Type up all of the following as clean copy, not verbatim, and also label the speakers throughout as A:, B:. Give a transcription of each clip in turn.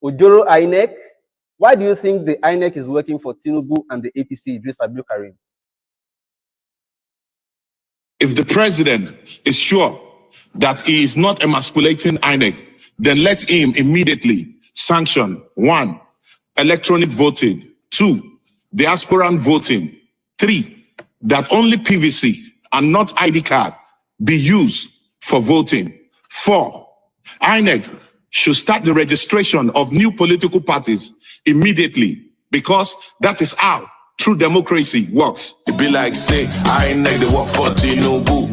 A: Ojoro INEC. Why do you think the INEC is working for Tinubu and the APC, Idris Abdulkarim?
B: If the president is sure that he is not emasculating INEC, then let him immediately sanction 1, electronic voting, 2, diasporan voting, 3, that only PVC and not ID card be used for voting, 4, INEC should start the registration of new political parties immediately, because that is how true democracy works. It be like say, INEC they work for Tinubu.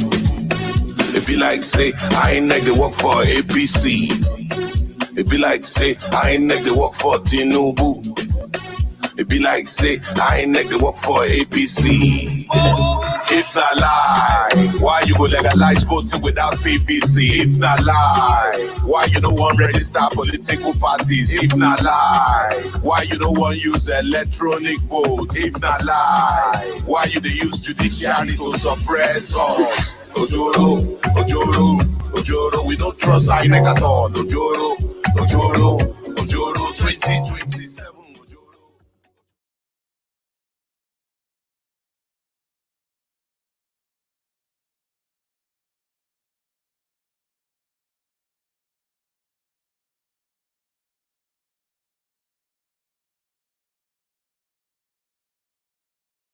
B: It be like say, INEC they work for APC. It be like say, INEC they work for Tinubu. It be like say, INEC they work for APC. If not lie, why you go legalize voting without PVC? If not lie, why you don't want register political parties? If not lie, why you don't want use electronic vote? If not lie, why you dey use judiciary to suppress us? Ojoro, Ojoro, Ojoro, we don't trust INEC at all. Ojoro, Ojoro, Ojoro, 2027.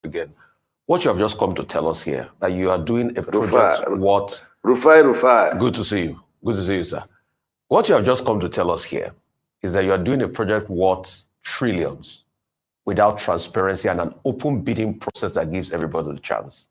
C: Again, what you have just come to tell us here, that you are doing a project,
D: Rufai.
C: Good to see you. Good to see you, sir. What you have just come to tell us here is that you are doing a project worth trillions without transparency and an open bidding process that gives everybody the chance.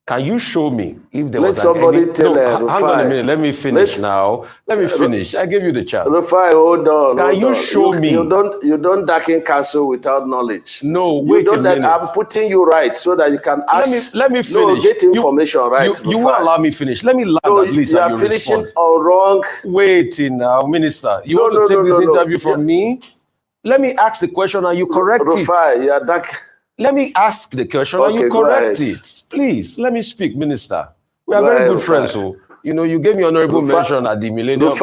C: Can you show me if there was
D: somebody tell
C: hang on a minute, let me finish now. Let me finish. I gave you the chance.
D: Rufai, hold on.
C: Can you show me?
D: You don't darken counsel without knowledge.
C: No, wait a minute.
D: I'm putting you right so that you can ask.
C: Let me finish.
D: No, get information right.
C: You won't allow me finish. Let me land at least.
D: You are finishing all wrong.
C: Waiting now, Minister. You want to take this interview from me? Let me ask the question and you correct it.
D: Rufai, you are dark.
C: Let me ask the question and you correct it. Please, let me speak, Minister. We are very good friends. So, you know, you gave me honorable mention at the Millennium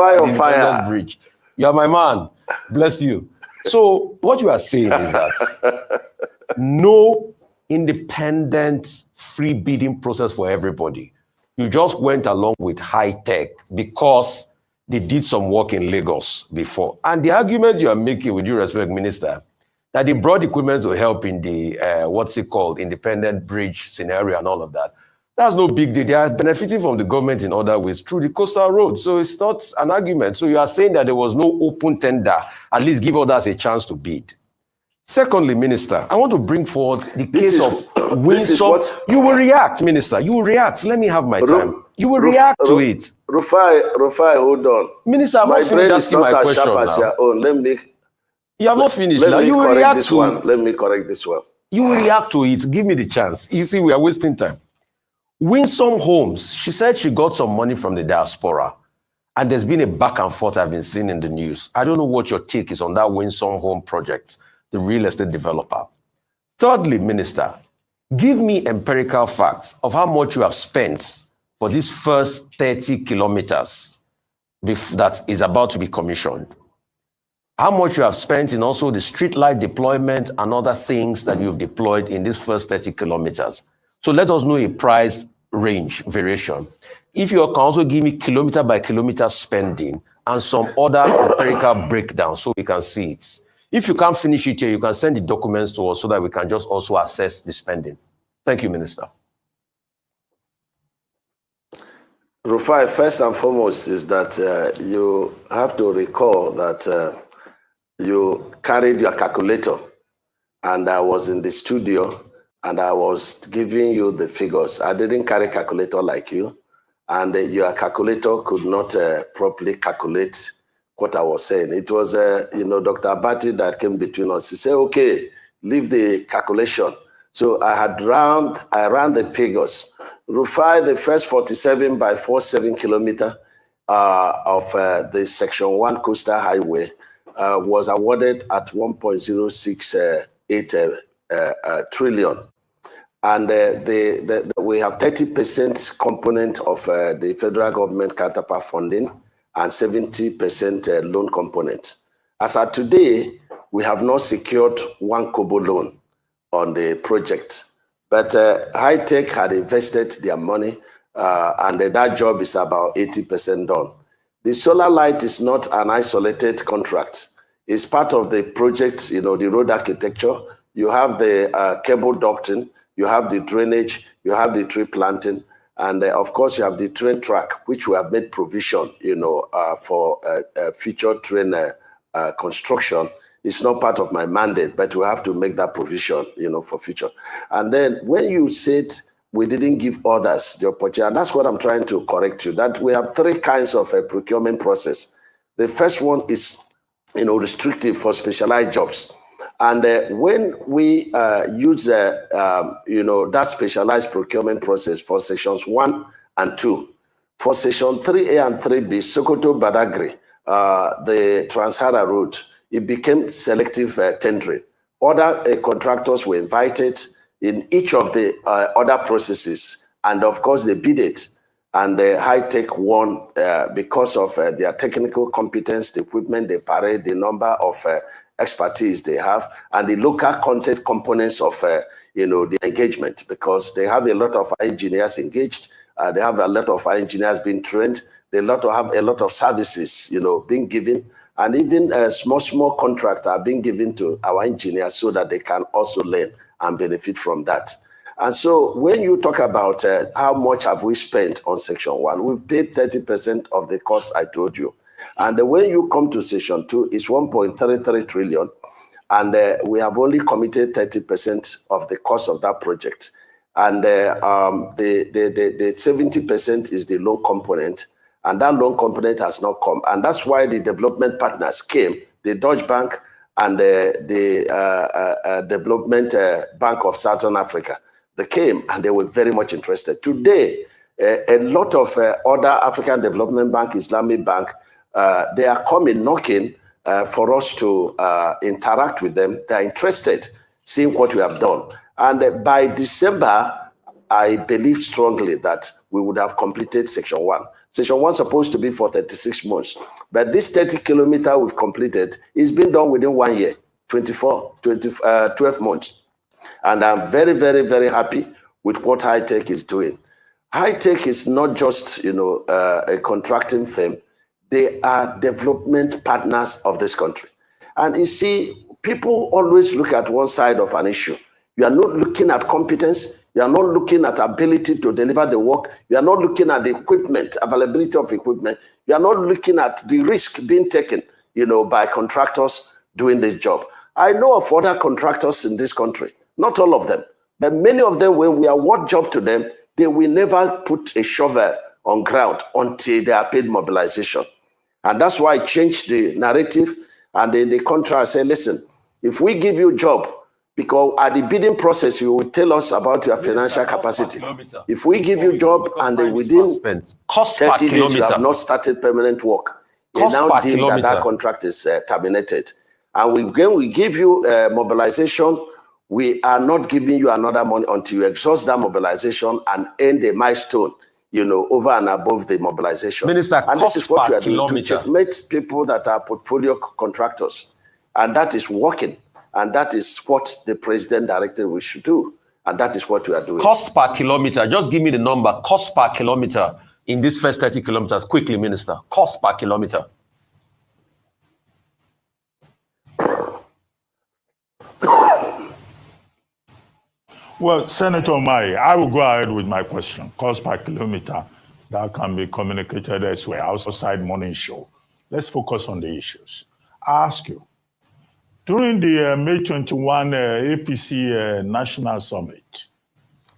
C: Bridge. You are my man. Bless you. So, what you are saying is that no independent free bidding process for everybody. You just went along with high tech because they did some work in Lagos before. And the argument you are making, with due respect, Minister, that they brought equipment to help in the, independent bridge scenario and all of that. That's no big deal. They are benefiting from the government in other ways through the coastal road. So it's not an argument. So you are saying that there was no open tender, at least give others a chance to bid. Secondly, Minister, I want to bring forward the case of Winsome. You will react, Minister. You will react. Let me have my time. You will react to it.
D: Rufai, hold on.
C: Minister, I'm not finished asking my question now. You have not finished. Now you will react to
D: one. Let me correct this one.
C: You will react to it. Give me the chance. You see, we are wasting time. Winsome Homes, she said she got some money from the diaspora. And there's been a back and forth I've been seeing in the news. I don't know what your take is on that Winsome Home project, the real estate developer. Thirdly, Minister, give me empirical facts of how much you have spent for these first 30 kilometers that is about to be commissioned. How much you have spent in also the street light deployment and other things that you've deployed in these first 30 kilometers. So let us know a price range variation. If you can also give me kilometer by kilometer spending and some other empirical breakdown so we can see it. If you can't finish it here, you can send the documents to us so that we can just also assess the spending. Thank you, Minister.
D: Rufai, first and foremost is that you have to recall that you carried your calculator, and I was in the studio and I was giving you the figures. I didn't carry calculator like you, and your calculator could not properly calculate what I was saying. It was, Dr. Abati that came between us. He said, okay, leave the calculation. So I ran the figures. Rufai, the first 47 by 47 kilometer of the Section 1 Coastal Highway was awarded at 1.068 trillion. And we have 30% component of the federal government counterpart funding and 70% loan component. As of today, we have not secured one kobo loan on the project, but High Tech had invested their money, and that job is about 80% done. The solar light is not an isolated contract. It's part of the project, the road architecture. You have the cable ducting, you have the drainage, you have the tree planting, and of course you have the train track, which we have made provision, for future train construction. It's not part of my mandate, but we have to make that provision, for future. And then when you said we didn't give others the opportunity, and that's what I'm trying to correct you, that we have three kinds of a procurement process. The first one is, restrictive for specialized jobs. And when we use, that specialized procurement process for sections 1 and 2, for section 3A and 3B, Sokoto Badagry, the Trans-Sahara route, it became selective tendering. Other contractors were invited in each of the other processes, and of course they bid it. And High Tech won because of their technical competence, the equipment they parade, the number of expertise they have, and the local content components of the engagement, because they have a lot of engineers engaged, they have a lot of engineers being trained, they have a lot of services being given, and even small contracts are being given to our engineers so that they can also learn and benefit from that. And so when you talk about how much have we spent on section 1, we've paid 30% of the cost I told you. And when you come to section 2, it's 1.33 trillion. And we have only committed 30% of the cost of that project. And the 70% is the loan component. And that loan component has not come. And that's why the development partners came, the Dutch Bank and the Development Bank of Southern Africa. They came and they were very much interested. Today, a lot of other African Development Bank, Islamic Bank, they are coming, knocking for us to interact with them. They're interested, seeing what we have done. And by December, I believe strongly that we would have completed section 1. Section 1 is supposed to be for 36 months. But this 30 kilometer we've completed is been done within 1 year, 12 months. And I'm very, very, very happy with what High Tech is doing. High Tech is not just, a contracting firm. They are development partners of this country. And you see, people always look at one side of an issue. You are not looking at competence. You are not looking at ability to deliver the work. You are not looking at the equipment, availability of equipment. You are not looking at the risk being taken, by contractors doing this job. I know of other contractors in this country, not all of them, but many of them, when we award job to them, they will never put a shovel on ground until they are paid mobilization. And that's why I changed the narrative. And in the contract, I say, listen, if we give you a job, because at the bidding process, you will tell us about your financial capacity. If we give you a job and within 30 days you have not started permanent work, they now deem that contract is terminated. And when we give you mobilization, we are not giving you another money until you exhaust that mobilization and end a milestone, over and above the mobilization.
C: Minister,
D: and this is what we are doing to checkmate people that are portfolio contractors. And that is working. And that is what the president directed we should do. And that is what we are doing.
C: Cost per kilometer, just give me the number, cost per kilometer in this first 30 kilometers. Quickly, Minister, cost per kilometer.
E: Well, Senator Mai, I will go ahead with my question. Cost per kilometer, that can be communicated elsewhere, outside morning show. Let's focus on the issues. I ask you, during the May 21 APC National Summit,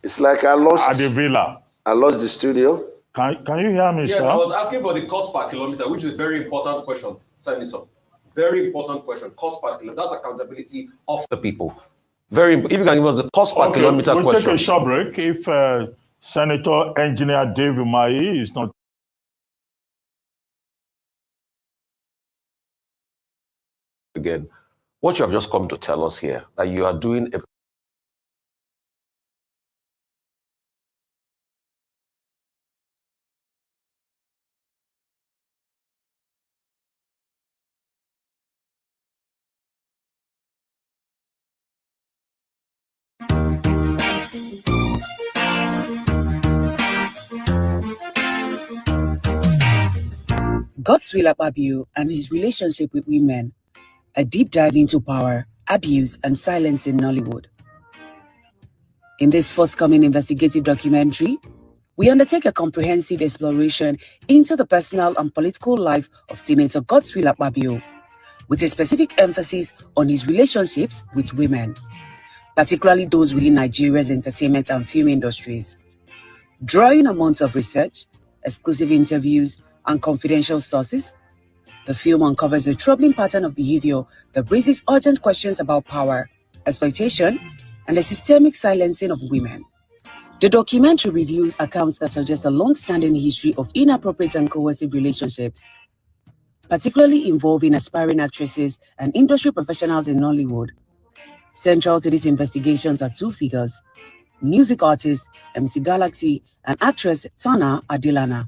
D: it's like I lost
E: at the Villa.
D: I lost the studio.
E: Can you hear me,
C: yes,
E: sir?
C: I was asking for the cost per kilometer, which is a very important question, Senator. Very important question. Cost per kilometer. That's accountability of the people. Very. If you can give us the cost per kilometer
E: we'll
C: question.
E: We'll take a short break if Senator Engineer David Umahi is not.
C: Again, what you have just come to tell us here, that you are doing a
F: Godswill Akpoti-Uduaghan and his relationship with women, a deep dive into power, abuse, and silence in Nollywood. In this forthcoming investigative documentary, we undertake a comprehensive exploration into the personal and political life of Senator Godswill Akpoti-Uduaghan, with a specific emphasis on his relationships with women, particularly those within Nigeria's entertainment and film industries. Drawing on months of research, exclusive interviews, and confidential sources, the film uncovers a troubling pattern of behavior that raises urgent questions about power, exploitation, and the systemic silencing of women. The documentary reviews accounts that suggest a long-standing history of inappropriate and coercive relationships, particularly involving aspiring actresses and industry professionals in Nollywood. Central to these investigations are two figures: music artist MC Galaxy and actress Tana Adelana,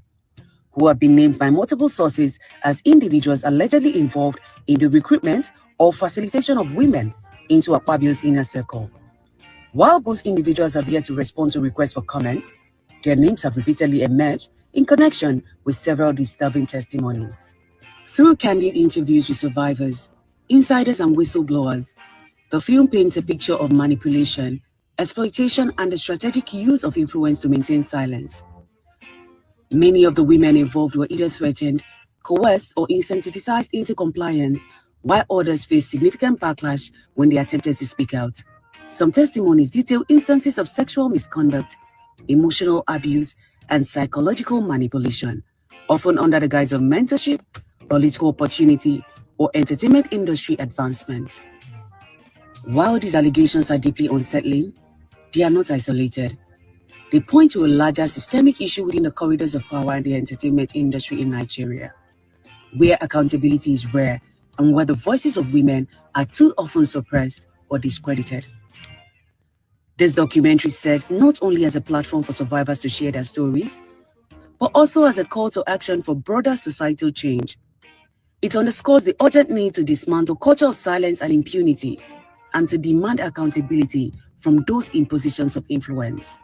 F: who have been named by multiple sources as individuals allegedly involved in the recruitment or facilitation of women into Akpabio's inner circle. While both individuals have yet to respond to requests for comment, their names have repeatedly emerged in connection with several disturbing testimonies. Through candid interviews with survivors, insiders, and whistleblowers, the film paints a picture of manipulation, exploitation, and the strategic use of influence to maintain silence. Many of the women involved were either threatened, coerced, or incentivized into compliance, while others faced significant backlash when they attempted to speak out. Some testimonies detail instances of sexual misconduct, emotional abuse, and psychological manipulation, often under the guise of mentorship, political opportunity, or entertainment industry advancement. While these allegations are deeply unsettling, they are not isolated. They point to a larger systemic issue within the corridors of power in the entertainment industry in Nigeria, where accountability is rare and where the voices of women are too often suppressed or discredited. This documentary serves not only as a platform for survivors to share their stories, but also as a call to action for broader societal change. It underscores the urgent need to dismantle culture of silence and impunity, and to demand accountability from those in positions of influence.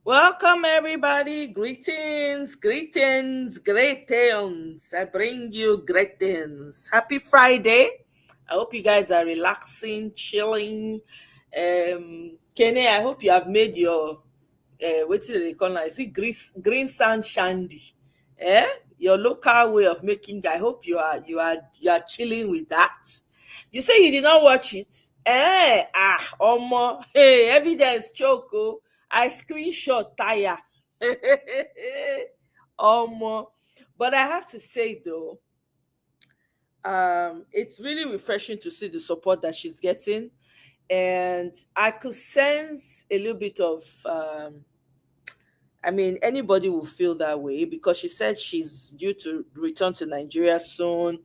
G: Welcome, everybody. Greetings, greetings, greetings. I bring you greetings. Happy Friday. I hope you guys are relaxing, chilling. Kenny, I hope you have made your what do they call it? Is it green sand shandy? Your local way of making. I hope you are chilling with that. You say you did not watch it. Omo. Hey, evidence choco. I screenshot tire. But I have to say though, it's really refreshing to see the support that she's getting, and I could sense a little bit of anybody will feel that way, because she said she's due to return to Nigeria soon,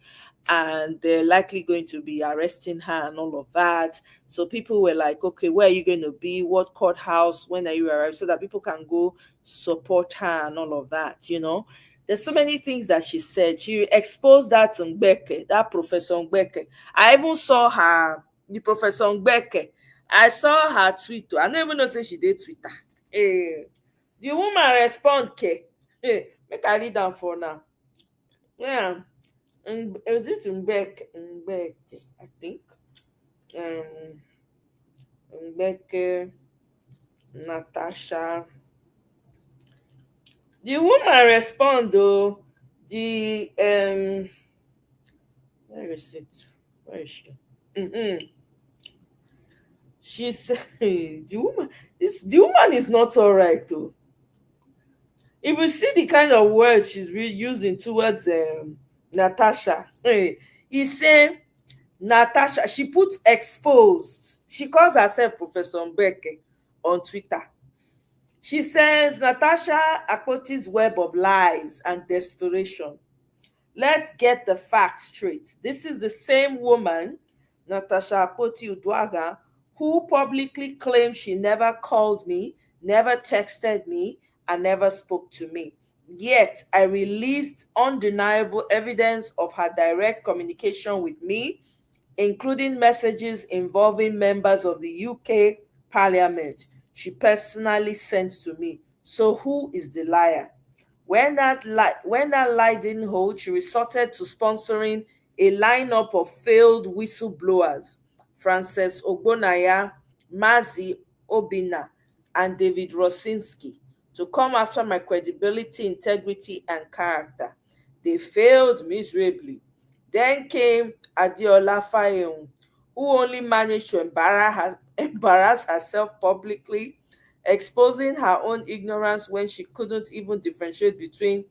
G: and they're likely going to be arresting her and all of that. So people were like, okay, where are you going to be? What courthouse? When are you arriving? So that people can go support her and all of that, There's so many things that she said. She exposed that Ngbeke, that Professor Ngbeke. I even saw the Professor Ngbeke. I saw her tweet. I don't even know say she did Twitter. The woman respond, make I read down for now. Yeah. Is it Ngbeke, I think. Ngbeke, Natasha. The woman respond though. Where is it? Where is she? She said the woman is not all right though. If you see the kind of words she's using towards Natasha, he's saying Natasha, she put exposed. She calls herself Professor Mbeke on Twitter. She says Natasha Akpoti's web of lies and desperation. Let's get the facts straight. This is the same woman, Natasha Akpoti-Uduaghan, who publicly claimed she never called me, never texted me, and never spoke to me. Yet, I released undeniable evidence of her direct communication with me, including messages involving members of the UK Parliament. she personally sent to me. So who is the liar? When that lie didn't hold, she resorted to sponsoring a lineup of failed whistleblowers: Frances Ogbonaya, Mazi Obina, and David Rosinski, to come after my credibility, integrity, and character. They failed miserably. Then came Adiola Fayehun, who only managed to embarrass herself publicly, exposing her own ignorance when she couldn't even differentiate between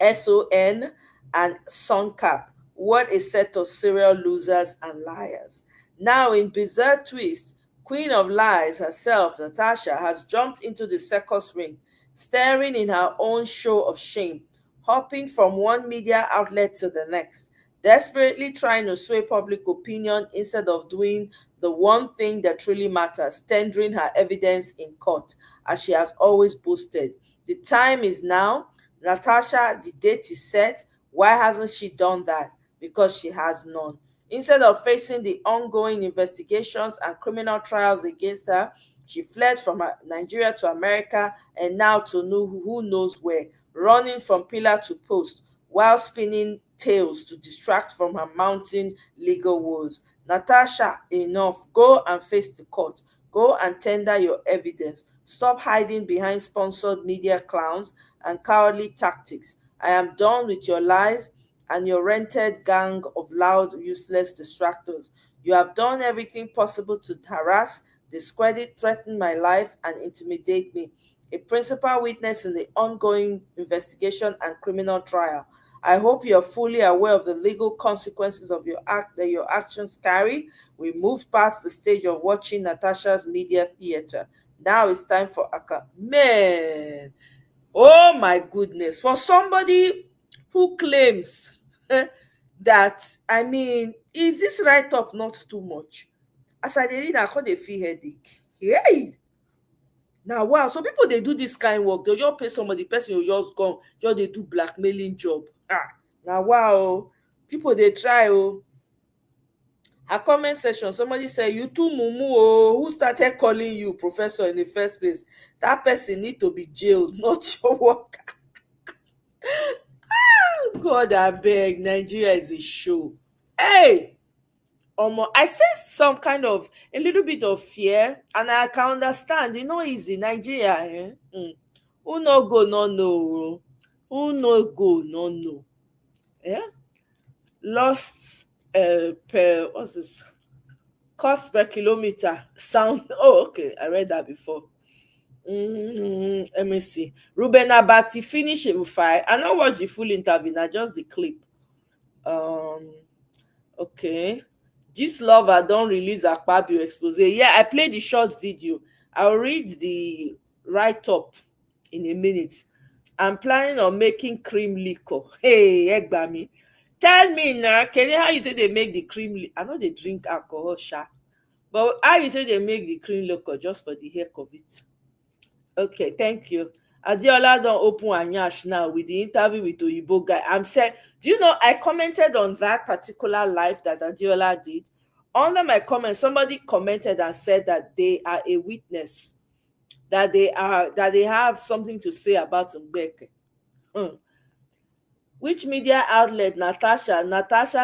G: SON and SONCAP. What a set of serial losers and liars. Now, in bizarre twist, Queen of Lies herself, Natasha, has jumped into the circus ring, staring in her own show of shame, hopping from one media outlet to the next, desperately trying to sway public opinion instead of doing the one thing that truly matters, tendering her evidence in court, as she has always boasted. The time is now. Natasha, the date is set. Why hasn't she done that? Because she has none. Instead of facing the ongoing investigations and criminal trials against her, she fled from Nigeria to America and now to who knows where, running from pillar to post while spinning tales to distract from her mounting legal woes. Natasha, enough. Go and face the court. Go and tender your evidence. Stop hiding behind sponsored media clowns and cowardly tactics. I am done with your lies and your rented gang of loud, useless distractors. You have done everything possible to harass, discredit, threaten my life, and intimidate me, a principal witness in the ongoing investigation and criminal trial. I hope you are fully aware of the legal consequences of your act that your actions carry. We moved past the stage of watching Natasha's media theater. Now it's time for man. Oh my goodness. For somebody who claims that, I mean, is this write-up not too much? As I read, I call dey feel headache. Hey! Now, wow. So people, they do this kind of work. They'll just pay somebody, the person will just gone, just they do blackmailing job. Now, wow. People, they try. A comment section, somebody say, you too mumu, who started calling you professor in the first place? That person need to be jailed, not your worker. God, I beg, Nigeria is a show. Hey, I sense some kind of a little bit of fear, and I can understand. You know, easy Nigeria. Who no go no know? Who no go no know? Yeah, lost per what's this? Cost per kilometer. Sound. Oh, okay. I read that before. Let me see. Ruben Abati finish it with fire. I don't watch the full interview. Not just the clip. Okay. This lover don't release Akpabio expose. Yeah, I played the short video. I'll read the write-up in a minute. I'm planning on making cream liquor. Hey, Egbami. Tell me now, Kenny, how you say they make the cream liquor? I know they drink alcohol, sha. But how you say they make the cream liquor just for the heck of it? Okay, thank you. Adiola don't open Anyash now with the interview with Oyibo guy. I'm saying, do you know, I commented on that particular live that Adiola did. Under my comment, somebody commented and said that they are a witness, that they have something to say about Mbeke. Which media outlet? Natasha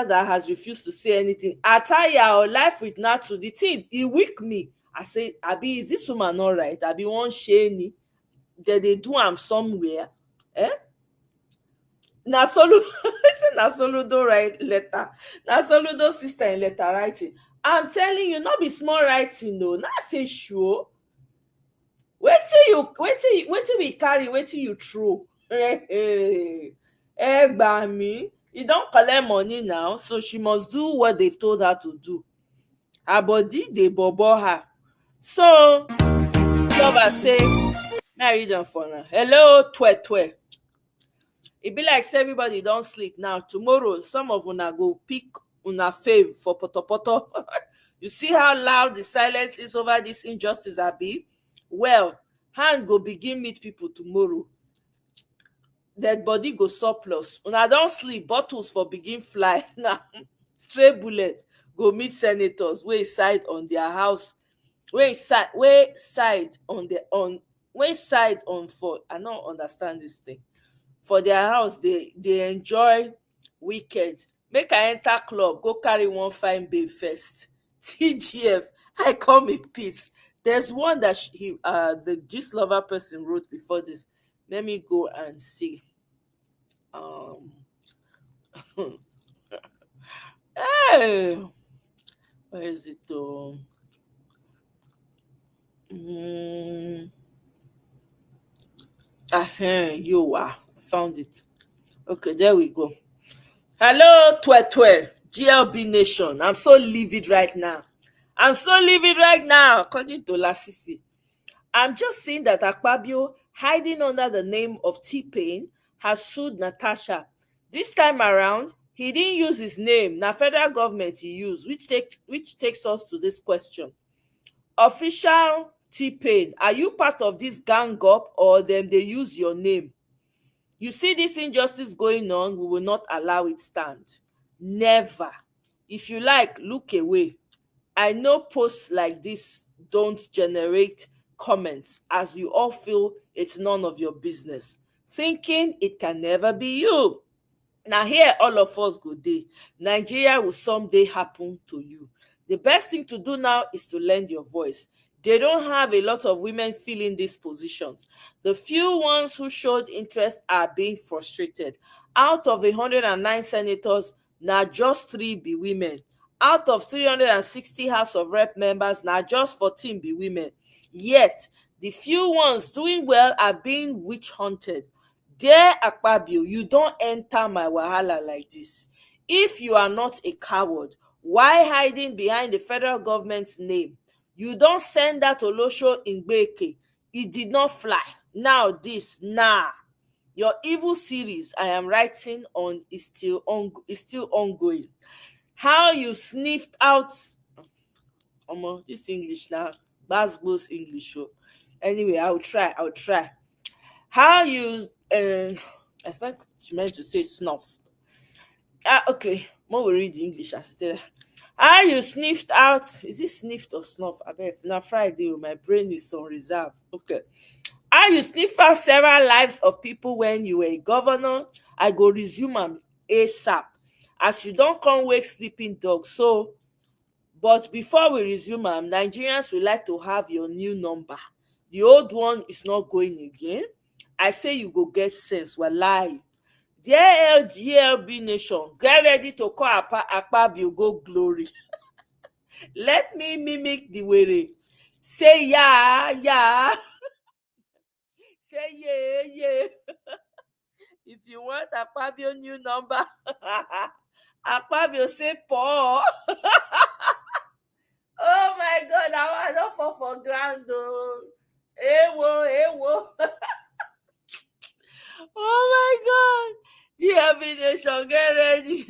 G: that has refused to say anything. Ataya or life with Natu, the thing, it weak me. I say, Abi, is this woman all right? Abi, one shady. They do am somewhere. Na Soludo write letter. Na Soludo sister in letter writing. I'm telling you, not be small writing though. Not say sure. Wait till we carry, wait till you throw. Egbami, you don't collect money now, so she must do what they've told her to do. Her body, they bobo her. So, lover say, I read them for now. Hello, twe. It be like say everybody don't sleep now. Tomorrow, some of una go pick una fave for poto. You see how loud the silence is over this injustice, Abi? Well, hand go begin meet people tomorrow. Dead body go surplus. Una don't sleep, bottles for begin fly. Now, stray bullet go meet senators wey side on their house When side on for I don't understand this thing. For their house, they enjoy weekend. Make I enter club, go carry one fine babe first. TGF, I come in peace. There's one that the gist lover person wrote before this. Let me go and see. Hey, where is it though? You are found it. Okay, there we go. Hello, Twetwe, GLB Nation. I'm so livid right now. According to Lasisi. I'm just seeing that Akpabio, hiding under the name of T-Pain, has sued Natasha. This time around, he didn't use his name. Now, federal government he used, which takes us to this question. Official T-Pain, are you part of this gang up or then they use your name? You see this injustice going on, we will not allow it stand. Never. If you like, look away. I know posts like this don't generate comments as you all feel it's none of your business. Thinking it can never be you. Now here all of us go dey. Nigeria will someday happen to you. The best thing to do now is to lend your voice. They don't have a lot of women filling these positions. The few ones who showed interest are being frustrated. Out of 109 senators, now just 3 be women. Out of 360 House of Rep members, now just 14 be women. Yet, the few ones doing well are being witch hunted. Dear Akpabio, you don't enter my wahala like this. If you are not a coward, why hiding behind the federal government's name? You don't send that Olosho Ngbeke. It did not fly. Now this, your evil series I am writing on is still ongoing. How you sniffed out this English now, Basbo's English show. Anyway, I'll try. How you I think she meant to say snuff. Okay, more will read the English as it. How you sniffed out, is it sniffed or snuff? I bet now Friday, my brain is on reserve. Okay. How you sniffed out several lives of people when you were a governor, I go resume am ASAP. As you don't come wake sleeping dogs. So, but before we resume am, Nigerians would like to have your new number. The old one is not going again. I say you go get sense, wallahi. Dear LGLB Nation, get ready to call Akpabio go glory. Let me mimic the way. Say yeah. Say yeah. If you want Akpabio new number, Akpabio say Paul. Oh my God, I don't fall for ground though. Ewo. Oh my God. GLB Nation, get ready.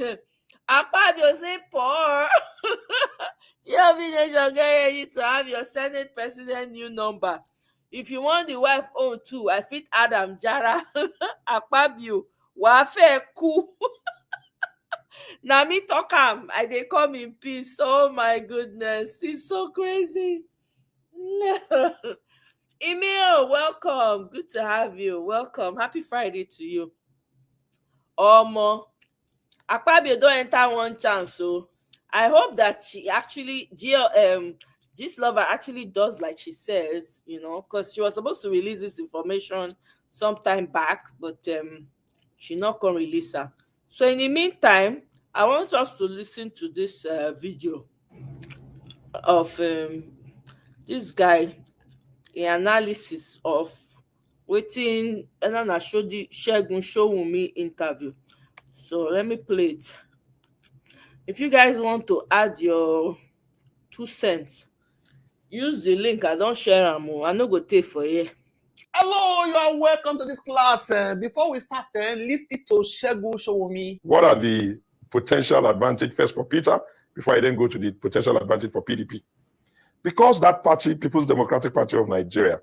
G: Akpabio say poor. GLB Nation, get ready to have your Senate President new number. If you want the wife own too, I fit Adam Jara. Akpabio, wafe ku. Na me talk am, I dey come in peace. Oh my goodness, it's so crazy. Emil, welcome. Good to have you. Welcome. Happy Friday to you. Akpabio don't enter one chance, so I hope that she actually this lover actually does like she says, because she was supposed to release this information sometime back, but she not gonna release her. So in the meantime, I want us to listen to this video of this guy, the analysis of wetin Nana Segun Showunmi interview. So let me play it. If you guys want to add your 2 cents, use the link. I don't share am. I no go take for here.
H: Hello, you are welcome to this class. Before we start, listen to Segun Showunmi.
I: What are the potential advantage first for Peter before I then go to the potential advantage for PDP? Because that party, People's Democratic Party of Nigeria,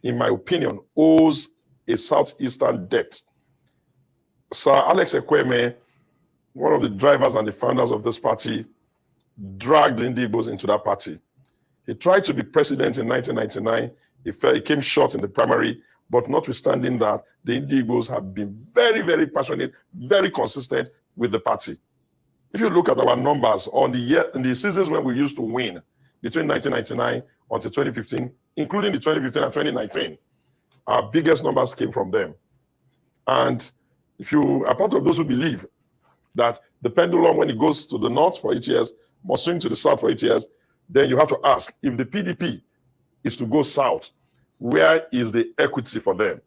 I: in my opinion, owes a southeastern debt. Sir Alex Ekweme, one of the drivers and the founders of this party, dragged Ndị Igbos into that party. He tried to be president in 1999. He came short in the primary, but notwithstanding that, the Indigbos have been very, very passionate, very consistent with the party. If you look at our numbers on in the seasons when we used to win, between 1999 until 2015, including the 2015 and 2019, our biggest numbers came from them. And if you are part of those who believe that the pendulum, when it goes to the north for 8 years, must swing to the south for 8 years, then you have to ask, if the PDP is to go south, where is the equity for them?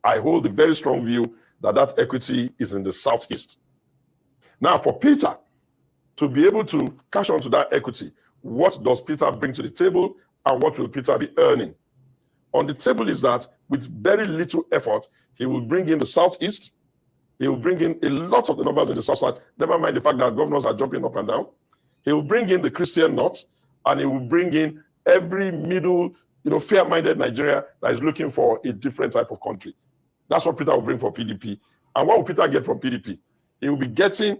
I: I hold a very strong view that that equity is in the southeast. Now, for Peter to be able to cash onto that equity, what does Peter bring to the table and what will Peter be earning? On the table is that with very little effort, he will bring in the southeast. He will bring in a lot of the numbers in the south side, never mind the fact that governors are jumping up and down. He will bring in the Christian north, and he will bring in every middle, fair-minded Nigeria that is looking for a different type of country. That's what Peter will bring for PDP. And what will Peter get from PDP? He will be getting,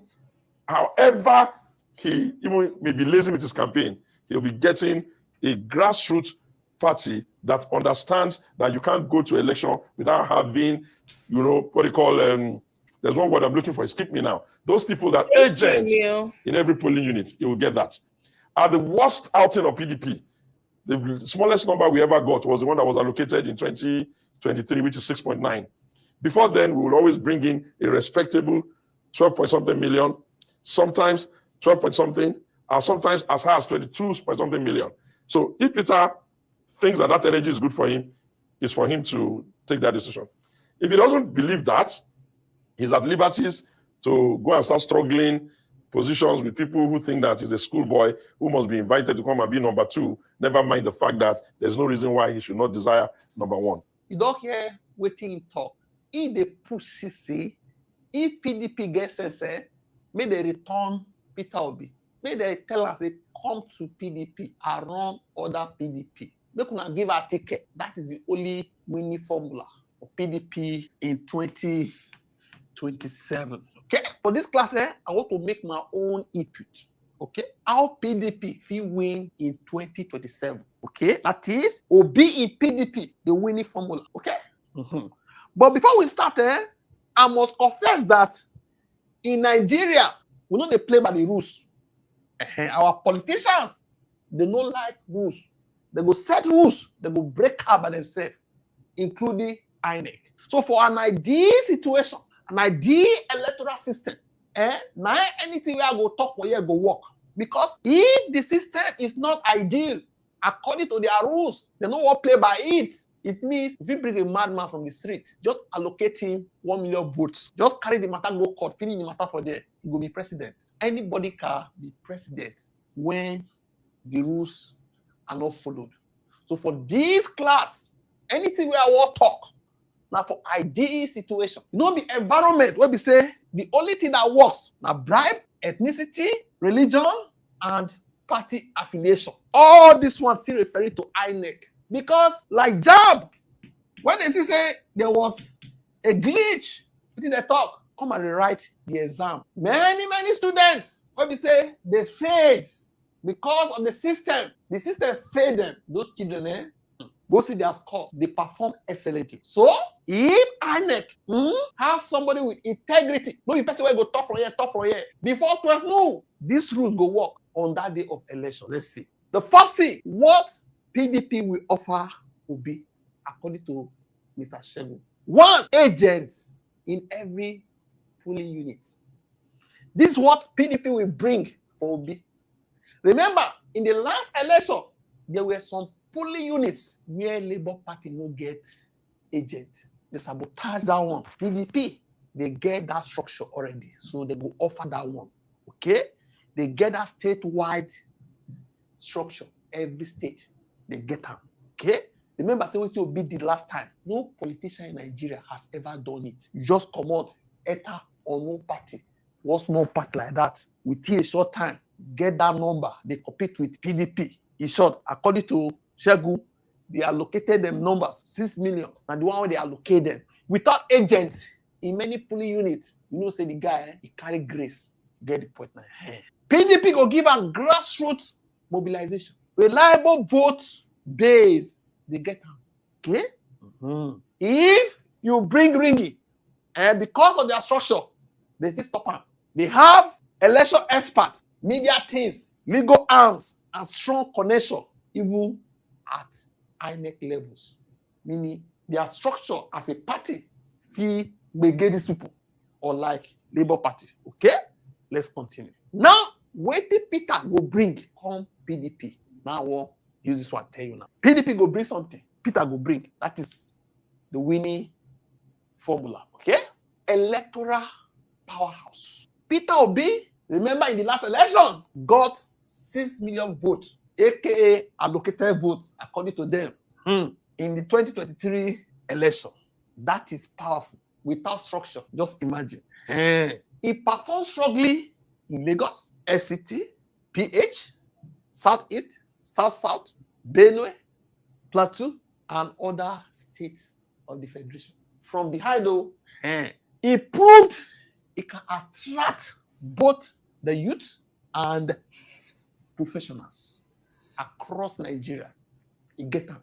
I: however he even may be lazy with his campaign, he'll be getting a grassroots party that understands that you can't go to election without having, what they call, there's one word I'm looking for, escape me now. Those people that agents in every polling unit, you will get that. At the worst outing of PDP, the smallest number we ever got was the one that was allocated in 2023, which is 6.9. Before then, we will always bring in a respectable 12-point-something million, sometimes 12-point-something, and sometimes as high as 22-point-something million. So if Peter thinks that that energy is good for him, it's for him to take that decision. If he doesn't believe that, he's at liberties to go and start struggling positions with people who think that he's a schoolboy who must be invited to come and be number 2, never mind the fact that there's no reason why he should not desire number 1.
H: You don't hear waiting talk. If they push CC, if PDP gets sense, may they return Peter Obi. May they tell us they come to PDP around other PDP. They could give a ticket. That is the only winning formula for PDP in 2027. Okay? For this class, I want to make my own input. Okay? How PDP will win in 2027. Okay? That is, Obi in PDP, the winning formula. Okay? Mm-hmm. But before we start, I must confess that in Nigeria, we know they play by the rules. Our politicians, they don't like rules. They go set rules, they go break up by themselves, including INEC. So for an ideal situation, an ideal electoral system, now anything we are go talk for here go work. Because if the system is not ideal, according to their rules, they don't want to play by it. It means if you bring a madman from the street, just allocate him 1 million votes. Just carry the matter, go court, finish the matter for there. He will be president. Anybody can be president when the rules are not followed. So for this class, anything we are want talk, now for ideal situation, the environment where we say the only thing that works now bribe, ethnicity, religion, and party affiliation. All this one still referring to INEC. Because like JAB, when they say there was a glitch, what did they talk? Come and rewrite the exam. Many students, when we say they failed because of the system. The system failed them. Those children, go see their scores. They perform excellently. So if INEC have somebody with integrity, no be person will go talk from here. Before 12 noon, these rules go work on that day of election. Let's see. The first thing, what PDP will offer will be, according to Mr. Shegun, 1 agent in every polling unit. This is what PDP will bring for Obi. Remember, in the last election, there were some polling units where Labour Party no get agent. They sabotage that one. PDP, they get that structure already, so they will offer that one. Okay? They get that statewide structure, every state. They get them. Okay? Remember, say what Obi did last time. No politician in Nigeria has ever done it. You just come out, ETA or no party, one small party like that, within a short time, get that number. They compete with PDP. In short, according to Shegun, they allocated them numbers, 6 million, and the one where they allocate them. Without agents in many polling units, say the guy, he carry grace, get the point now. PDP go give a grassroots mobilization. reliable vote base, they get am. Okay? If you bring ringing, and because of their structure, they fit stop am. They have election experts, media teams, legal arms, and strong connection, even at INEC levels. Meaning their structure as a party fit gbege these people, unlike Labour Party. Okay? Let's continue. Now, wetin Peter go bring come PDP. Now I wan use this one tell you now. PDP go bring something. Peter go bring. That is the winning formula. Okay? Electoral powerhouse. Peter Obi, remember in the last election, got 6 million votes, aka allocated votes, according to them, in the 2023 election. That is powerful. Without structure, just imagine. He performed strongly in Lagos, SCT, PH, Southeast, South-South, Benue, Plateau, and other states of the Federation. From behind, though, he proved he can attract both the youth and professionals across Nigeria. He get them.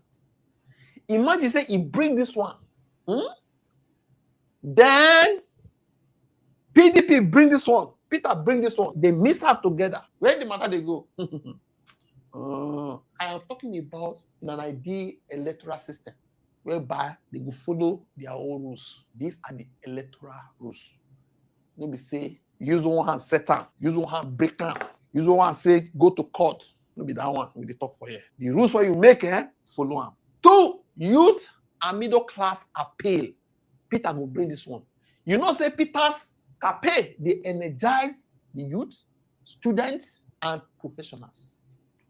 H: Imagine say he bring this one. Then PDP bring this one. Peter bring this one. They mix up together. Where the matter they go? I am talking about an ideal electoral system whereby they will follow their own rules. These are the electoral rules. Maybe say, use one hand set up, use one hand break down, use one hand say, go to court. Maybe that one with the top for here. The rules where you make, follow them. 2, youth and middle class appeal. Peter will bring this one. You know, say Peter's campaign, they energize the youth, students, and professionals.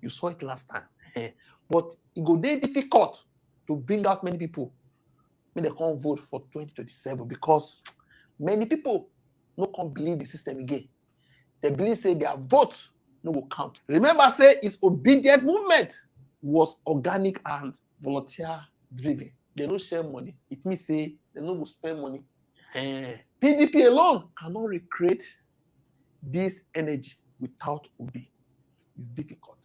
H: You saw it last time. But it go dey difficult to bring out many people when they can't vote for 2027 because many people no can't believe the system again. They believe say their vote no will count. Remember, say its obedient movement was organic and volunteer driven. They don't share money. It means say they no will spend money. PDP alone cannot recreate this energy without Obi. It's difficult.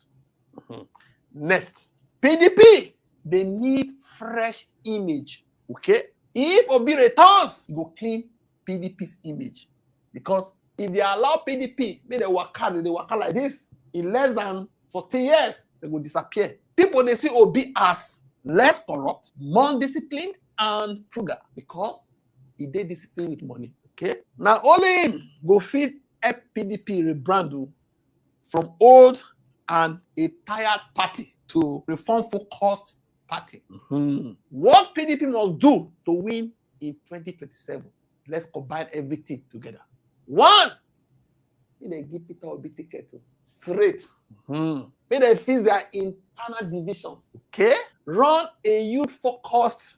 H: Next, PDP, they need fresh image. Okay? If Obi returns, it will clean PDP's image. Because if they allow PDP, may they work like this, in less than 40 years, they will disappear. People, they see Obi as less corrupt, more disciplined, and frugal because he did discipline with money. Okay? Now, only him go fit help PDP rebrand from old and a tired party to reform-focused party. What PDP must do to win in 2027? Let's combine everything together. 1, may they give Peter Obi ticket straight. May they fix their internal divisions. Okay? Run a youth-focused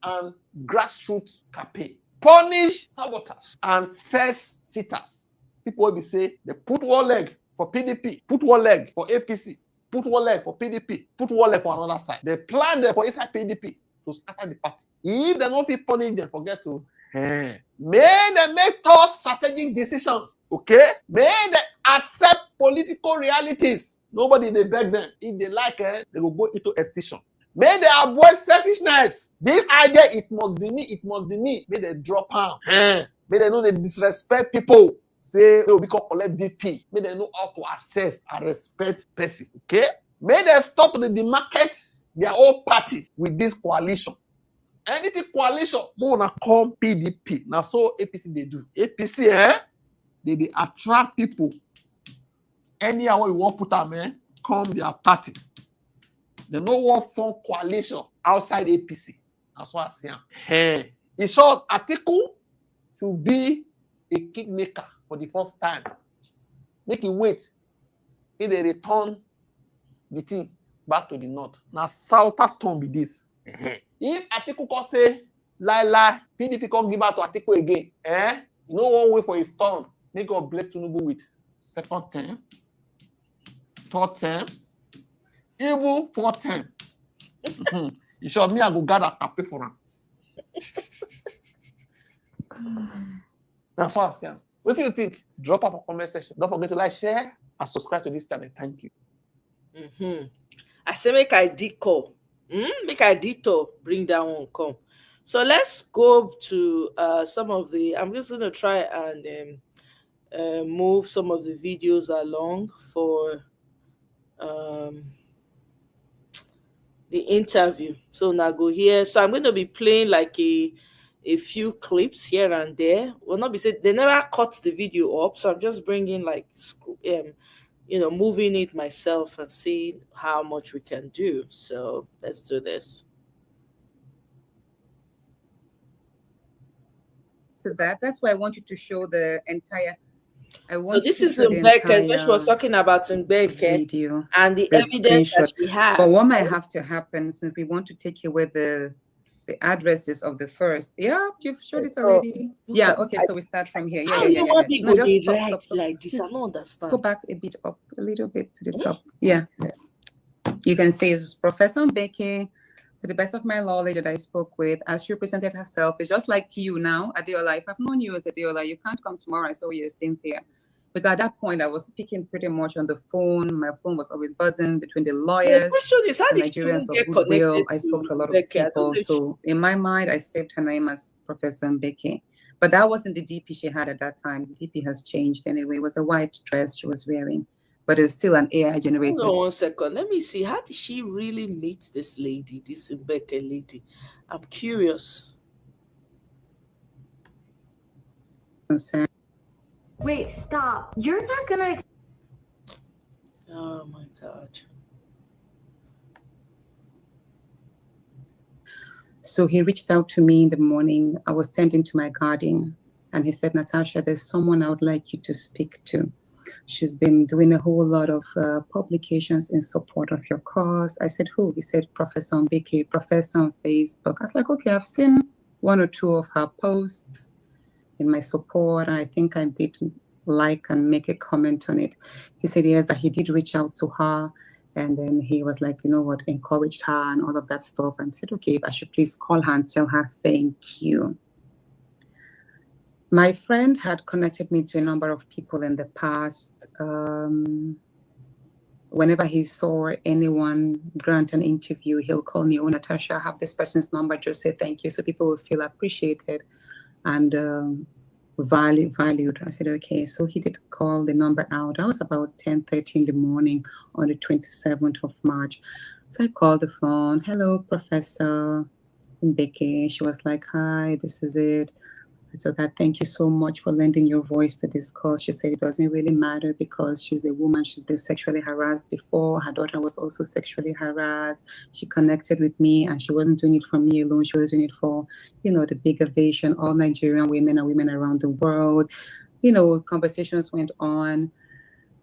H: and grassroots campaign. Punish saboteurs and first sitters. People will be say they put one leg for PDP, put one leg for APC, put one leg for PDP, put one leg for another side. They plan them for inside PDP to scatter the party. If they don't be punish them, forget to. May they make tough strategic decisions. Okay? May they accept political realities. Nobody they beg them. If they like it, they will go into extinction. May they avoid selfishness. This idea, it must be me, it must be me. May they drop out. May they know they disrespect people. Say, they will become collect DP. May they know how to assess and respect person. Okay? May they stop to demarket their own party with this coalition. Anything coalition, more than come PDP. Now, so APC they do. APC, they attract people. Anyhow you want to put them, come their party. They no one form coalition outside APC. That's what I say. In short, Atiku should be a kingmaker for the first time. Make it wait. If they return the thing back to the north. Now, Southern turn be this. If Atiku can say, lie, PDP can give out to Atiku again, no one wait for his turn. Make God bless Tinubu with second term, third term, even fourth term. You should me I go gather a pay for him. That's what I say. What do you think? Drop up a comment section. Don't forget to like, share, and subscribe to this channel. Thank you.
G: I say make I decor. Make I detour, bring that one come. So let's go to some of the. I'm just gonna try and move some of the videos along for um, the interview. So now go here. So I'm going to be playing like a few clips here and there. Well, not be said they never cut the video up, so I'm just bringing like moving it myself and seeing how much we can do. So let's do this.
J: To that's why I want you to show the entire.
G: So this is Mbeke. So she was talking about Mbeke
J: video
G: and the evidence that she had.
J: But what might have to happen, since we want to take away the addresses of the first. Yeah, you've showed it already. Yeah, okay, so we start from here.
G: How you want me go right like this? I don't understand.
J: Go back a bit up, a little bit to the top. Yeah. You can say it's Professor Mbeke. To the best of my knowledge that I spoke with, as she represented herself, it's just like you now, Adeola. If I've known you as Adeola, you can't come tomorrow. I saw you as Cynthia. But at that point, I was speaking pretty much on the phone. My phone was always buzzing between the lawyers,
G: the question is, how
J: the Nigerians of goodwill. I spoke to a lot of people. So in my mind, I saved her name as Professor Mbeke. But that wasn't the DP she had at that time. The DP has changed anyway. It was a white dress she was wearing. But it's still an AI generated.
G: Hold on 1 second. Let me see. How did she really meet this lady, this Mbeke lady? I'm curious.
K: Wait, stop. You're not gonna.
G: Oh my God.
J: So he reached out to me in the morning. I was tending to my garden. And he said, Natasha, there's someone I would like you to speak to. She's been doing a whole lot of publications in support of your cause. I said, who? He said, Professor Mbeke, Professor on Facebook. I was like, okay, I've seen 1 or 2 of her posts in my support. And I think I did like and make a comment on it. He said, yes, that he did reach out to her. And then he was like, you know what, encouraged her and all of that stuff. And said, okay, I should please call her and tell her thank you. My friend had connected me to a number of people in the past. Whenever he saw anyone grant an interview, he'll call me, oh, Natasha, I have this person's number, just say thank you. So people will feel appreciated and valued. I said, okay. So he did call the number out. That was about 10:30 in the morning on the 27th of March. So I called the phone. Hello, Professor Mbeke. She was like, hi, this is it. So that thank you so much for lending your voice to this cause. She said it doesn't really matter because she's a woman. She's been sexually harassed before. Her daughter was also sexually harassed. She connected with me and she wasn't doing it for me alone. She was doing it for, the bigger vision, all Nigerian women and women around the world. Conversations went on.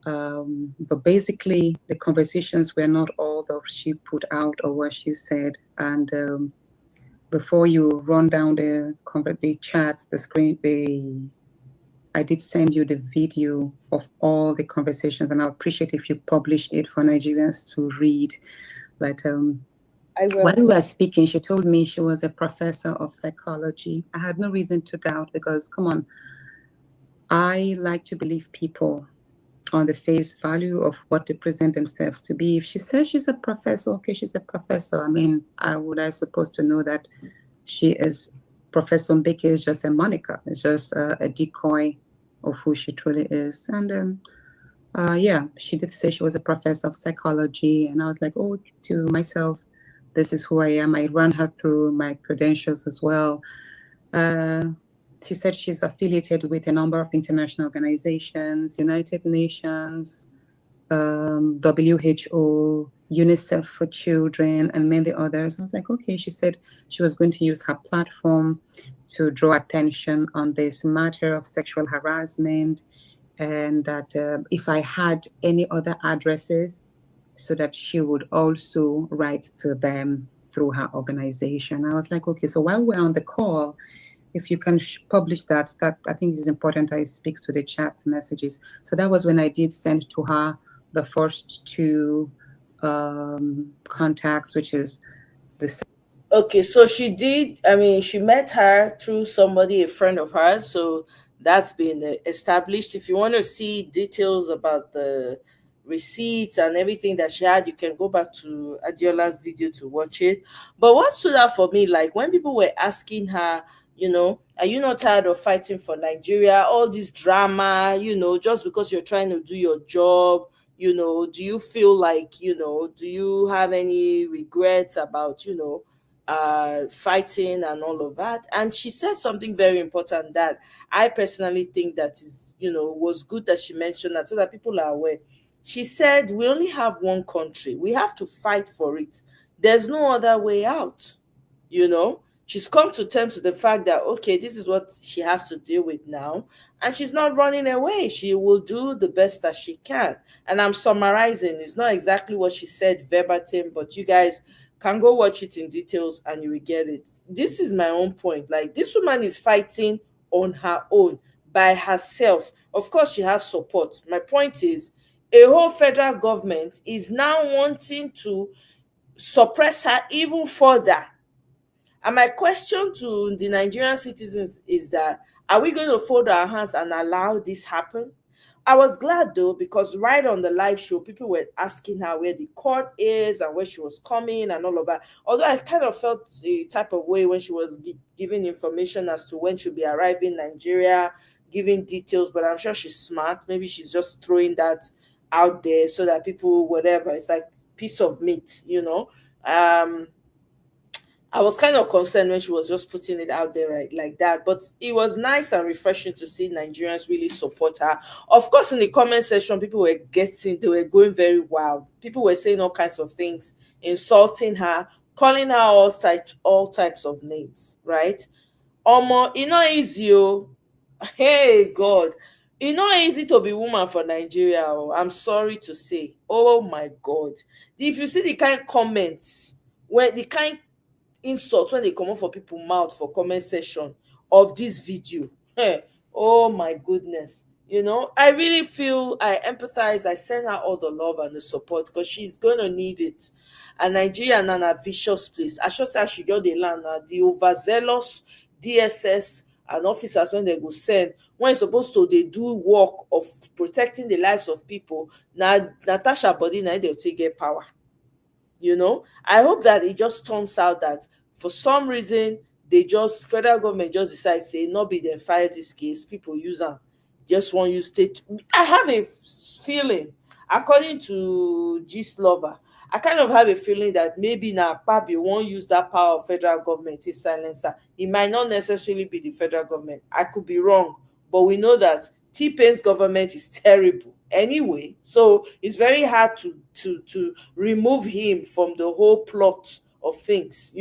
J: But basically the conversations were not all that she put out or what she said. And before you run down the chats, the screen, I did send you the video of all the conversations, and I'll appreciate if you publish it for Nigerians to read. But while we were speaking, she told me she was a professor of psychology. I had no reason to doubt because, come on, I like to believe people on the face value of what they present themselves to be. If she says she's a professor, okay, she's a professor. I mean, I supposed to know that she is, Professor Mbeke is just a moniker. It's just a decoy of who she truly is. And yeah, she did say she was a professor of psychology. And I was like, oh, to myself, this is who I am. I ran her through my credentials as well. She said she's affiliated with a number of international organizations, United Nations, WHO, UNICEF for Children, and many others. I was like, okay. She said she was going to use her platform to draw attention on this matter of sexual harassment, and that if I had any other addresses, so that she would also write to them through her organization. I was like, okay. So while we're on the call, if you can publish that I think it's important I speak to the chat messages. So that was when I did send to her the first 2 contacts, which is the.
G: Okay, so she did, she met her through somebody, a friend of hers. So that's been established. If you want to see details about the receipts and everything that she had. You can go back to Adiola's video to watch it. But what stood out for me, like when people were asking her, are you not tired of fighting for Nigeria? All this drama, just because you're trying to do your job, do you feel like, do you have any regrets about, fighting and all of that? And she said something very important that I personally think that is, was good that she mentioned that so that people are aware. She said, we only have one country. We have to fight for it. There's no other way out, She's come to terms with the fact that, okay, this is what she has to deal with now. And she's not running away. She will do the best that she can. And I'm summarizing. It's not exactly what she said verbatim, but you guys can go watch it in details and you will get it. This is my own point. Like, this woman is fighting on her own, by herself. Of course, she has support. My point is, a whole federal government is now wanting to suppress her even further. And my question to the Nigerian citizens is that, are we going to fold our hands and allow this happen? I was glad though, because right on the live show, people were asking her where the court is and where she was coming and all of that. Although I kind of felt a type of way when she was giving information as to when she'll be arriving in Nigeria, giving details, but I'm sure she's smart. Maybe she's just throwing that out there so that people, whatever, it's like piece of meat, I was kind of concerned when she was just putting it out there right like that, but it was nice and refreshing to see Nigerians really support her. Of course, in the comment section, people were they were going very wild. People were saying all kinds of things, insulting her, calling her all types of names, right? Omo, it's not easy, oh. Hey, God. It's not easy to be woman for Nigeria, oh. I'm sorry to say. Oh, my God. If you see the kind of comments, the kind insults when they come up for people mouth for comment section of this video, oh my goodness, I really feel, I empathize, I send her all the love and the support because she's gonna need it. And Nigeria na a vicious place. I should say she got the land now. The overzealous DSS and officers, when they go send, when it's supposed to they do work of protecting the lives of people, now Natasha body now they'll take get power. I hope that it just turns out that for some reason federal government just decide say not be them fire this case, people use them, just want you state. I have a feeling, according to Gist Lover, I kind of have a feeling that maybe now Pabi won't use that power of federal government to silence her. It might not necessarily be the federal government. I could be wrong, but we know that T-Pain's government is terrible anyway, so it's very hard to remove him from the whole plot of things,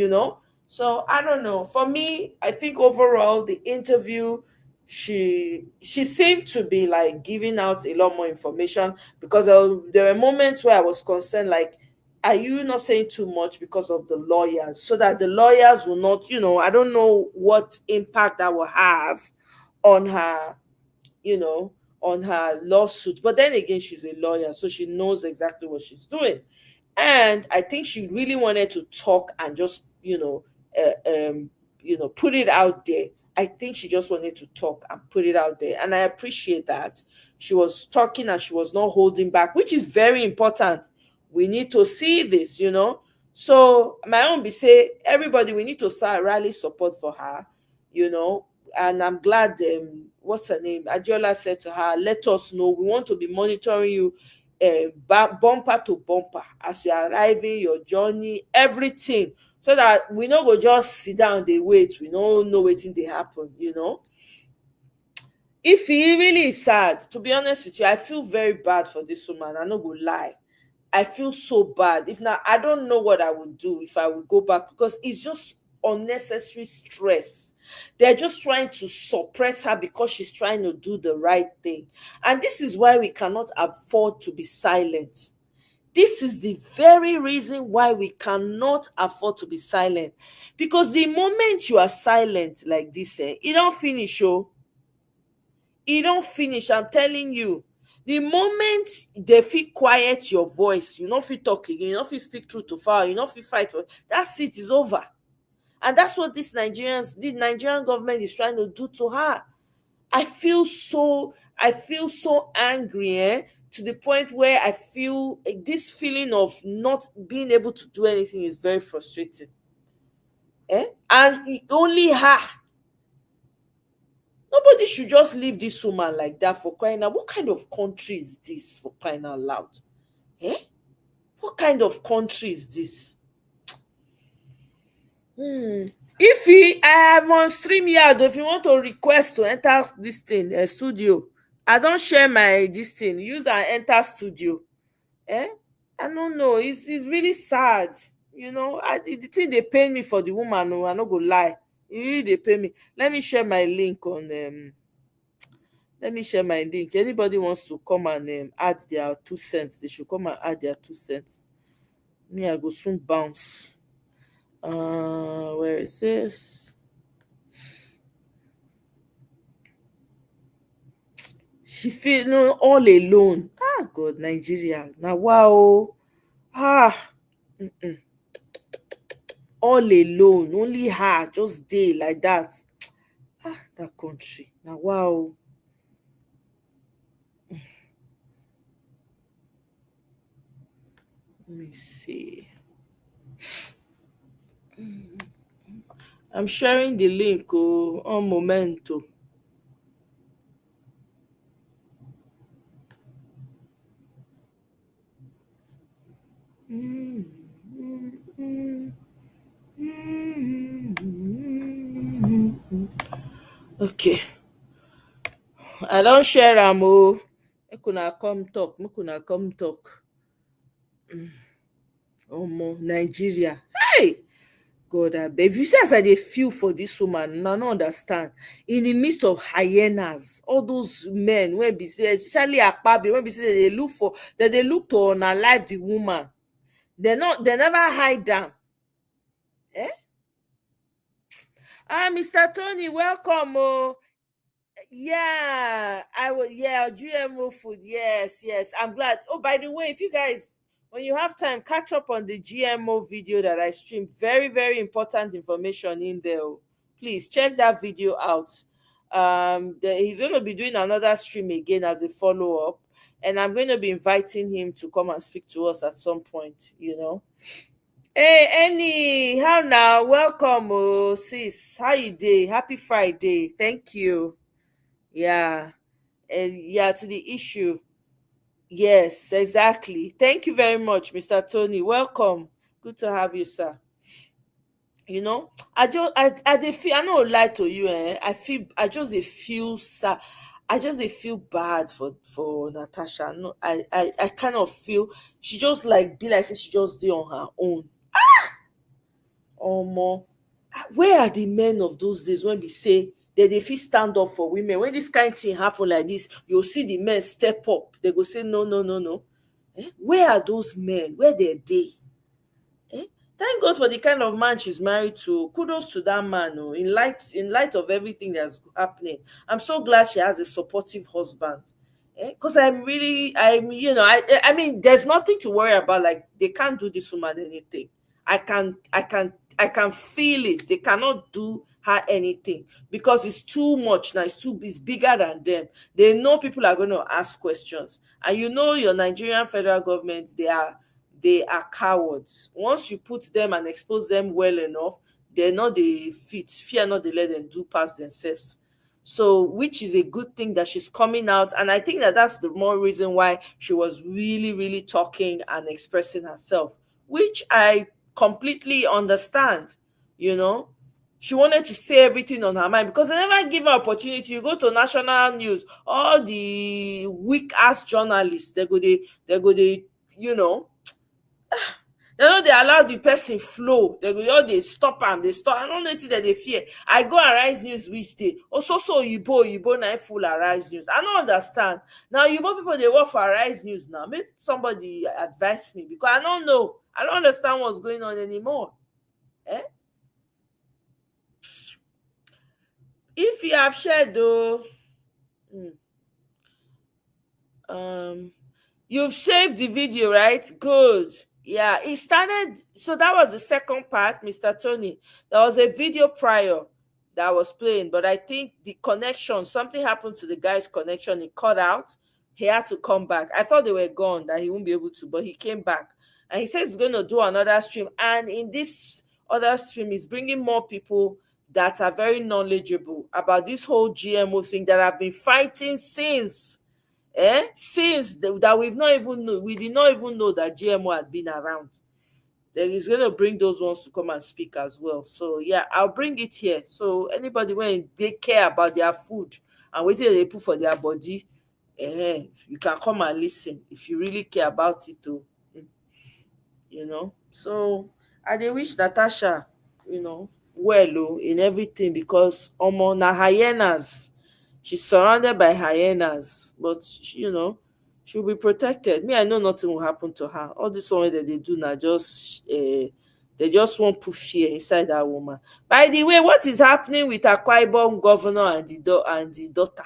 G: So I don't know. For me, I think overall the interview, she seemed to be like giving out a lot more information, because there were moments where I was concerned, like, are you not saying too much because of the lawyers, so that the lawyers will not, I don't know what impact that will have on her, on her lawsuit. But then again, she's a lawyer, so she knows exactly what she's doing. And I think she really wanted to talk and just, put it out there. I think she just wanted to talk and put it out there. And I appreciate that. She was talking and she was not holding back, which is very important. We need to see this, So my own be say, everybody, we need to start rally support for her, and I'm glad, what's her name? Adiola said to her, let us know. We want to be monitoring you bumper to bumper as you are arriving, your journey, everything, so that we no go just sit down, they wait. We don't know wetin dey happen, If he really is sad, to be honest with you, I feel very bad for this woman. I no go lie. I feel so bad. If not, I don't know what I would do if I would go back, because it's just unnecessary stress. They're just trying to suppress her because she's trying to do the right thing. And this is why we cannot afford to be silent. This is the very reason why we cannot afford to be silent. Because the moment you are silent like this, it don't finish, oh. It don't finish, I'm telling you. The moment they feel quiet your voice, you don't feel talk again, you don't feel speak truth to power, you don't feel fight for, that's it, is over. And that's what the Nigerian government is trying to do to her. I feel so angry to the point where I feel this feeling of not being able to do anything is very frustrating. And only her. Nobody should just leave this woman like that, for crying out. What kind of country is this, for crying out loud? What kind of country is this? If I am on StreamYard, if you want to request to enter this thing, studio, I don't share my this thing. Use and enter studio. I don't know. It's really sad. The thing they pay me for the woman. No, I not go lie. Really, they pay me. Let me share my link on Let me share my link. Anybody wants to come and add their 2 cents, they should come and add their 2 cents. Me, I go soon bounce. Where is this? She feel all alone. God, Nigeria. Now wow. All alone. Only her, just day like that. That country. Now wow. Let me see. I'm sharing the link on Momento. Okay. I don't share am o. Make una come talk. Nigeria. Hey! God, if you see as I dey feel for this woman, I no understand. In the midst of hyenas, all those men when be say, especially Akpabi, when be say they look to unalive the woman. They never hide am. Mr. Tony, welcome. Yeah, GMO food. Yes. I'm glad. Oh, by the way, if you guys, when you have time, catch up on the GMO video that I streamed. Very, very important information in there. Please check that video out. He's going to be doing another stream again as a follow-up, and I'm going to be inviting him to come and speak to us at some point, Hey, Annie, how now? Welcome, sis. How you doing? Happy Friday. Thank you. Yeah. To the issue. Yes, exactly. Thank you very much, Mr. Tony. Welcome. Good to have you, sir. I dey feel, I no lie to you, I just feel sad. I just feel bad for Natasha. No, I kind of feel she just be like say she just did on her own. Where are the men of those days when we say that they fit stand up for women? When this kind of thing happen like this, you'll see the men step up. They go say no. Where are those men? Where they? Thank God for the kind of man she's married to. Kudos to that man. In light of everything that's happening, I'm so glad she has a supportive husband. Because I mean, there's nothing to worry about. Like, they can't do this woman anything. I can feel it. They cannot do her anything because it's too much now. It's bigger than them. They know people are going to ask questions, and your Nigerian federal government, they are cowards. Once you put them and expose them well enough, they're not the fear not they let them do past themselves. So, which is a good thing that she's coming out, and I think that that's the more reason why she was really, really talking and expressing herself, which I completely understand. She wanted to say everything on her mind because they never give her opportunity. You go to national news, all the weak ass journalists, they go they they allow the person flow. They stop them. They stop. I don't know anything that they fear. I go Arise News which day. Also, Yibo na full Arise News. I don't understand. Now Yibo people they work for Arise News now. Maybe somebody advise me because I don't know. I don't understand what's going on anymore. If you have shared though, you've saved the video, right? Good. Yeah, it started. So that was the second part, Mr. Tony. There was a video prior that was playing, but I think the connection, something happened to the guy's connection. It cut out. he had to come back. I thought they were gone, that he won't be able to, but he came back. And he says he's going to do another stream. And in this other stream, he's bringing more people that are very knowledgeable about this whole GMO thing that have been fighting since that we did not even know that GMO had been around. Then he's going to bring those ones to come and speak as well. So yeah, I'll bring it here. So anybody, when they care about their food and what they put for their body, you can come and listen if you really care about it too. So I dey wish Natasha, well in everything, because na hyenas. She's surrounded by hyenas, but she'll be protected. Me, I know nothing will happen to her. All this one that they do now, just they just won't put fear inside that woman. By the way, what is happening with Akwa Ibom governor and the daughter?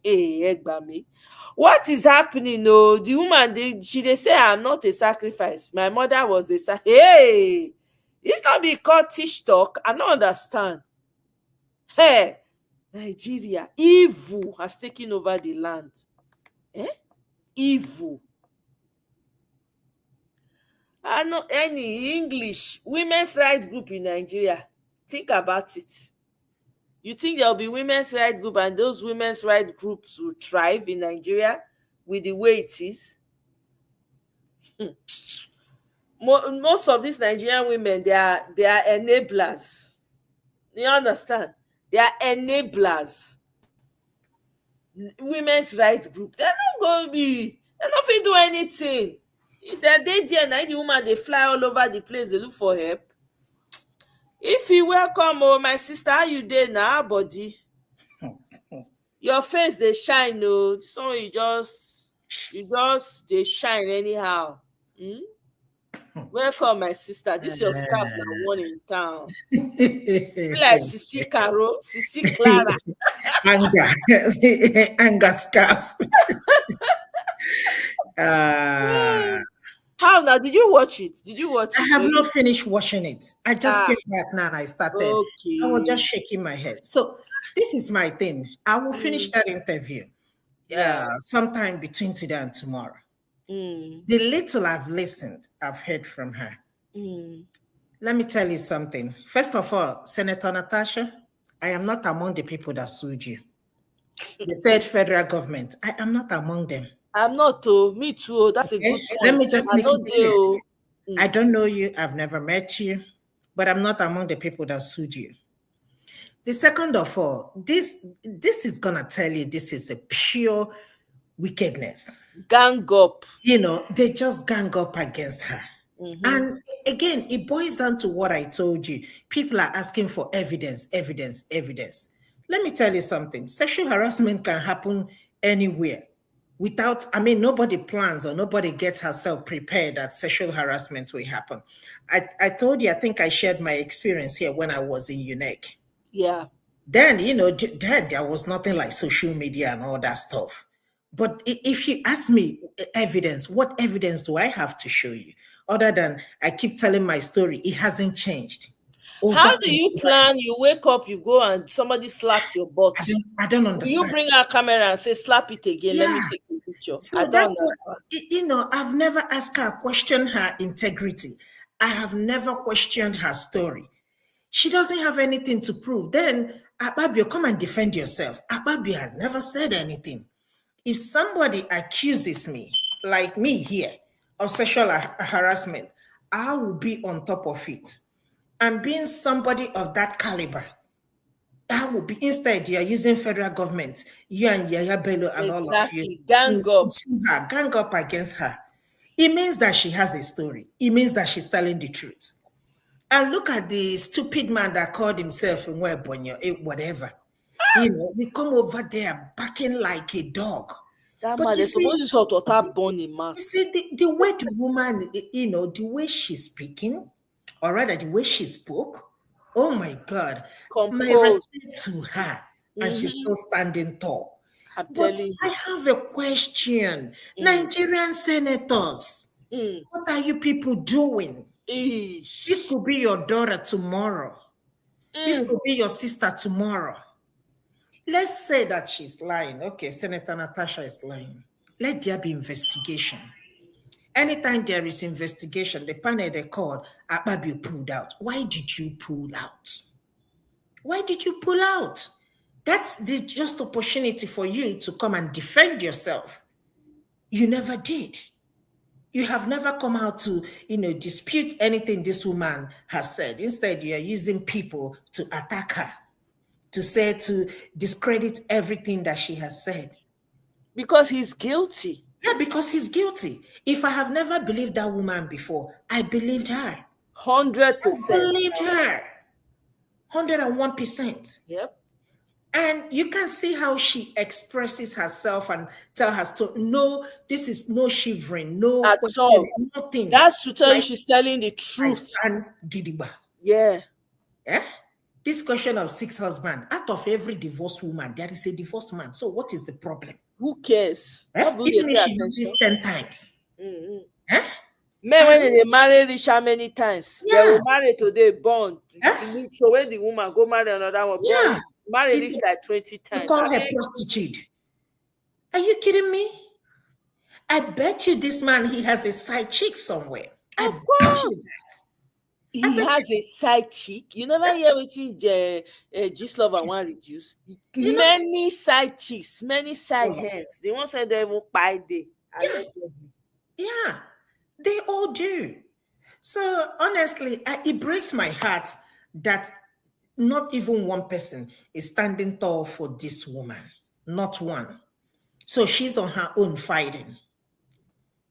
G: Egbami. What is happening? No, the woman, they say I'm not a sacrifice. My mother was a sacrifice. Hey, it's not be called tish talk. I don't understand. Hey, Nigeria, evil has taken over the land. Evil. I know any English women's rights group in Nigeria. Think about it. You think there'll be women's rights group and those women's rights groups will thrive in Nigeria with the way it is? Most of these Nigerian women, they are enablers. You understand? They are enablers. Women's rights group, they're not going to do anything. If they're there, now the woman, they fly all over the place, they look for help. If you welcome, my sister, how you there now, body? Your face, they shine, so you just they shine anyhow. Welcome, my sister. This is your scarf now, one in town. Like Sisi Caro, Sisi Clara.
L: Anger scarf.
G: How now? Did you watch it?
L: I have not finished watching it. I just came back now and I started. Okay. I was just shaking my head. So this is my thing. I will finish that interview sometime between today and tomorrow. The little I've listened, I've heard from her. Let me tell you something. First of all, Senator Natasha, I am not among the people that sued you. They said federal government. I am not among them.
G: I'm not, me too. That's okay. A good point.
L: Let me just make it clear. I don't know you. I've never met you, but I'm not among the people that sued you. The second of all, this is gonna tell you this is a pure wickedness.
G: Gang up.
L: They just gang up against her. And again, it boils down to what I told you. People are asking for evidence. Let me tell you something. Sexual harassment can happen anywhere. Nobody plans or nobody gets herself prepared that sexual harassment will happen. I told you, I think I shared my experience here when I was in UNEC.
G: Yeah.
L: Then, then there was nothing like social media and all that stuff. But if you ask me evidence, what evidence do I have to show you? Other than I keep telling my story, it hasn't changed.
G: How do you plan? You wake up, you go and somebody slaps your butt.
L: I don't understand.
G: You bring our camera and say, slap it again. Yeah. Let me take a picture.
L: So that's what, I've never asked her, question her integrity. I have never questioned her story. She doesn't have anything to prove. Then, Akpabio, come and defend yourself. Akpabio has never said anything. If somebody accuses me, like me here, of sexual harassment, I will be on top of it. And being somebody of that caliber, that would be, instead you are using federal government, you and Yaya Bello and all of you, gang up against her. It means that she has a story. It means that she's telling the truth. And look at the stupid man that called himself whatever. We come over there barking like a dog.
G: That but man is supposed to have born in mass.
L: You see, the way the woman, the way she's speaking, or rather the way she spoke, oh my God, my respect to her, and she's still standing tall. But I have a question. Nigerian senators, what are you people doing? This could be your daughter tomorrow. This could be your sister tomorrow. Let's say that she's lying. Okay, Senator Natasha is lying. let there be investigation. Anytime there is investigation, the panel they called, Akpabio pulled out. Why did you pull out? Why did you pull out? That's the just opportunity for you to come and defend yourself. You never did. You have never come out to, dispute anything this woman has said. Instead, you are using people to attack her, to discredit everything that she has said.
G: Because he's guilty.
L: Yeah, because he's guilty. If I have never believed that woman before, I believed her.
G: 100%.
L: I believed her. 101%.
G: Yep.
L: And you can see how she expresses herself and tell her story. No, this is no shivering, no
G: at
L: question,
G: all.
L: nothing.
G: That's to tell you she's telling the truth.
L: And Gidigba.
G: Yeah.
L: Yeah. This question of 6 husbands, out of every divorced woman, there is a divorced man. So what is the problem?
G: Who cares?
L: Even if she does this 10 times.
G: Men, when they marry rich how many times?
L: Yeah.
G: They will marry today, born. So when the woman go marry another one,
L: yeah.
G: marry rich like 20 times.
L: You call her prostitute. Are you kidding me? I bet you this man, he has a side chick somewhere.
G: Of course. He has a side chick. You never hear wetin Gistlover wan reduce. Many side chicks, many side hands. The one say they will buy day.
L: Yeah, they all do. So honestly, it breaks my heart that not even one person is standing tall for this woman. Not one. So she's on her own fighting.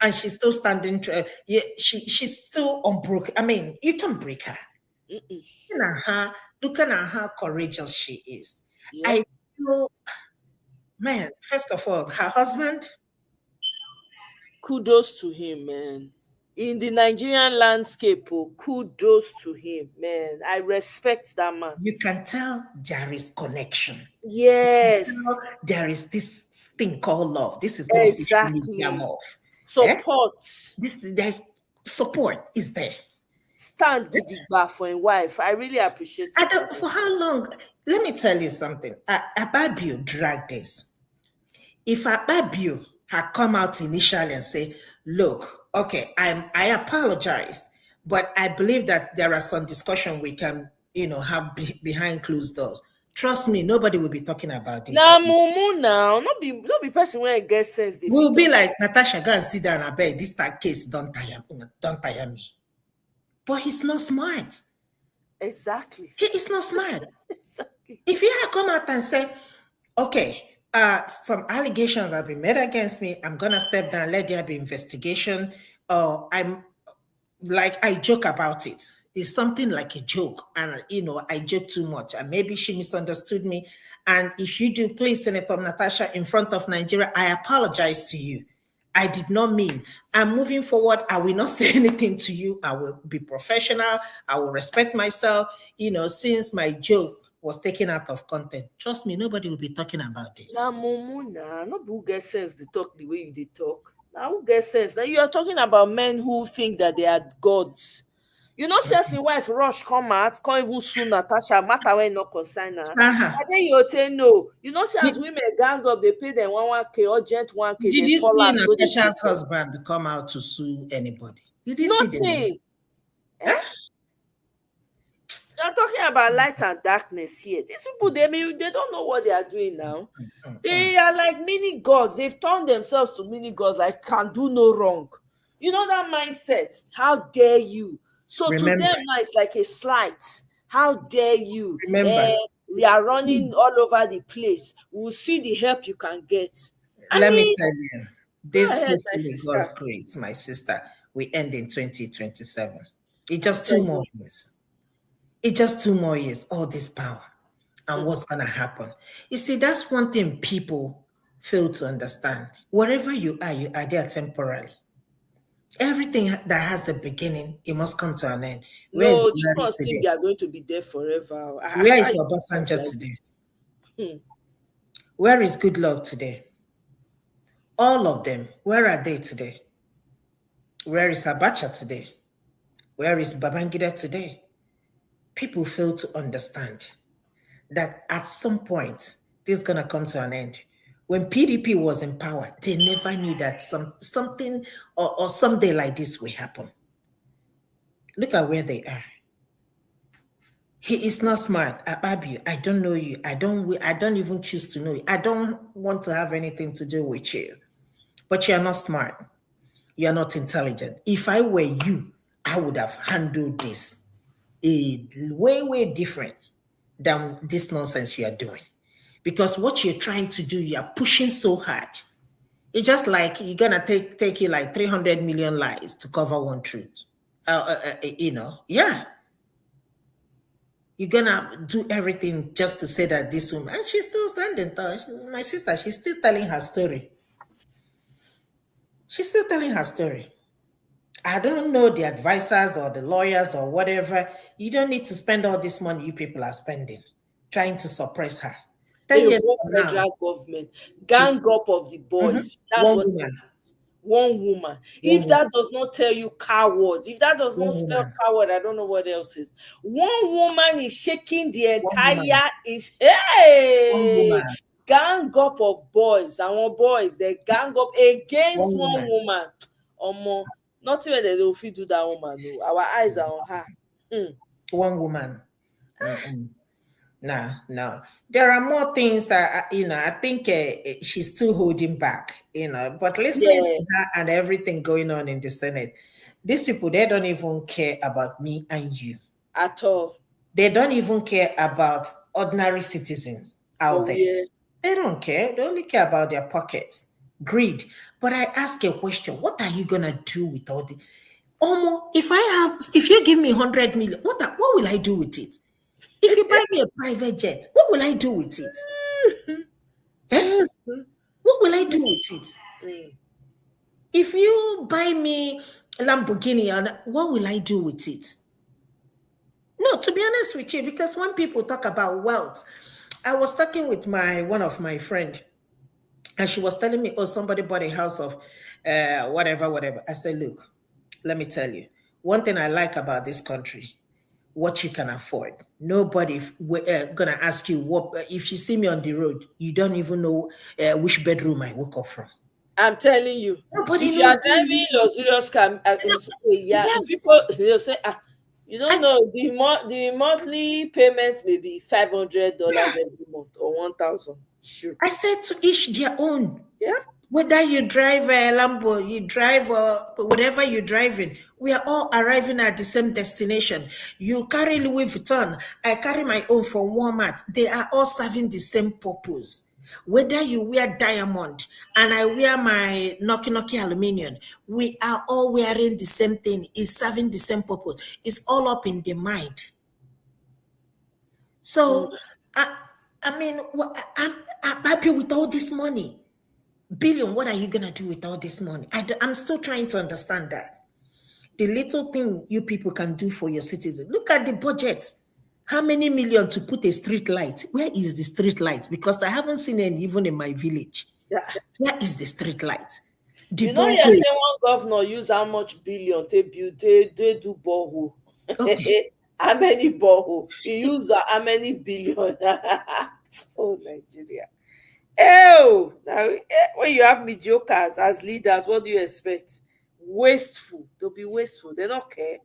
L: And she's still standing. She's still unbroken. I mean, you can break her. Look at how courageous she is. Yeah. I feel, man, first of all, her husband.
G: Kudos to him, man. In the Nigerian landscape, kudos to him, man. I respect that man.
L: You can tell there is connection.
G: Yes.
L: There is this thing called love. This is not
G: exactly
L: love.
G: Support.
L: There's support is there.
G: Stand gidigba for a wife. I really appreciate it.
L: For how long? Let me tell you something. Akpabio dragged this. If Akpabio had come out initially and say, look, okay, I apologize, but I believe that there are some discussion we can, have behind closed doors. Trust me, nobody will be talking about this.
G: Now, mumu now, not be person when get sense.
L: We'll be like, Natasha, go and sit down and beg. This case don't tire me. But he's not smart.
G: Exactly.
L: He is not smart.
G: Exactly.
L: If he had come out and said, okay, some allegations have been made against me, I'm gonna step down, let there be investigation. I joke about it. It's something like a joke, and I joke too much, and maybe she misunderstood me. And if you do, please, Senator Natasha, in front of Nigeria, I apologize to you. I did not mean. I'm moving forward. I will not say anything to you. I will be professional. I will respect myself. Since my joke was taken out of content, trust me, nobody will be talking about this.
G: Now, mumu, no who get sense to talk the way you talk. Now, who get sense? Now, you are talking about men who think that they are gods. Since the wife rush come out, can't even sue Natasha, matter when not concern her. And then you say no. Since women gang up, they pay them 1K, urgent 1K.
L: Did you see Natasha's husband come out to sue anybody? Did you
G: Nothing.
L: See them?
G: You're talking about light and darkness here. These people, they don't know what they are doing now. They are like mini gods. They've turned themselves to mini gods, like can do no wrong. That mindset. How dare you? So remember, to them now it's like a slight. How dare you?
L: Remember,
G: we are running all over the place. We'll see the help you can get.
L: Let me tell you, this God's grace, my sister, we end in 2027. It's just 2 more years. It's just 2 more years, all this power. And what's going to happen? You see, that's one thing people fail to understand. Wherever you are there temporarily. Everything that has a beginning, it must come to an end.
G: No, this one think they are going to be there forever.
L: Where is Obasanjo today? Where is Goodluck today? All of them, where are they today? Where is Abacha today? Where is Babangida today? People fail to understand that at some point, this is going to come to an end. When PDP was in power, they never knew that something or someday like this will happen. Look at where they are. He is not smart. Ababi, I don't know you. I don't even choose to know you. I don't want to have anything to do with you. But you're not smart. You're not intelligent. If I were you, I would have handled this way different than this nonsense you are doing. Because what you're trying to do, you are pushing so hard. It's just like you're gonna take you like 300 million lies to cover one truth. Yeah. You're gonna do everything just to say that this woman, and she's still standing tall. My sister, she's still telling her story. She's still telling her story. I don't know the advisors or the lawyers or whatever. You don't need to spend all this money you people are spending trying to suppress her. 10 years from now,
G: federal government, gang up of the boys. That's
L: one
G: what
L: woman.
G: One woman. If that does not tell you coward, if that does not spell coward, I don't know what else is. One woman is shaking the entire gang up of boys. Our boys, they gang up against one woman. Nothing when they don't fit do that woman. No. Our eyes are on her.
L: One woman. No. There are more things that I think she's still holding back. But listening to her and everything going on in the Senate, these people, they don't even care about me and you
G: at all.
L: They don't even care about ordinary citizens out there. Yeah. They don't care. They only care about their pockets. Greed. But I ask a question: what are you gonna do with all the? If you give me 100 million, what will I do with it? If you buy me a private jet, what will I do with it? What will I do with it? If you buy me a Lamborghini, what will I do with it? No, to be honest with you, because when people talk about wealth, I was talking with one of my friend, and she was telling me, somebody bought a house of whatever. I said, look, let me tell you, one thing I like about this country, what you can afford. Nobody gonna ask you what. If you see me on the road, you don't even know which bedroom I woke up from.
G: I'm telling you, nobody if you are driving luxurious car, people they'll say, you don't know the monthly payment may be $500 every month or $1,000. Sure.
L: I said to each their own.
G: Yeah.
L: Whether you drive a Lambo, you drive whatever you're driving, we are all arriving at the same destination. You carry Louis Vuitton, I carry my own from Walmart. They are all serving the same purpose. Whether you wear diamond and I wear my Noki aluminum, we are all wearing the same thing. It's serving the same purpose. It's all up in the mind. So, I'm happy with all this money. Billion, what are you going to do with all this money? I'm still trying to understand that. The little thing you people can do for your citizens. Look at the budget. How many million to put a street light? Where is the street light? Because I haven't seen any even in my village. Yeah. Where is the street light?
G: You're saying one governor use how much billion they build, they do borehole. Okay. How many borehole? He use how many billion? Oh, Nigeria. Oh, now when you have mediocres as leaders, what do you expect? Wasteful. They'll be wasteful. They don't care.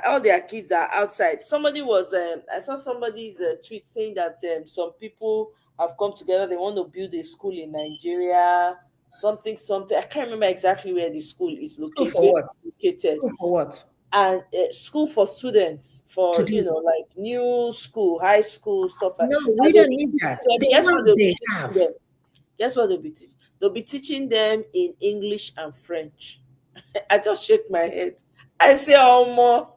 G: All their kids are outside. Somebody was, I saw somebody's tweet saying that some people have come together. They want to build a school in Nigeria. Something. I can't remember exactly where the school is located.
L: School for what?
G: And school for students, for like new school, high school, stuff like that.
L: No, we don't need that.
G: Guess what they'll be teaching? They'll be teaching them in English and French. I just shake my head. I say, more.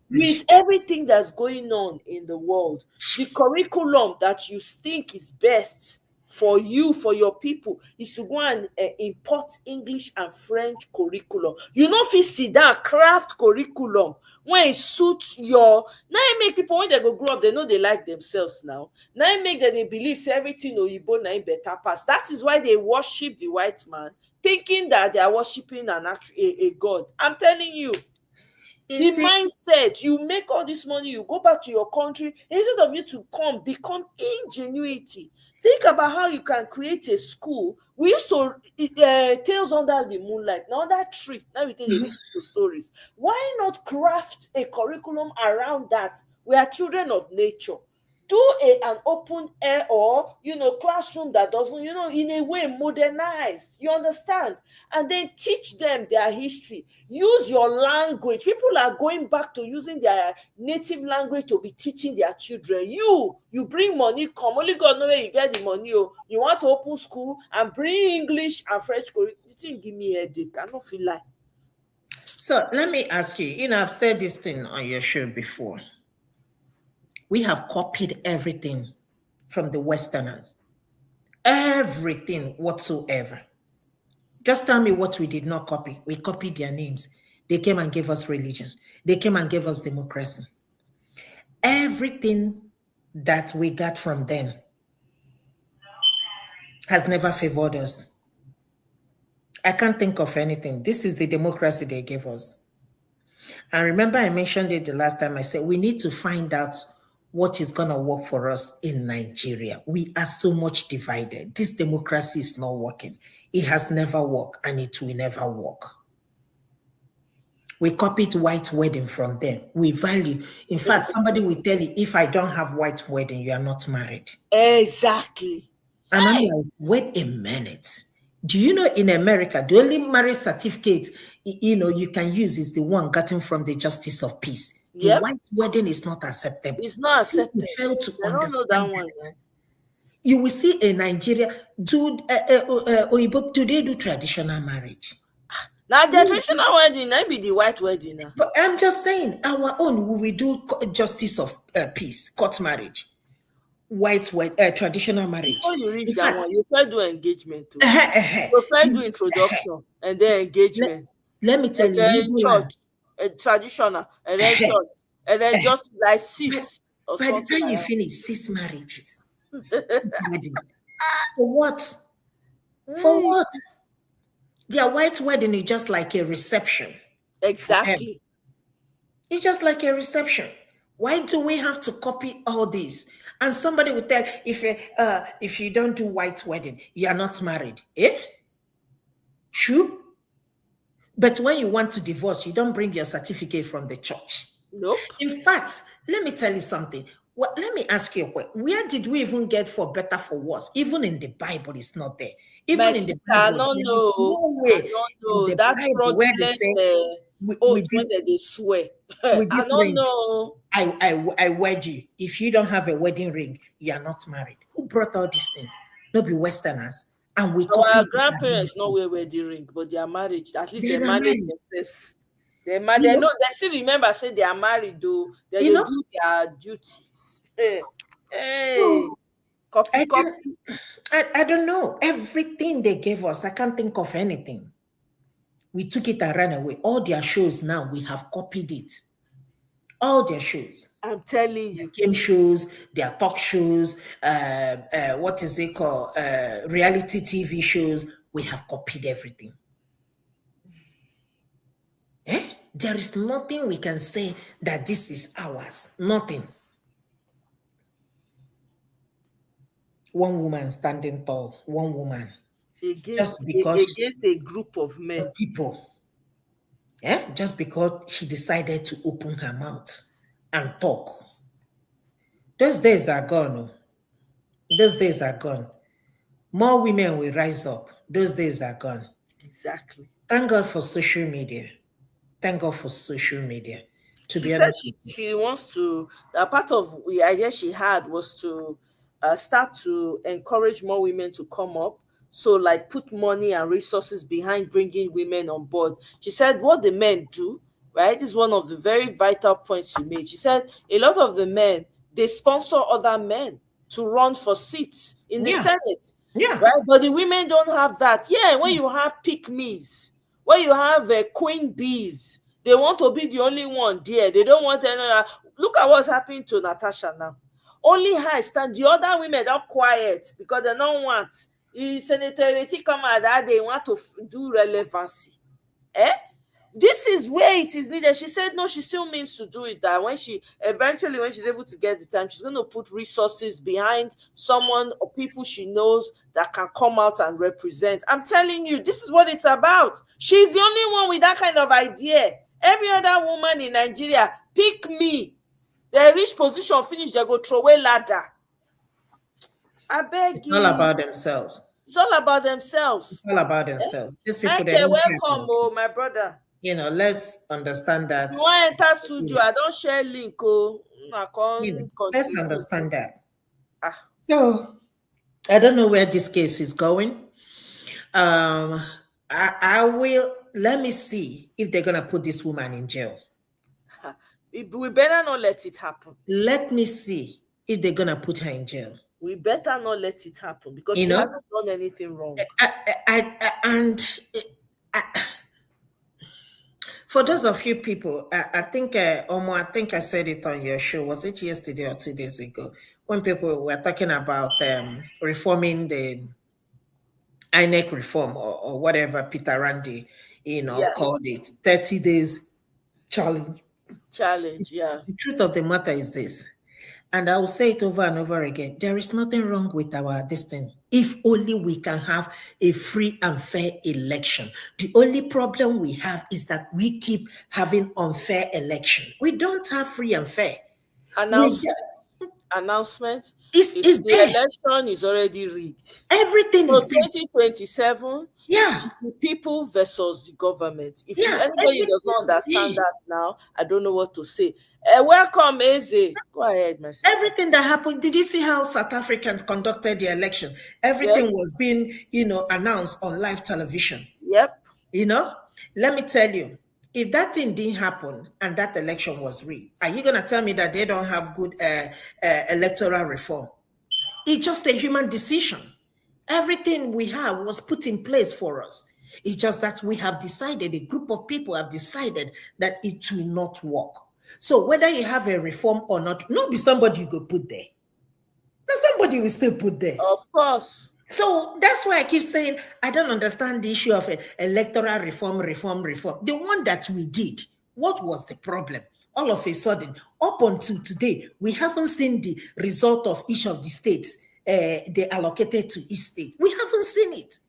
G: With everything that's going on in the world, the curriculum that you think is best for you, for your people, is to go and import English and French curriculum. You know, if you see that craft curriculum, when it suits your, now it make people, when they go grow up, they know they like themselves now. Now it make them, they believe everything Oyibo na better pass. That is why they worship the white man, thinking that they are worshiping a god. I'm telling you. The mindset, you make all this money, you go back to your country, instead of you to become ingenuity. Think about how you can create a school. We used to Tales Under the Moonlight. Now that tree, now we take listen to stories. Why not craft a curriculum around that? We are children of nature. Do an open air or classroom that doesn't in a way modernize, you understand, and then teach them their history. Use your language. People are going back to using their native language to be teaching their children. You bring money, come, only God know where you get the money. You want to open school and bring English and French. You think give me a headache. I don't feel like.
L: So let me ask you, I've said this thing on your show before. We have copied everything from the Westerners. Everything whatsoever. Just tell me what we did not copy. We copied their names. They came and gave us religion. They came and gave us democracy. Everything that we got from them has never favored us. I can't think of anything. This is the democracy they gave us. And remember, I mentioned it the last time. I said we need to find out what is going to work for us in Nigeria. We are so much divided. This democracy is not working. It has never worked, and it will never work. We copied white wedding from them. We value. In fact, somebody will tell you, if I don't have white wedding, you are not married.
G: Exactly.
L: And I'm like, wait a minute. Do you know in America, the only marriage certificate you can use is the one gotten from the Justice of Peace. The white wedding is not acceptable.
G: It's not acceptable.
L: You fail to
G: I don't know that one.
L: That. You will see in Nigeria, do they do traditional marriage?
G: Now the traditional wedding, that be the white wedding. Now.
L: But I'm just saying, our own, we do Justice of Peace, court marriage, white traditional marriage.
G: Before you reach that one, you first do engagement too. You first do introduction and then engagement.
L: Let me tell
G: and
L: you,
G: then church, traditional, and then church, and then just like 6 or
L: by
G: something.
L: By the time
G: like
L: you
G: that.
L: finish 6 marriages, 6 weddings. For what? For what? Their white wedding is just like a reception.
G: Exactly.
L: It's just like a reception. Why do we have to copy all this? And somebody will tell, if you don't do white wedding, you are not married. True. But when you want to divorce, you don't bring your certificate from the church.
G: Nope.
L: In fact, let me tell you something. Well, let me ask you a question. Where did we even get for better, for worse? Even in the Bible, it's not there. Even in the Bible,
G: I don't know.
L: No way.
G: I don't know.
L: That
G: Bible where they say, when they swear. I don't know.
L: I wed you. If you don't have a wedding ring, you are not married. Who brought all these things? Not be Westerners. And we
G: our grandparents not wear wedding ring, but they are married. At least they manage themselves. They know. They still remember say they are married though. They do their duty. Hey. Copy.
L: I don't know. Everything they gave us, I can't think of anything. We took it and ran away. All their shows now, we have copied it. All their shows.
G: I'm telling you.
L: Their game shows, their talk shows, what is it called? Reality TV shows. We have copied everything. There is nothing we can say that this is ours. Nothing. One woman standing tall. One woman.
G: Against a group of men.
L: People. Just because she decided to open her mouth and talk. Those days are gone. Those days are gone. More women will rise up. Those days are gone.
G: Exactly.
L: Thank God for social media. Thank God for social media.
G: She said she wants to, the part of the idea she had was to start to encourage more women to come up. So like put money and resources behind bringing women on board. She said what the men do, right, is one of the very vital points she made. She said a lot of the men, they sponsor other men to run for seats in the Senate.
L: Yeah.
G: Right? But the women don't have that. Yeah, when you have pick-me's, when you have queen bees, they want to be the only one there. They don't want another. Look at what's happening to Natasha now. Only her stand. The other women are quiet because they don't want. Senator Ereti come out that they want to do relevancy. this is where it is needed. She said no, she still means to do it, that when she's able to get the time, she's going to put resources behind someone or people she knows that can come out and represent. I'm telling you, this is what it's about. She's the only one with that kind of idea. Every other woman in Nigeria, pick me. They reach position, finish, they go throw away ladder. I beg you.
L: It's all about themselves.
G: It's all about themselves.
L: It's all about themselves. These people,
G: okay, welcome, oh, my brother.
L: You know, let's understand that.
G: You want to enter studio? I don't share link. Oh,
L: let's understand that. So, I don't know where this case is going. I will. Let me see if they're gonna put this woman in jail.
G: We better not let it happen.
L: Let me see if they're gonna put her in jail.
G: We better not let it happen because she hasn't done anything wrong.
L: For those of you people, I think I think I said it on your show. Was it yesterday or 2 days ago? When people were talking about reforming the INEC reform or whatever Peter Randy, called it 30 days challenge.
G: Yeah.
L: The truth of the matter is this, and I will say it over and over again. There is nothing wrong with our destiny if only we can have a free and fair election. The only problem we have is that we keep having unfair election. We don't have free and fair.
G: Announcement.
L: The
G: election is already rigged.
L: Everything is
G: 2027.
L: Yeah.
G: People versus the government. If anybody does not understand that now, I don't know what to say. Welcome, Eze. Go ahead, my sister.
L: Everything that happened. Did you see how South Africans conducted the election? Everything was being, announced on live television.
G: Yep.
L: Let me tell you, if that thing didn't happen and that election was rigged, are you gonna tell me that they don't have good electoral reform? It's just a human decision. Everything we have was put in place for us. It's just that we have decided, a group of people have decided that it will not work. So whether you have a reform or not be somebody you go put there. Now somebody will still put there.
G: Of course.
L: So that's why I keep saying I don't understand the issue of electoral reform. The one that we did, what was the problem? All of a sudden, up until today, we haven't seen the result of each of the states they allocated to each state. We haven't seen it.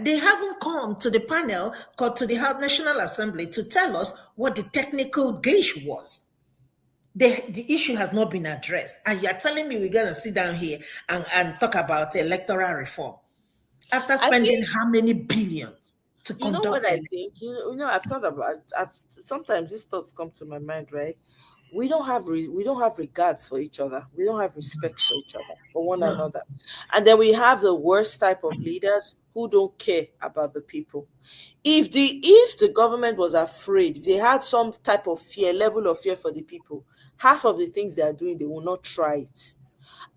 L: They haven't come to the panel, called to the National Assembly to tell us what the technical glitch was. The issue has not been addressed. And you're telling me we're going to sit down here and talk about electoral reform after spending how many billions to conduct.
G: You know what I think? I've thought about sometimes these thoughts come to my mind, right? We don't have regards for each other. We don't have respect for each other, for one another. And then we have the worst type of leaders who don't care about the people. If the government was afraid, if they had some type of level of fear for the people, half of the things they are doing, they will not try it.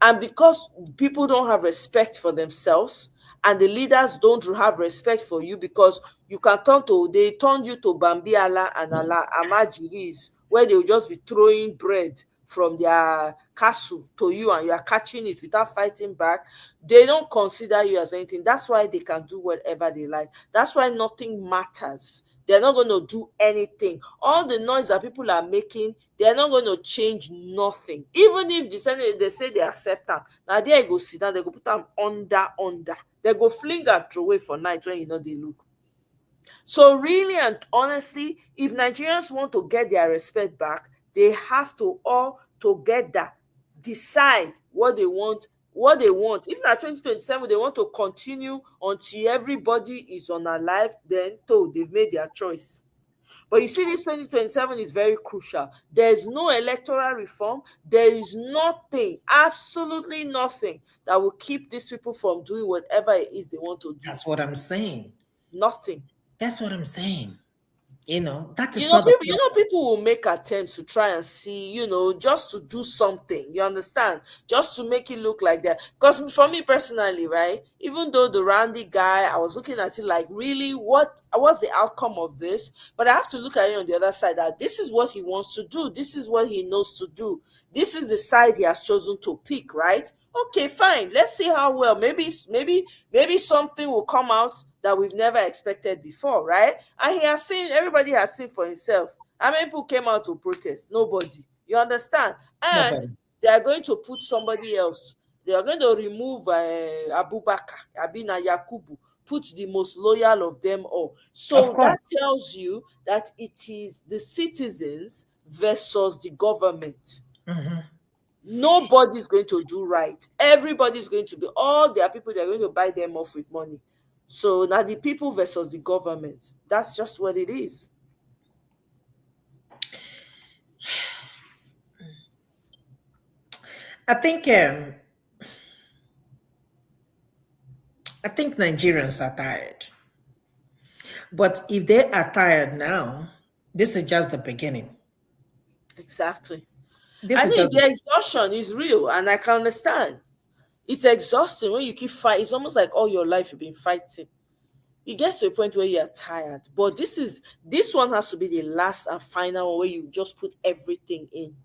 G: And because people don't have respect for themselves, and the leaders don't have respect for you, because they turned you to Bambiala and Amajiris, where they will just be throwing bread from their castle to you and you are catching it without fighting back. They don't consider you as anything. That's why they can do whatever they like. That's why nothing matters. They're not going to do anything. All the noise that people are making, they're not going to change nothing. Even if they say they accept them, now they go sit down, they go put them under. They go fling and throw away for night when they look. So really and honestly, if Nigerians want to get their respect back, they have to all together decide what they want. If na 2027 they want to continue until everybody is unalive, then they've made their choice. But you see, this 2027 is very crucial. There's no electoral reform. There is nothing, absolutely nothing, that will keep these people from doing whatever it is they want to do.
L: That's what I'm saying.
G: Nothing.
L: That's what I'm saying. That is
G: people will make attempts to try and see, just to do something. You understand? Just to make it look like that. Because for me personally, right, even though the Randy guy, I was looking at it like, really, what's the outcome of this? But I have to look at it on the other side, that this is what he wants to do. This is what he knows to do. This is the side he has chosen to pick, right? Okay, fine. Let's see how well. Maybe something will come out that we've never expected before, right? And everybody has seen for himself. How many people came out to protest? Nobody. You understand? And
L: Nobody.
G: they are going to put somebody else. They are going to remove Abubakar, Abina Yakubu, put the most loyal of them all. So that tells you that it is the citizens versus the government.
L: Mm-hmm.
G: Nobody's going to do right. Everybody's going to be, all their people, they're going to buy them off with money. So now the people versus the government. That's just what it is.
L: I think Nigerians are tired. But if they are tired now, this is just the beginning.
G: Exactly. The exhaustion is real, and I can understand. It's exhausting when you keep fighting. It's almost like all your life you've been fighting. It gets to a point where you're tired. But this one has to be the last and final one where you just put everything in.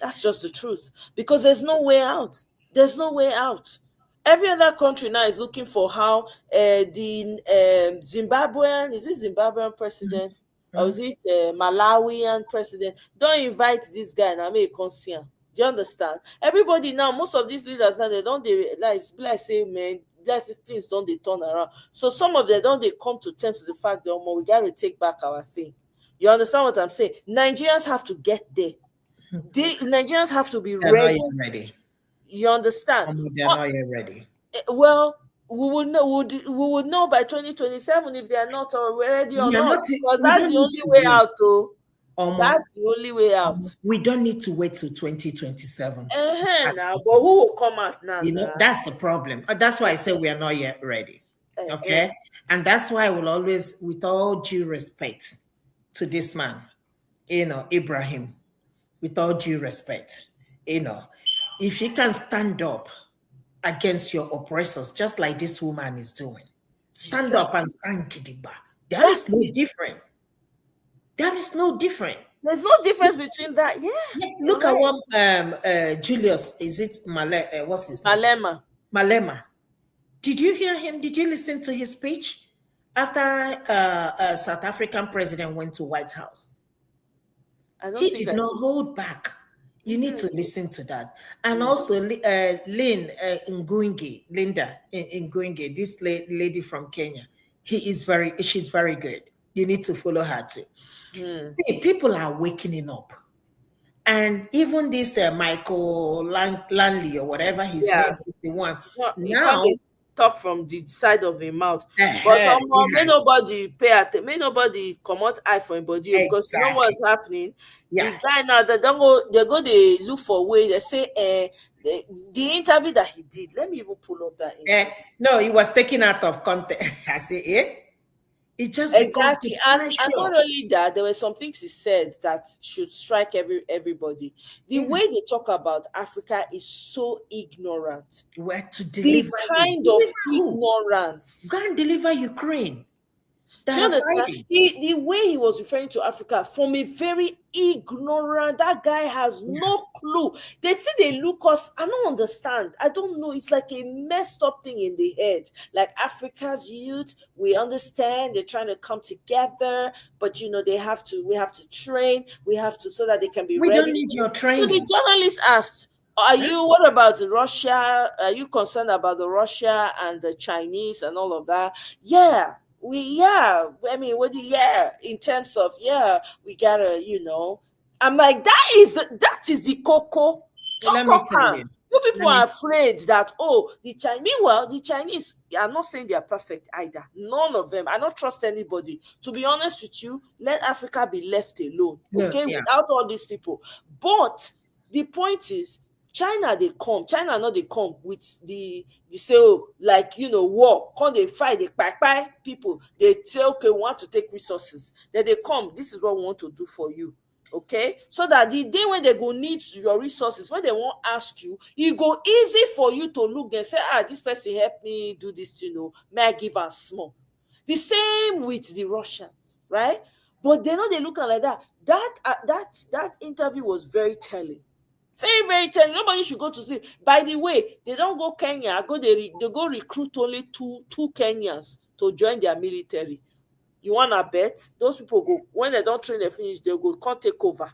G: That's just the truth. Because there's no way out. There's no way out. Every other country now is looking for how the Zimbabwean president, or is it Malawian president? Don't invite this guy and I may come see him. Do you understand? Everybody now, most of these leaders now, they don't say, man, things don't they turn around. So some of them don't they come to terms with the fact that we got to take back our thing. You understand what I'm saying? Nigerians have to get there. Nigerians have to be ready. You understand?
L: They're not yet ready.
G: Well, we will know by 2027 if they are not already or not. Because that's the only way out, though. That's the only way out.
L: We don't need to wait till 2027.
G: Now, but who will come out now?
L: That's the problem. That's why I say we are not yet ready. Okay? And that's why I will always, with all due respect to this man, Ibrahim, with all due respect, if you can stand up against your oppressors, just like this woman is doing, stand up and stand kidiba. There is no different. There is no different.
G: There's no difference between that. Yeah.
L: Look at what Julius, is it what's his name? Malema. Did you hear him? Did you listen to his speech after a South African president went to White House? He did not hold back. You need to listen to that. And also Linda Nguinge, this lady from Kenya, she's very good. You need to follow her too. See, people are waking up. And even this Michael Lanley or whatever his name is, the one. Now
G: talk from the side of his mouth. But may nobody pay attention, may nobody come out eye for him body because you know what's happening. This guy now they're going to look for way. They say the interview that he did. Let me even pull up that interview.
L: No, it was taken out of context. I say it just
G: exactly, and not only that, there were some things he said that should strike everybody. The way they talk about Africa is so ignorant.
L: Where to deliver
G: the kind of ignorance.
L: Go and deliver Ukraine.
G: Do you understand? The way he was referring to Africa from a very ignorant, that guy has no clue. They say they look us, I don't understand. I don't know. It's like a messed up thing in the head. Like Africa's youth, we understand they're trying to come together, but we have to train, so that they can be ready.
L: We don't need your training.
G: So the journalist asked, what about Russia? Are you concerned about the Russia and the Chinese and all of that? Yeah. In terms of, we gotta, I'm like, that is the cocoa. You people are afraid that, the Chinese, meanwhile, the Chinese, I'm not saying they are perfect either. None of them. I don't trust anybody. To be honest with you, let Africa be left alone, okay, without all these people. But the point is, China they come with the say war, come they fight, they buy people, they say okay, we want to take resources, then they come, this is what we want to do for you, okay, so that the day when they go need your resources, when they won't ask you, it go easy for you to look and say, this person helped me do this, may I give us small. The same with the Russians, right? But they look like that. That interview was very telling. Very, very telling. Nobody should go to sleep. By the way, they don't go Kenya. They go recruit only two Kenyans to join their military. You wanna bet? Those people go, when they don't train, they finish, they go can't take over.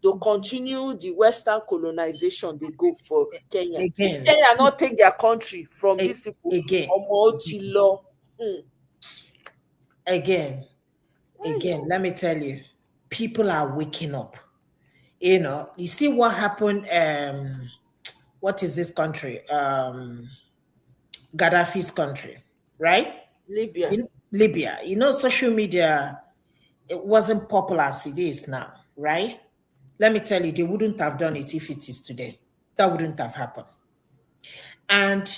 G: They'll continue the Western colonization. They go for Kenya.
L: Again.
G: If Kenya not take their country from these people
L: Again. Again, let me tell you, people are waking up. You know, you see what happened. What is this country? Gaddafi's country, right?
G: Libya.
L: Libya. You know, social media, it wasn't popular as it is now, right? Let me tell you, they wouldn't have done it if it is today. That wouldn't have happened. And,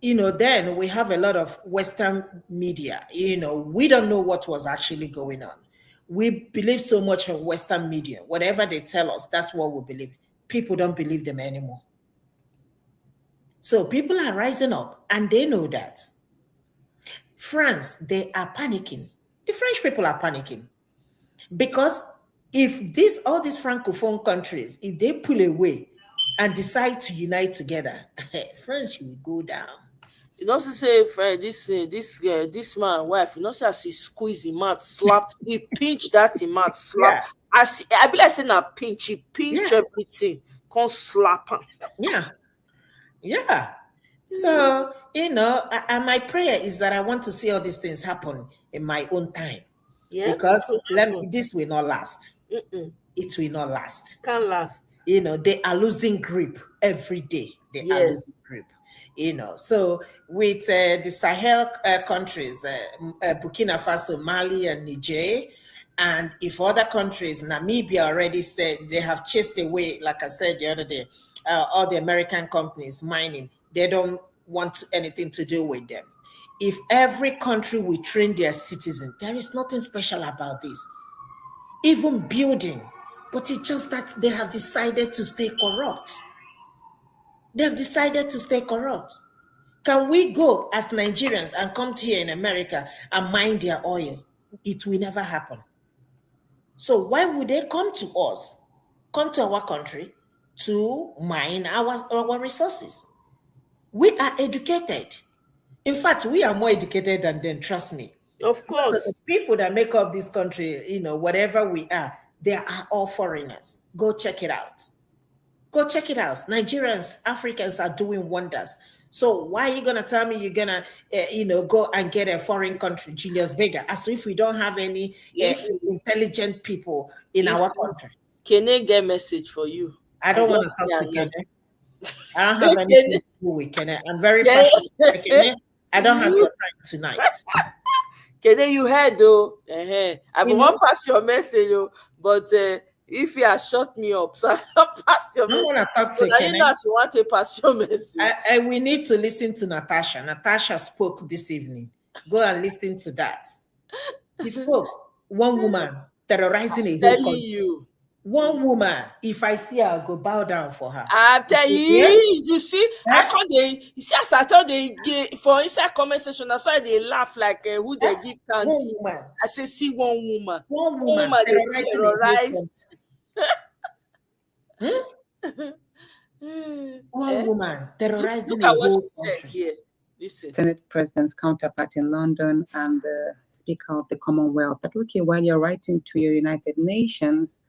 L: you know, then we have a lot of Western media. You know, we don't know what was actually going on. We believe so much in Western media. Whatever they tell us, that's what we believe. People don't believe them anymore. So people are rising up and they know that. France, they are panicking. The French people are panicking. Because if all these Francophone countries, if they pull away and decide to unite together, France will go down.
G: You know, say this man wife, you know, say as he squeeze him mouth, slap, he pinch that him mouth, slap. Yeah. I be like saying a pinch, he pinch everything, can't slap him.
L: Yeah. So, you know, and my prayer is that I want to see all these things happen in my own time. Yeah. Because this will not last. It will not last.
G: Can't last.
L: You know, they are losing grip every day. They are losing grip. You know, so with the Sahel countries, Burkina Faso, Mali, and Niger, and if other countries, Namibia already said they have chased away, like I said the other day, all the American companies mining, they don't want anything to do with them. If every country will train their citizens, there is nothing special about this. Even building, but it's just that they have decided to stay corrupt. They have decided to stay corrupt. Can we go as Nigerians and come here in America and mine their oil? It will never happen. So why would they come to us, come to our country to mine our resources? We are educated. In fact, we are more educated than them, trust me.
G: Of course.
L: The people that make up this country, you know, whatever we are, they are all foreigners. Go check it out. Go check it out. Nigerians, Africans are doing wonders. So why are you going to tell me you're going to, go and get a foreign country, Julius Berger, as if we don't have any intelligent people in our country?
G: Can I get a message for you?
L: I don't want to talk to Kene. I don't have anything to do with Kene. I'm very passionate about Kene. I don't have your time tonight.
G: Kene, you heard though. I won't pass your message, but if you have shut me up, so I can't pass your message.
L: I want to talk to Kene.
G: You know, you want to pass your message.
L: We need to listen to Natasha. Natasha spoke this evening. Go and listen to that. He spoke. One woman terrorizing a whole country. You. One woman, if I see her, I'll go bow down for her.
G: I tell you, you see, I can't. You see, as I thought they for inside comment section, that's why they laugh like who they give candy.
L: One woman.
G: I say, see one woman.
L: One woman
G: terrorized.
L: One woman terrorizing the whole country.
G: Here. Listen.
J: Senate President's counterpart in London and the Speaker of the Commonwealth. But okay, while you're writing to your United Nations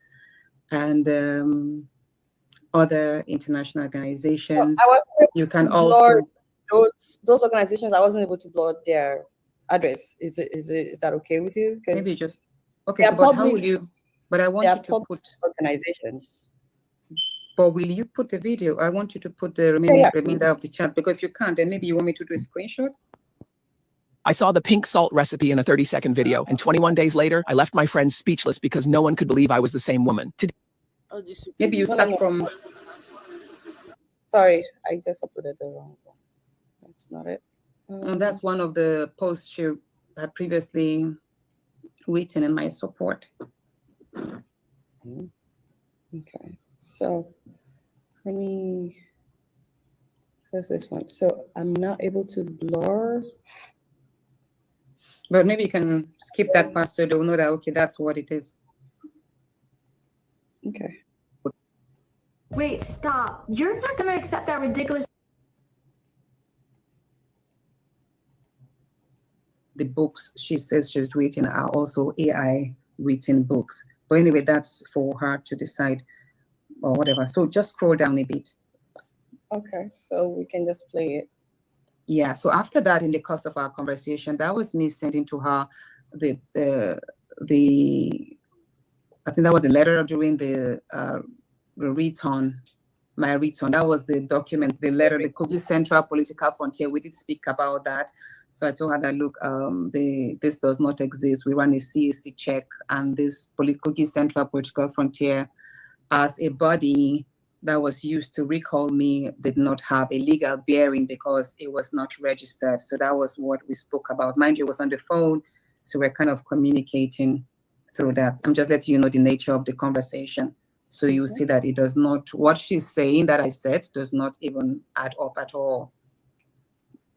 J: and other international organizations, you can also
M: those organizations. I wasn't able to blot their address. Is that okay with you?
J: Maybe just okay. So, but how will you? But I want you to put
M: organizations.
J: But will you put the video? I want you to put the remainder of the chat, because if you can't, then maybe you want me to do a screenshot.
N: I saw the pink salt recipe in a 30-second video, and 21 days later, I left my friends speechless because no one could believe I was the same woman.
J: Maybe you start from...
M: Sorry, I just uploaded the wrong one. That's not it.
J: That's one of the posts she had previously written in my support.
M: Okay, so let me... Where's this one? So I'm not able to blur...
J: But maybe you can skip that part so they'll know that, okay, that's what it is.
M: Okay.
K: Wait, stop. You're not going to accept that ridiculous...
J: the books she says she's written are also AI written books. But anyway, that's for her to decide or whatever. So just scroll down a bit.
M: Okay, so we can just play it.
J: Yeah, so after that, in the course of our conversation, that was me sending to her the I think that was a letter during the return, my return. That was the document, the letter, the Kogi Central Political Frontier. We did speak about that. So I told her that, look, this does not exist. We run a CAC check, and this Kogi Central Political Frontier, as a body that was used to recall me, did not have a legal bearing because it was not registered. So that was what we spoke about. Mind you, it was on the phone, so we're kind of communicating through that. I'm just letting you know the nature of the conversation. So you see that it does not, what she's saying that I said does not even add up at all.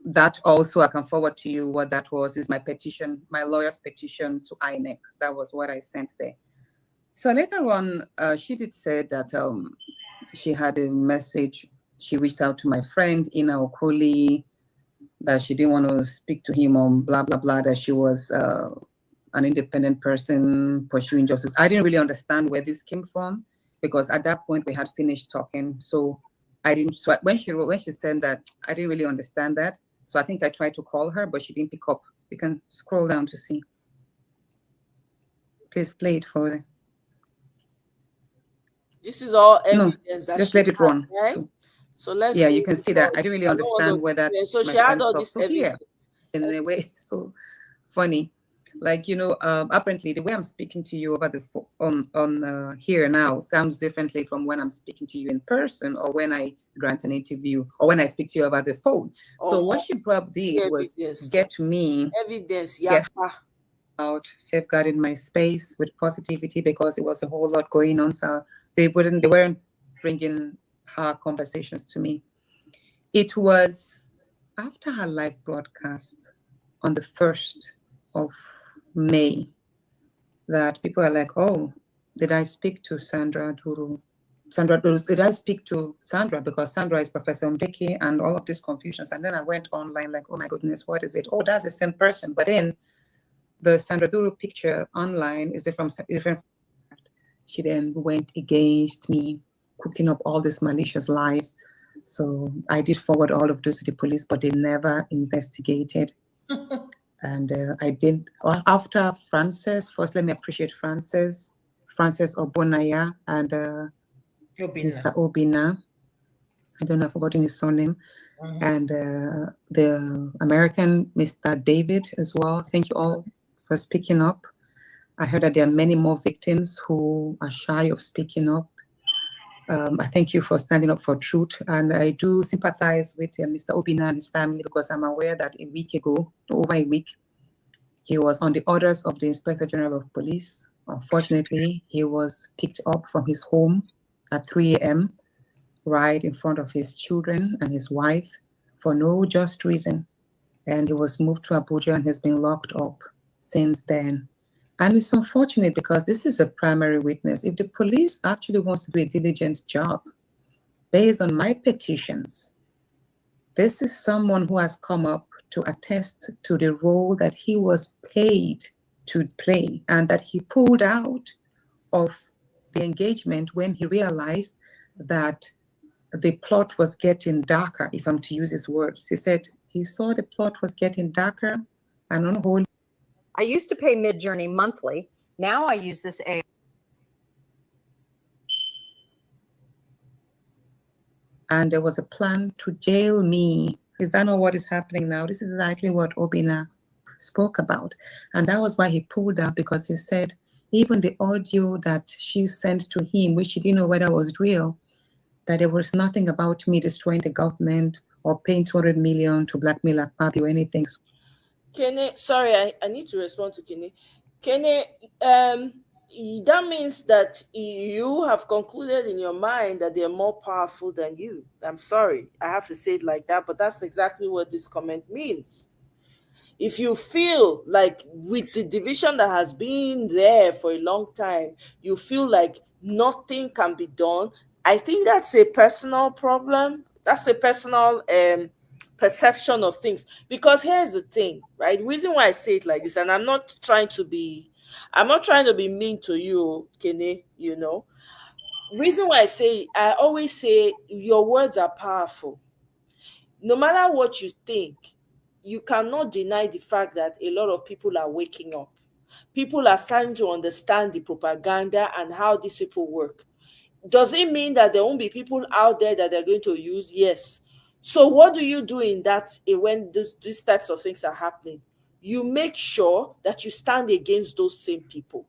J: That also, I can forward to you what that was, is my petition, my lawyer's petition to INEC. That was what I sent there. So later on, she did say that she had a message. She reached out to my friend, Ina Okoli, that she didn't want to speak to him on blah, blah, blah, that she was an independent person pursuing justice. I didn't really understand where this came from, because at that point we had finished talking. So I didn't, so when she said that, I didn't really understand that. So I think I tried to call her, but she didn't pick up. You can scroll down to see. Please play it for them.
G: This is all evidence that
J: just let it run.
G: Right? So let's.
J: Yeah, you can see that. I didn't really understand where that.
G: So she had all this evidence.
J: In a way, so funny. Like, you know, apparently the way I'm speaking to you over the on here now sounds differently from when I'm speaking to you in person, or when I grant an interview, or when I speak to you over the phone. So what she probably did was get me
G: evidence,
J: out, safeguarded my space with positivity, because it was a whole lot going on. So they weren't bringing her conversations to me. It was after her live broadcast on the 1st of May that people are like, oh, did I speak to Sandra Duru? Did I speak to Sandra? Because Sandra is Professor Mbeki, and all of these confusions. And then I went online like, oh my goodness, what is it? Oh, that's the same person. But then the Sandra Duru picture online is different. She then went against me, cooking up all these malicious lies. So I did forward all of those to the police, but they never investigated. And I did, after Frances, first let me appreciate Frances Obonaya and Mr. Obina. I don't know, I've forgotten his surname. And the American Mr. David as well. Thank you all for speaking up. I heard that there are many more victims who are shy of speaking up. I thank you for standing up for truth. And I do sympathize with Mr. Obina and his family, because I'm aware that a week ago, over a week, he was on the orders of the Inspector General of Police. Unfortunately, he was picked up from his home at 3 a.m., right in front of his children and his wife, for no just reason. And he was moved to Abuja and has been locked up since then. And it's unfortunate, because this is a primary witness. If the police actually wants to do a diligent job, based on my petitions, this is someone who has come up to attest to the role that he was paid to play, and that he pulled out of the engagement when he realized that the plot was getting darker, if I'm to use his words. He said he saw the plot was getting darker and unholy.
O: I used to pay Midjourney monthly. Now I use this AI.
J: And there was a plan to jail me. Is that not what is happening now? This is exactly what Obina spoke about. And that was why he pulled out, because he said even the audio that she sent to him, which she didn't know whether was real, that there was nothing about me destroying the government or paying 200 million to blackmail Akpabio or anything.
G: Kene, sorry, I need to respond to Kene. Kene, that means that you have concluded in your mind that they're more powerful than you. I'm sorry, I have to say it like that, but that's exactly what this comment means. If you feel like with the division that has been there for a long time, you feel like nothing can be done, I think that's a personal problem. That's a personal perception of things. Because here's the thing, right? The reason why I say it like this, and I'm not trying to be mean to you, Kene, you know. Reason why I always say your words are powerful. No matter what you think, you cannot deny the fact that a lot of people are waking up. People are starting to understand the propaganda and how these people work. Does it mean that there won't be people out there that they're going to use? Yes. So what do you do in that when these types of things are happening? You make sure that you stand against those same people.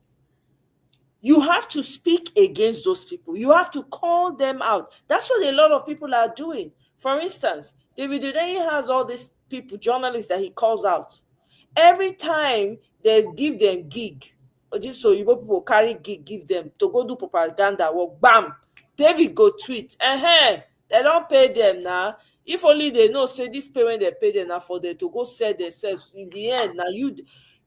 G: You have to speak against those people. You have to call them out. That's what a lot of people are doing. For instance, David Udeyi has all these people, journalists that he calls out. Every time they give them gig, just so you people carry gig, give them to go do propaganda, well, bam, David go tweet, they don't pay them now. If only they know, say this payment they pay them now for them to go sell themselves. In the end, now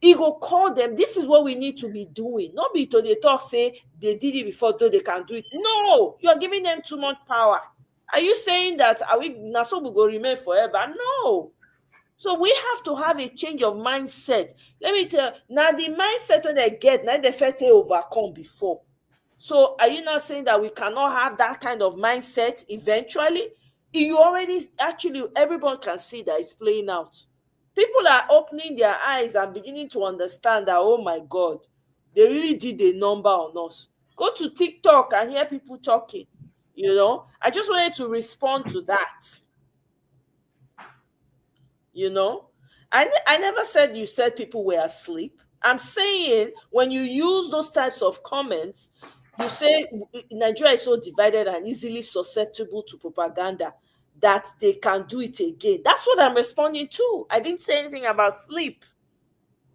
G: he go call them. This is what we need to be doing. Not be to they talk, say they did it before, though they can do it. No, you are giving them too much power. Are you saying that Naso will go remain forever? No. So we have to have a change of mindset. Let me tell you, now the mindset when they get, now they felt they overcome before. So are you not saying that we cannot have that kind of mindset eventually? You already, actually, everyone can see that it's playing out. People are opening their eyes and beginning to understand that, oh my God, they really did a number on us. Go to TikTok and hear people talking, you know. I just wanted to respond to that. You know, I never said you said people were asleep. I'm saying when you use those types of comments, you say Nigeria is so divided and easily susceptible to propaganda that they can do it again. That's what I'm responding to. I didn't say anything about sleep.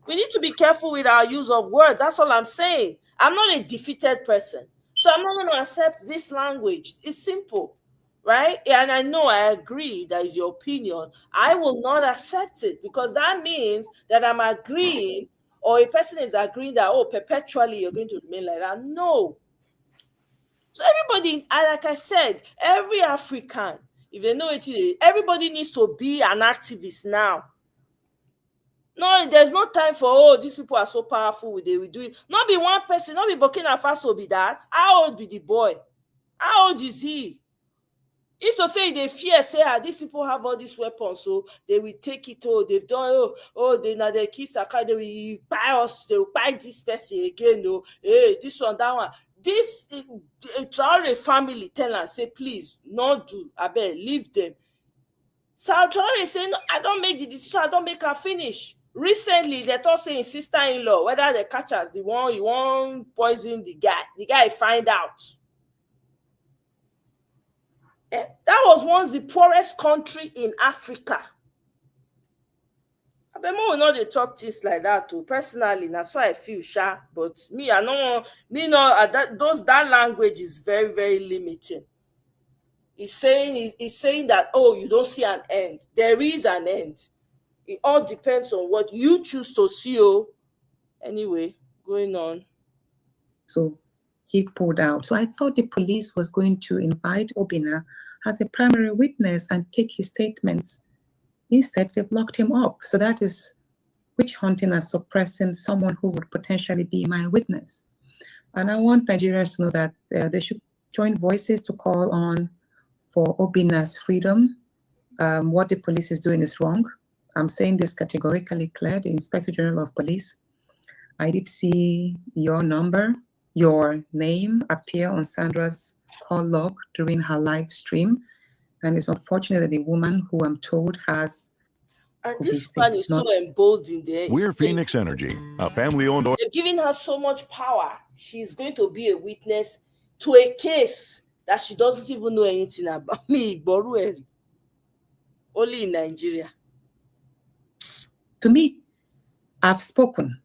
G: We need to be careful with our use of words. That's all I'm saying. I'm not a defeated person. So I'm not going to accept this language. It's simple. Right? And I know I agree that is your opinion. I will not accept it because that means that I'm agreeing or a person is agreeing that, oh, perpetually you're going to remain like that. No. So everybody, like I said, every African, if they know it, everybody needs to be an activist now. No, there's no time for, oh, these people are so powerful, they will do it. Not be one person, not be Burkina Faso be that. How old be the boy? How old is he? If to say they fear, say, these people have all these weapons, so they will take it, they've done, they now their kids are kind, they will buy us, they will buy this person again, hey, this one, that one. This Traore family tell us, say, please, not do, I bet, leave them. So Traore is saying, I don't make the decision, I don't make her finish. Recently, they thought saying sister-in-law, whether they catch us, he won't poison the guy find out. That was once the poorest country in Africa. I bet more know they talk things like that too. Personally, that's why I feel shy. But me, I know that language is very, very limiting. He's saying that, oh, you don't see an end. There is an end. It all depends on what you choose to see. Anyway, going on.
J: So he pulled out. So I thought the police was going to invite Obinna as a primary witness and take his statements. Instead, they've locked him up. So that is witch hunting and suppressing someone who would potentially be my witness. And I want Nigerians to know that they should join voices to call on for Obinna's freedom. What the police is doing is wrong. I'm saying this categorically clear. The Inspector General of Police, I did see your number, your name appear on Sandra's call log during her live stream. And it's unfortunate that the woman who I'm told has...
G: And this man is so emboldened there.
P: We're Phoenix Energy, a family-owned...
G: They're giving her so much power. She's going to be a witness to a case that she doesn't even know anything about. Me, Borueri. Only in Nigeria.
J: To me, I've spoken.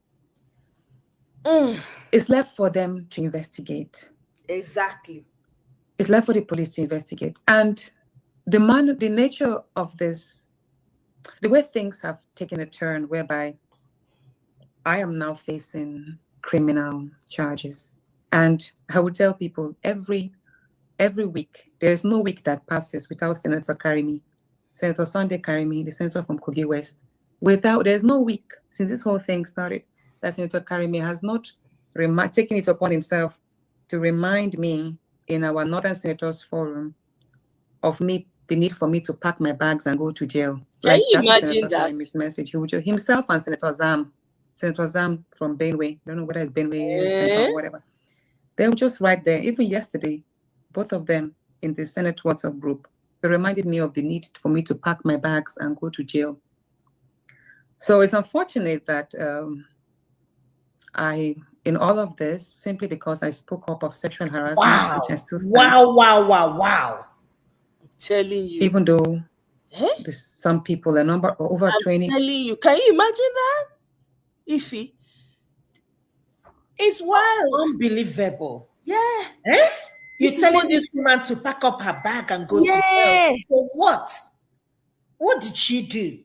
J: It's left for them to investigate.
G: Exactly.
J: It's left for the police to investigate. And the nature of this, the way things have taken a turn whereby I am now facing criminal charges. And I would tell people every week, there is no week that passes without Senator Karimi Senator Sunday Karimi, the senator from Kogi West. There's no week since this whole thing started that Senator Karimi has not taken it upon himself to remind me in our Northern Senators Forum of the need for me to pack my bags and go to jail.
G: Can you
J: that's
G: imagine
J: Senator
G: that?
J: Karimi's message. He would himself and Senator Zam from Benue. I don't know whether it's Benue Central or whatever. They were just right there. Even yesterday, both of them in the Senate WhatsApp group, they reminded me of the need for me to pack my bags and go to jail. So it's unfortunate that in all of this, simply because I spoke up of sexual harassment, which I still stand.
L: Wow.
G: I'm telling you.
J: Even though some people, over 20.
G: I'm telling you, can you imagine that? Ify. It's wild.
L: Unbelievable.
G: Yeah.
L: You're telling this woman to pack up her bag and go to jail. For what? What did she do?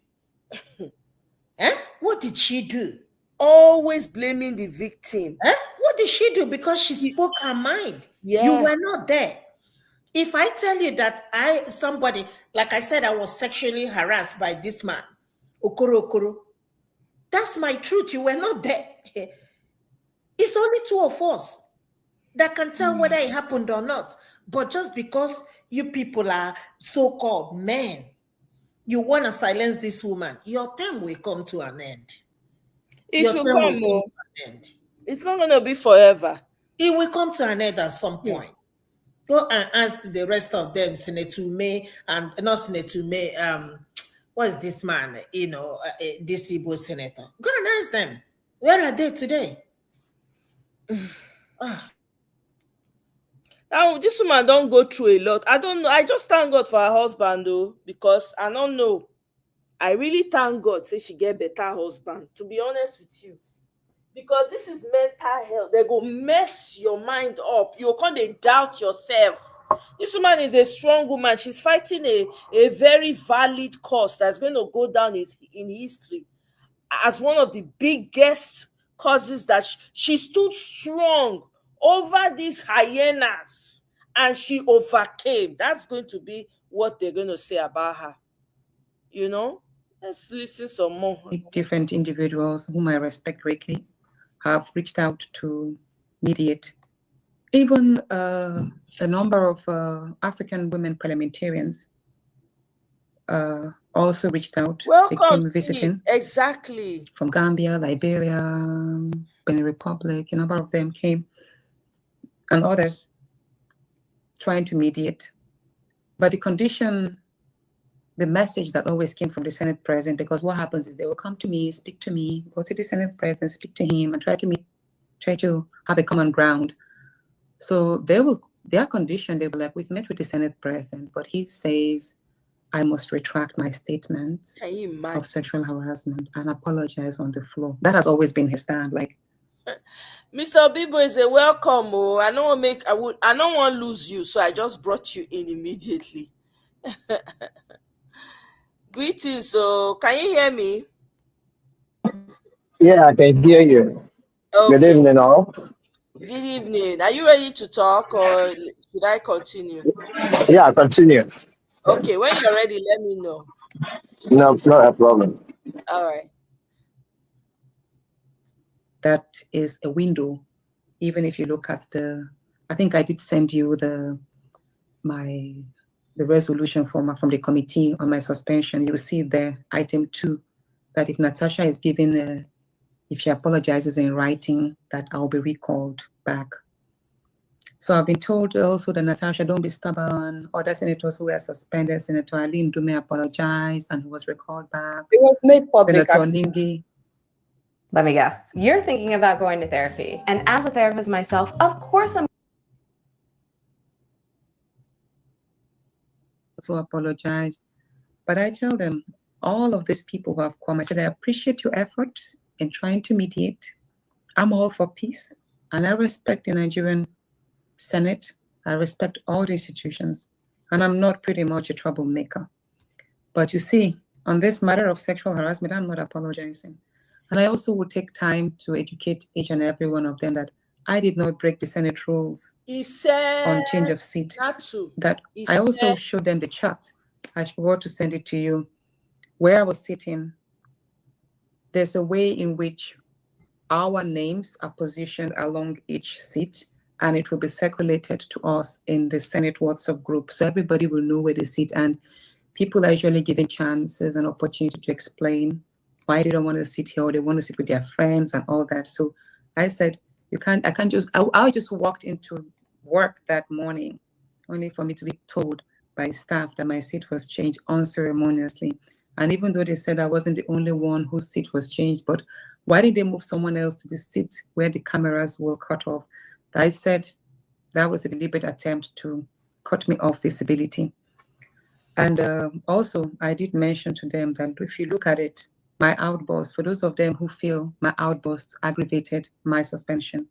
L: What did she do?
G: Always blaming the victim.
L: What did she do? Because she spoke her mind.
G: Yeah.
L: You were not there. If I tell you that somebody, like I said, I was sexually harassed by this man, Okoro, that's my truth. You were not there. It's only two of us that can tell whether it happened or not. But just because you people are so-called men, you want to silence this woman, your time will come to an end.
G: It will come to an end. It's not going to be forever.
L: It will come to an end at some point. Go and ask the rest of them, Senator May, and not Senator May, what is this man, this Igbo senator? Go and ask them. Where are they today?
G: Now, this woman don't go through a lot. I don't know. I just thank God for her husband, though, because I don't know. I really thank God say she get better husband, to be honest with you. Because this is mental health. They go mess your mind up. You can't doubt yourself. This woman is a strong woman. She's fighting a very valid cause that's going to go down in history as one of the biggest causes that she stood strong over these hyenas and she overcame. That's going to be what they're going to say about her. Let's listen some more.
J: Different individuals whom I respect greatly have reached out to mediate. Even a number of African women parliamentarians also reached out.
G: Welcome.
J: They came visiting.
G: Exactly.
J: From Gambia, Liberia, Benin Republic, a number of them came, and others trying to mediate. But the message that always came from the Senate president, because what happens is they will come to me, speak to me, go to the Senate president, speak to him, and try to have a common ground. So their condition, they were like, we've met with the Senate president, but he says I must retract my statements of sexual harassment and apologize on the floor. That has always been his stand.
G: Mr. Bibo is a welcome. I don't want to lose you, so I just brought you in immediately. Greetings. So, can you hear me?
Q: Yeah, I can hear you.
G: Okay.
Q: Good evening, all.
G: Good evening. Are you ready to talk, or should I continue?
Q: Yeah, continue.
G: Okay, when you're ready, let me know.
Q: No, not a problem.
G: All right.
J: That is a window. Even if you look at I think I did send you the resolution from the committee on my suspension. You will see there, item 2, that if Natasha is given if she apologizes in writing, that I'll be recalled back. So I've been told also that Natasha, don't be stubborn. Other senators who were suspended, Senator Aline Dume apologized and was recalled back.
O: It was made public.
J: Senator Ningi.
R: Let me guess. You're thinking about going to therapy. And as a therapist myself, of course I'm
J: also apologized. But I tell them, all of these people who have come, I said, I appreciate your efforts in trying to mediate. I'm all for peace. And I respect the Nigerian Senate. I respect all the institutions. And I'm not pretty much a troublemaker. But you see, on this matter of sexual harassment, I'm not apologizing. And I also will take time to educate each and every one of them that I did not break the Senate rules on change of seat. That I also showed them the chart. I forgot to send it to you. Where I was sitting, there's a way in which our names are positioned along each seat, and it will be circulated to us in the Senate WhatsApp group. So everybody will know where they sit, and people are usually given chances and opportunity to explain why they don't want to sit here, or they want to sit with their friends and all that. So I said, I just walked into work that morning, only for me to be told by staff that my seat was changed unceremoniously. And even though they said I wasn't the only one whose seat was changed, but why did they move someone else to the seat where the cameras were cut off? I said that was a deliberate attempt to cut me off visibility. And also, I did mention to them that if you look at it, my outburst, for those of them who feel my outburst aggravated my suspension,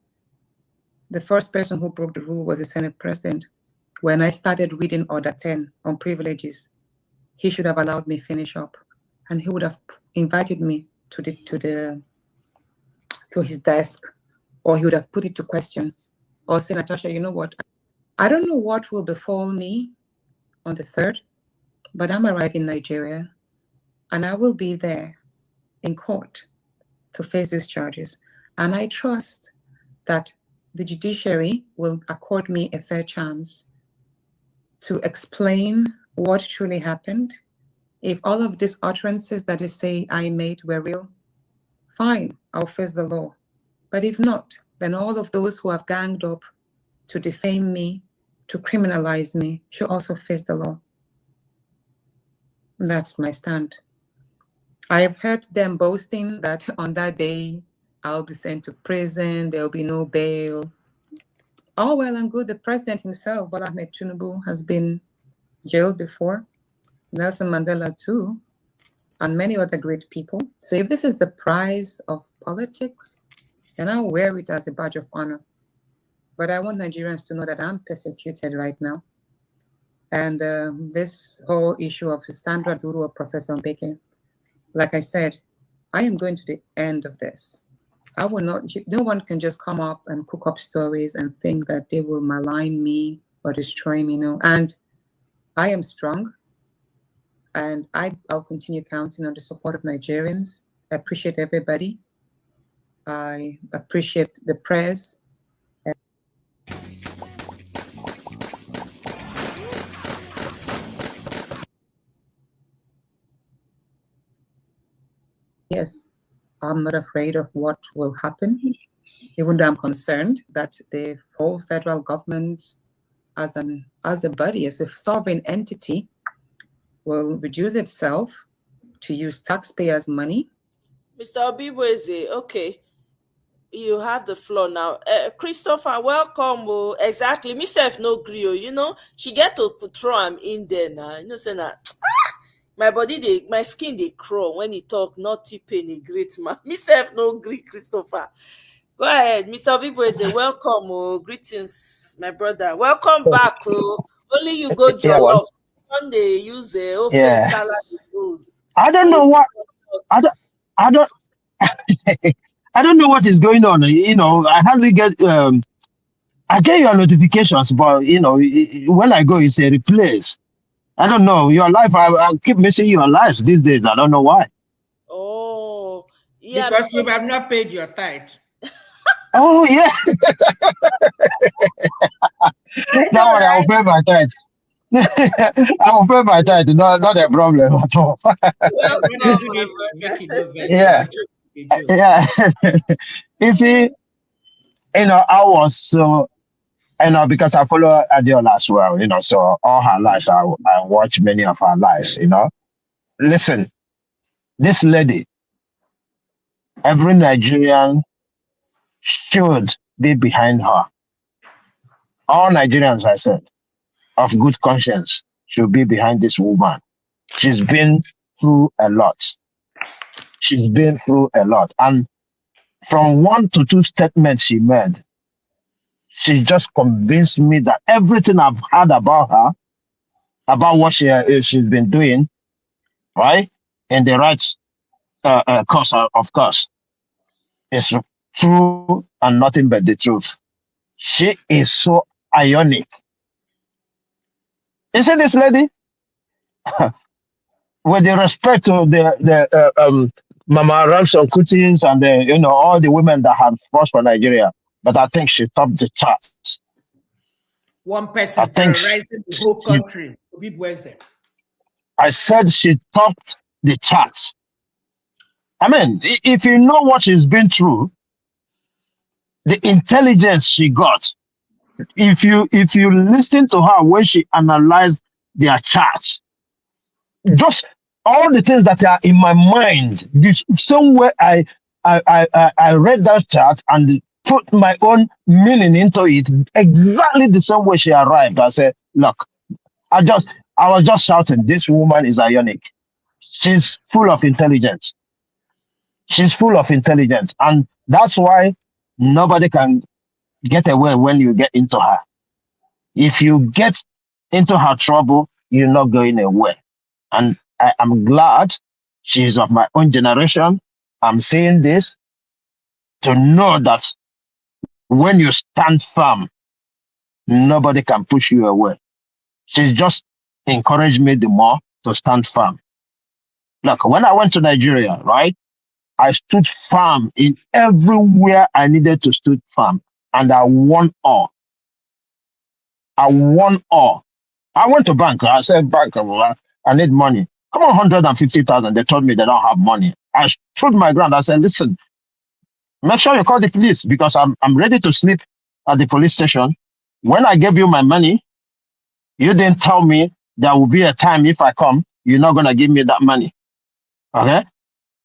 J: the first person who broke the rule was the Senate President. When I started reading Order 10 on privileges, he should have allowed me finish up, and he would have invited me to his desk, or he would have put it to question, or say, Natasha, you know what? I don't know what will befall me on the 3rd, but I'm arriving in Nigeria, and I will be there in court to face these charges. And I trust that the judiciary will accord me a fair chance to explain what truly happened. If all of these utterances that they say I made were real, fine, I'll face the law. But if not, then all of those who have ganged up to defame me, to criminalize me, should also face the law. That's my stand. I have heard them boasting that on that day, I'll be sent to prison, there'll be no bail. All well and good. The president himself, Bola Ahmed Tinubu, has been jailed before. Nelson Mandela too, and many other great people. So if this is the price of politics, then I'll wear it as a badge of honor. But I want Nigerians to know that I'm persecuted right now. And this whole issue of Sandra Duru or Professor Mbeke, like I said, I am going to the end of this. I will not, no one can just come up and cook up stories and think that they will malign me or destroy me, no. And I am strong, and I'll continue counting on the support of Nigerians. I appreciate everybody. I appreciate the prayers. Yes, I'm not afraid of what will happen, even though I'm concerned that the whole federal government as a body, as a sovereign entity, will reduce itself to use taxpayers' money.
G: Mr. Obibueze, okay, you have the floor now. Christopher, welcome. Oh, exactly. Myself no grill. You know, she get to throw him in there now. You know, say that my body, my skin, they crawl when he talk. Not pain, a great man. Myself no gree, Christopher. Go ahead, Mr. Obibueze. Welcome. Oh, greetings, my brother. Welcome back. Oh, only you go
Q: Yeah, well,
G: jollof. Sunday use ofe
Q: yeah.
G: salad goes.
Q: I don't know what I don't I don't know what is going on. You know, I hardly get I get your notifications, but you know, when I go, it's a replace. I don't know your life. I keep missing your lives these days. I don't know why.
G: Oh, yeah.
L: Because you have not paid your tithe.
Q: Oh yeah. Don't worry, I will pay my tithe. I will pay my tithe. Not a problem at all. Yeah, yeah. You see, you know, I was so, you know, because I follow Adiola as well, you know, so all her lives, I watch many of her lives, you know. Listen, this lady, every Nigerian should be behind her. All Nigerians, I said, of good conscience should be behind this woman. She's been through a lot. She's been through a lot. And from 1 to 2 statements she made, she just convinced me that everything I've heard about her, about what she's been doing, right, in the right course, of course, is true and nothing but the truth. She is so ionic. You see this lady? with the respect to the Mama Ransom Kutis and all the women that have fought for Nigeria, but I think she topped the charts.
L: One person terrorizing the whole country.
Q: I said she topped the charts. I mean, if you know what she's been through, the intelligence she got, if you listen to her when she analyzed their charts, just all the things that are in my mind, somewhere I read that chart and put my own meaning into it exactly the same way she arrived. I said, look, I was just shouting, this woman is ionic. She's full of intelligence. She's full of intelligence. And that's why nobody can get away when you get into her. If you get into her trouble, you're not going away. And I am glad she's of my own generation. I'm saying this to know that when you stand firm, nobody can push you away. She just encouraged me the more to stand firm. Look, when I went to Nigeria, right, I stood firm in everywhere I needed to stand firm, and I won all. I won all. I went to bank. I said, bank, I need money. Come on, 150,000. They told me they don't have money. I stood my ground. I said, listen, make sure you call the police because I'm ready to sleep at the police station. When I gave you my money, you didn't tell me there will be a time if I come, you're not gonna give me that money. Okay?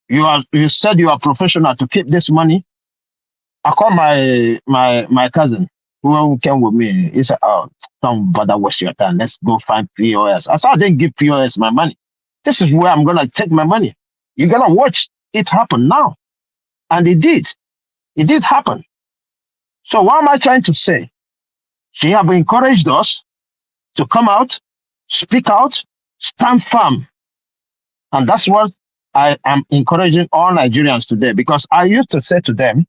Q: You said you are professional to keep this money. I called my cousin who came with me. He said, oh, don't bother waste your time. Let's go find POS. I said, I didn't give POS my money. This is where I'm gonna take my money. You're gonna watch it happen now. And it did. It did happen. So what am I trying to say? She have encouraged us to come out, speak out, stand firm. And that's what I am encouraging all Nigerians today, because I used to say to them,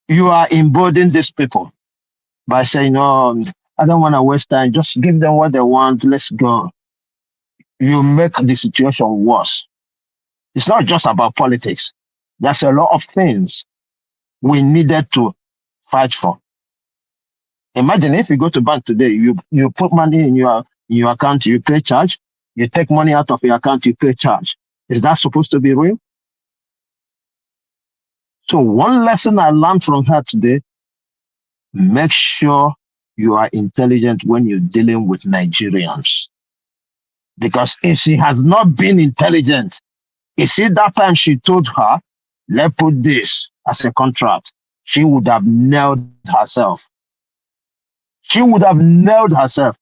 Q: you are emboldening these people by saying, no, I don't want to waste time. Just give them what they want. Let's go. You make the situation worse. It's not just about politics. There's a lot of things we needed to fight for. Imagine if you go to bank today, you put money in your account, you pay charge. You take money out of your account, you pay charge. Is that supposed to be real? So one lesson I learned from her today, make sure you are intelligent when you're dealing with Nigerians. Because if she has not been intelligent, you see that time she told her, let's put this as a contract, she would have nailed herself. She would have nailed herself.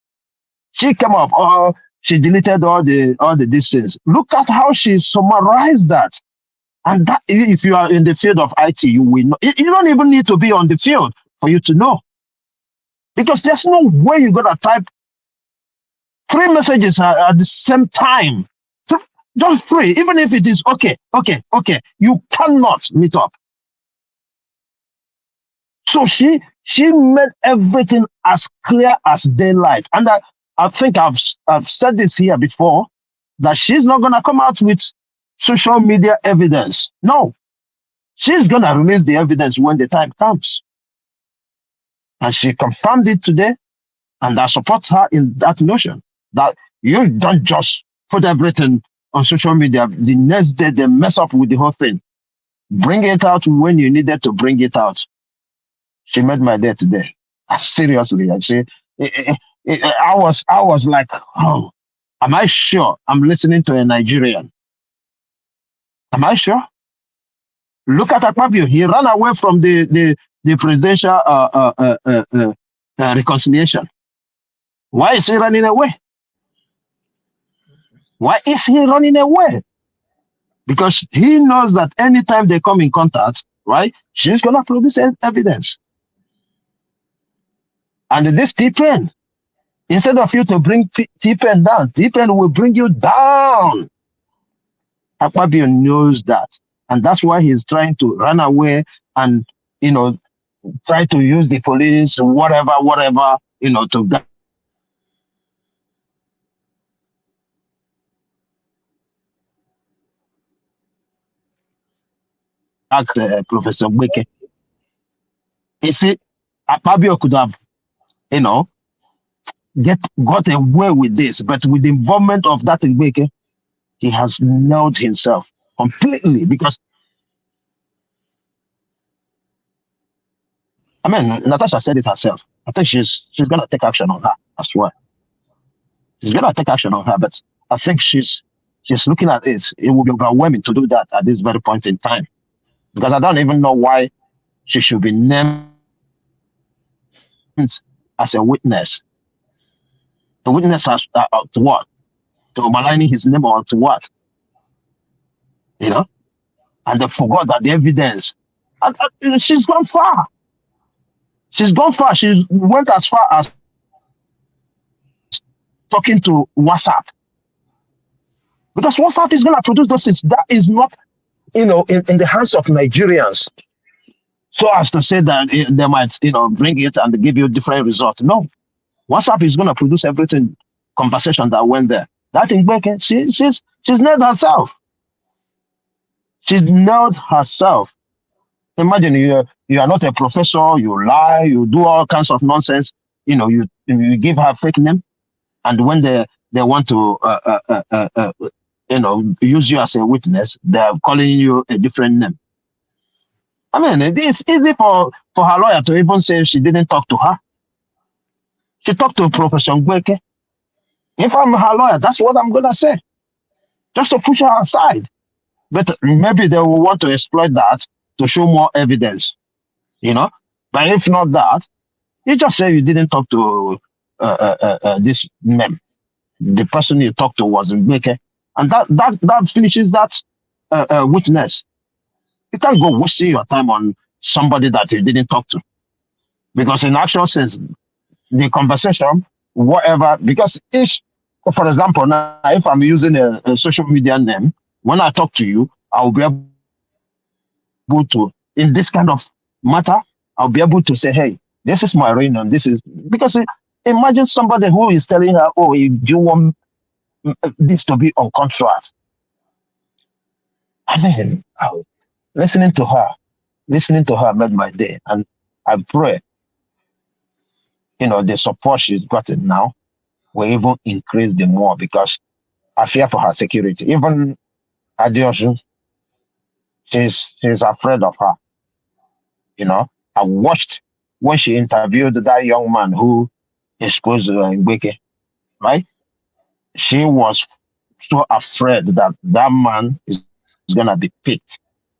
Q: She came up, she deleted all the distance. Look at how she summarized that. And that, if you are in the field of IT, you will know. You don't even need to be on the field for you to know. Because there's no way you're going to type 3 messages at the same time. So just 3, even if it is okay. You cannot meet up. So she made everything as clear as daylight. And I think I've said this here before, that she's not going to come out with social media evidence. No. She's going to release the evidence when the time comes. And she confirmed it today, and I support her in that notion, that you don't just put everything on social media. The next day, they mess up with the whole thing. Bring it out when you needed to bring it out. She made my day today. Seriously, actually. I was like, oh, am I sure I'm listening to a Nigerian? Am I sure? Look at Akpabio. He ran away from the presidential reconciliation. Why is he running away? Why is he running away? Because he knows that anytime they come in contact, right, she's going to produce evidence. And this T-Pen, instead of you to bring T-Pen down, T-Pen will bring you down. Akpabio knows that. And that's why he's trying to run away and, try to use the police, whatever, to Professor Weke. You see, Akpabio could have, you know, got away with this, but with the involvement of that Weke, he has nailed himself completely because, I mean, Natasha said it herself. I think she's going to take action on her as well. She's going to take action on her, but I think she's looking at it. It will be overwhelming to do that at this very point in time because I don't even know why she should be named as a witness. The witness has to what? To maligning his name or to what? You know? And they forgot that the evidence. She's gone far. She's gone far. She went as far as talking to WhatsApp. Because WhatsApp is going to produce those things. That is not, in the hands of Nigerians. So as to say that they might, bring it and give you different results. No. WhatsApp is going to produce everything, conversation that went there. That in Becky, she's nailed herself. She's nailed herself. Imagine you are not a professor, you lie, you do all kinds of nonsense. You give her fake name, and when they want to use you as a witness, they're calling you a different name. I mean, it's easy for her lawyer to even say she didn't talk to her. She talked to Professor Gweke. If I'm her lawyer, that's what I'm gonna say. Just to push her aside. But maybe they will want to exploit that to show more evidence. But if not that, you just say you didn't talk to this man. The person you talked to was Mbeke, and that finishes that witness. You can't go wasting your time on somebody that you didn't talk to, because in actual sense, the conversation, whatever. Because for example, now if I'm using a social media name, when I talk to you, I'll be able to, in this kind of matter, I'll be able to say, hey, this is my reign, and this is because imagine somebody who is telling her, oh, do you want this to be on contract? I mean, listening to her made my day, and I pray, the support she's gotten now will even increase the more, because I fear for her security. Even Adiosu, she's afraid of her. I watched when she interviewed that young man who exposed Mbeke, right? She was so afraid that that man is gonna be picked,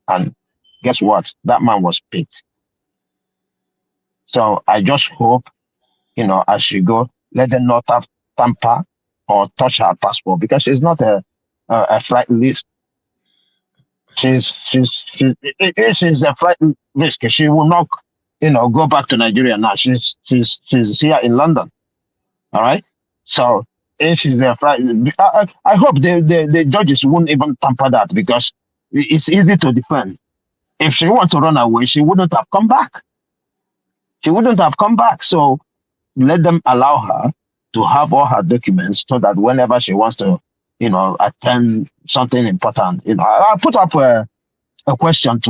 Q: and guess what? That man was picked. So I just hope, as she go, let them not have tamper or touch her passport, because she's not a flight risk. She's a flight risk. She will not, go back to Nigeria now. She's here in London. All right. So if she's a flight, I hope the judges won't even tamper that, because it's easy to defend. If she wants to run away, she wouldn't have come back. So let them allow her to have all her documents, so that whenever she wants to, attend something important, I put up a question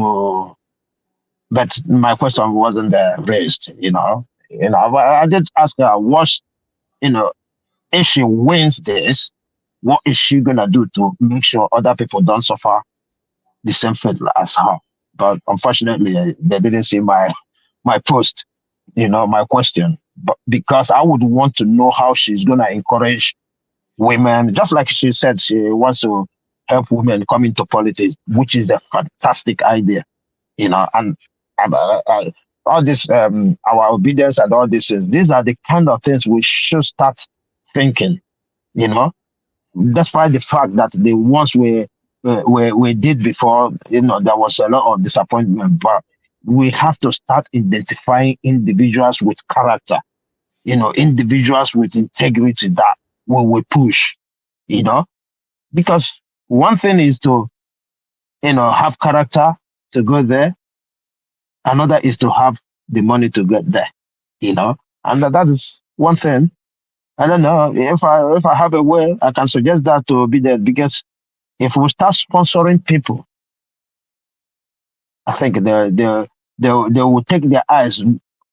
Q: but my question wasn't raised, I did ask her, if she wins this, what is she gonna do to make sure other people don't suffer the same fate as her? But unfortunately, they didn't see my post, my question. But because I would want to know how she's gonna encourage women, just like she said, she wants to help women come into politics, which is a fantastic idea, and all this, our obedience and all these things. These are the kind of things we should start thinking, despite the fact that the ones we did before, there was a lot of disappointment, but we have to start identifying individuals with character, individuals with integrity that we will push, because one thing is to, have character to go there. Another is to have the money to get there, and that is one thing. I don't know if I have a way, I can suggest that to be there, because if we start sponsoring people I think they will take their eyes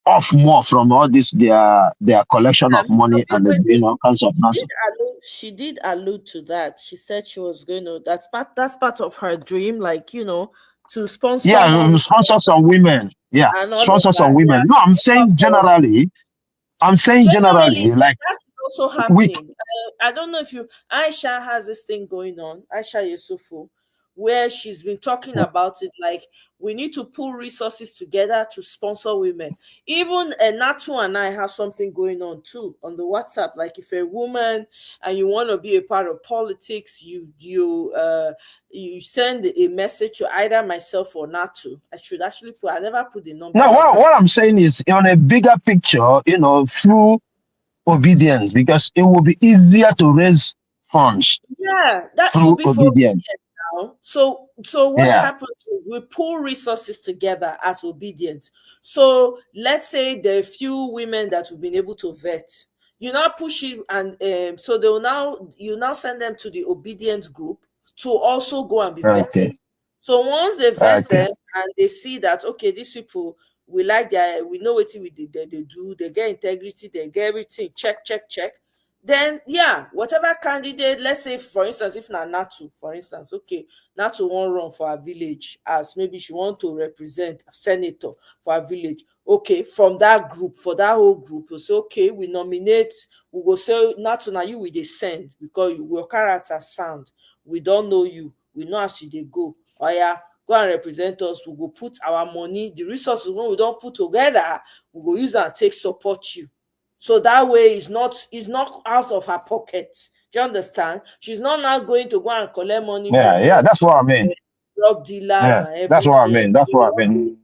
Q: off more from all this their collection of money and all kinds of nonsense.
G: She did allude to that. She said she was going to. That's part of her dream, like to sponsor more.
Q: Sponsor some women. Yeah,
G: and all
Q: sponsor
G: of that.
Q: some women. No, I'm saying generally. I'm saying generally, like
G: that's also happening. I don't know if Aisha has this thing going on, Aisha Yusufu, where she's been talking about it, like we need to pull resources together to sponsor women. Even Natu and I have something going on too on the WhatsApp. Like if you're a woman and you want to be a part of politics, you send a message to either myself or Natu. I never put the number.
Q: No, what I'm saying is on a bigger picture, through obedience, because it will be easier to raise funds.
G: Yeah, that
Q: through
G: will be for
Q: obedience.
G: now. So what happens is we pull resources together as obedience. So let's say there are a few women that we've been able to vet. You now push it, and so you now send them to the obedience group to also go and be vetted. So once they vet them and they see that these people, we know what they do, they get integrity, they get everything, check. Then whatever candidate, let's say for instance, if Natu, for instance, Natu won't run for our village as maybe she want to represent senator for our village. From that group, for that whole group, we'll say, we nominate, we will say, Natu, now you will send because your character sound. We don't know you. We know as you go. Go and represent us. We will put our money, the resources when we don't put together, we will use and take support you. So that way it's not out of her pocket. Do you understand? She's not now going to go and collect money from
Q: that's what I mean.
G: Drug dealers and everything.
Q: That's what I mean. That's what I mean.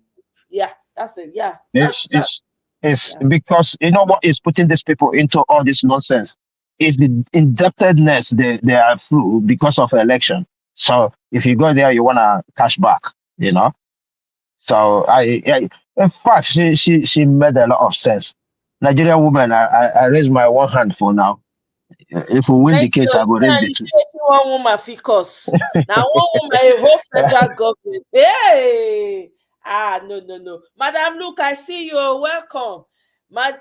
G: Yeah, that's it. Yeah.
Q: It's because what is putting these people into all this nonsense is the indebtedness they are through because of election. So if you go there, you wanna cash back, So in fact, she made a lot of sense. Nigerian woman, I raise my one hand for now. If we win the case, I will raise it too.
G: One woman ficus. Now one woman, a whole federal government. Hey, no. Madam, look, I see you. Welcome. Woman,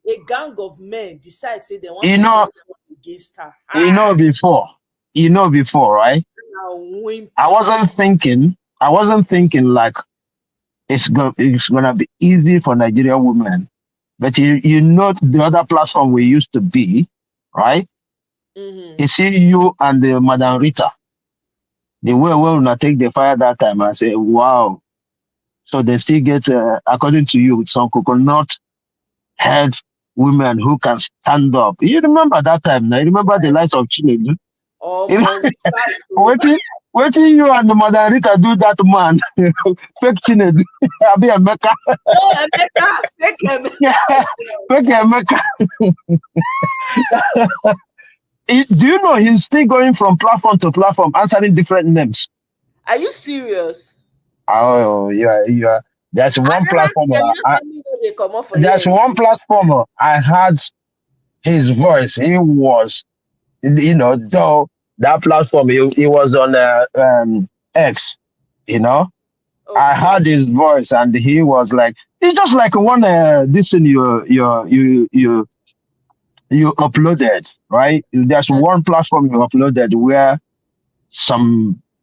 G: a gang of men decide say they want to against her.
Q: Before, right? I wasn't thinking like it's gonna be easy for Nigerian women. But the other platform we used to be, right? You see you and Madam Rita. The way we will take the fire that time, I say, wow. So they still get, according to you, some coconut head women who can stand up. You remember that time? Now you remember the likes of Chinedu? Wait till you and Madam Rita do that, man. Fake Chinedu. I'll be a Mecca.
G: Oh, Emeka, fake Emeka.
Q: Fake Emeka. Do you know he's still going from platform to platform, answering different names?
G: Are you serious?
Q: Oh, yeah. There's one platform. There's one platform. I had his voice. He was, though that platform, he was on X. I heard his voice, and he was like, it's just like one this thing you uploaded, right? There's one platform you uploaded where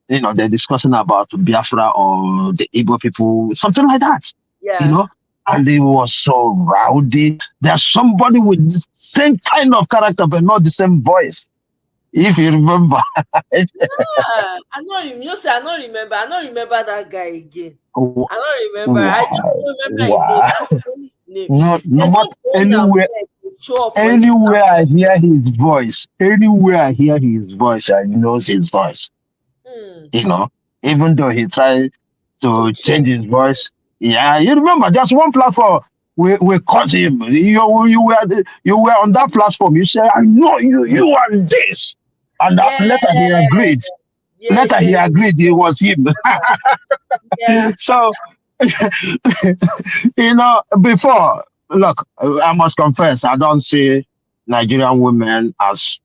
Q: they're discussing about Biafra or the Igbo people, something like that.
G: Yeah.
Q: And it was so rowdy. There's somebody with the same kind of character, but not the same voice. If you remember.
G: I don't remember that guy again. I don't remember. I just remember his name.
Q: Not anywhere. Anywhere I hear his voice, I know his voice. Even though he tried to change his voice. Yeah, you remember just one platform. We caught him. You were on that platform. You said, I know you are this. And later he agreed. He agreed it was him. So before, look, I must confess, I don't see Nigerian women as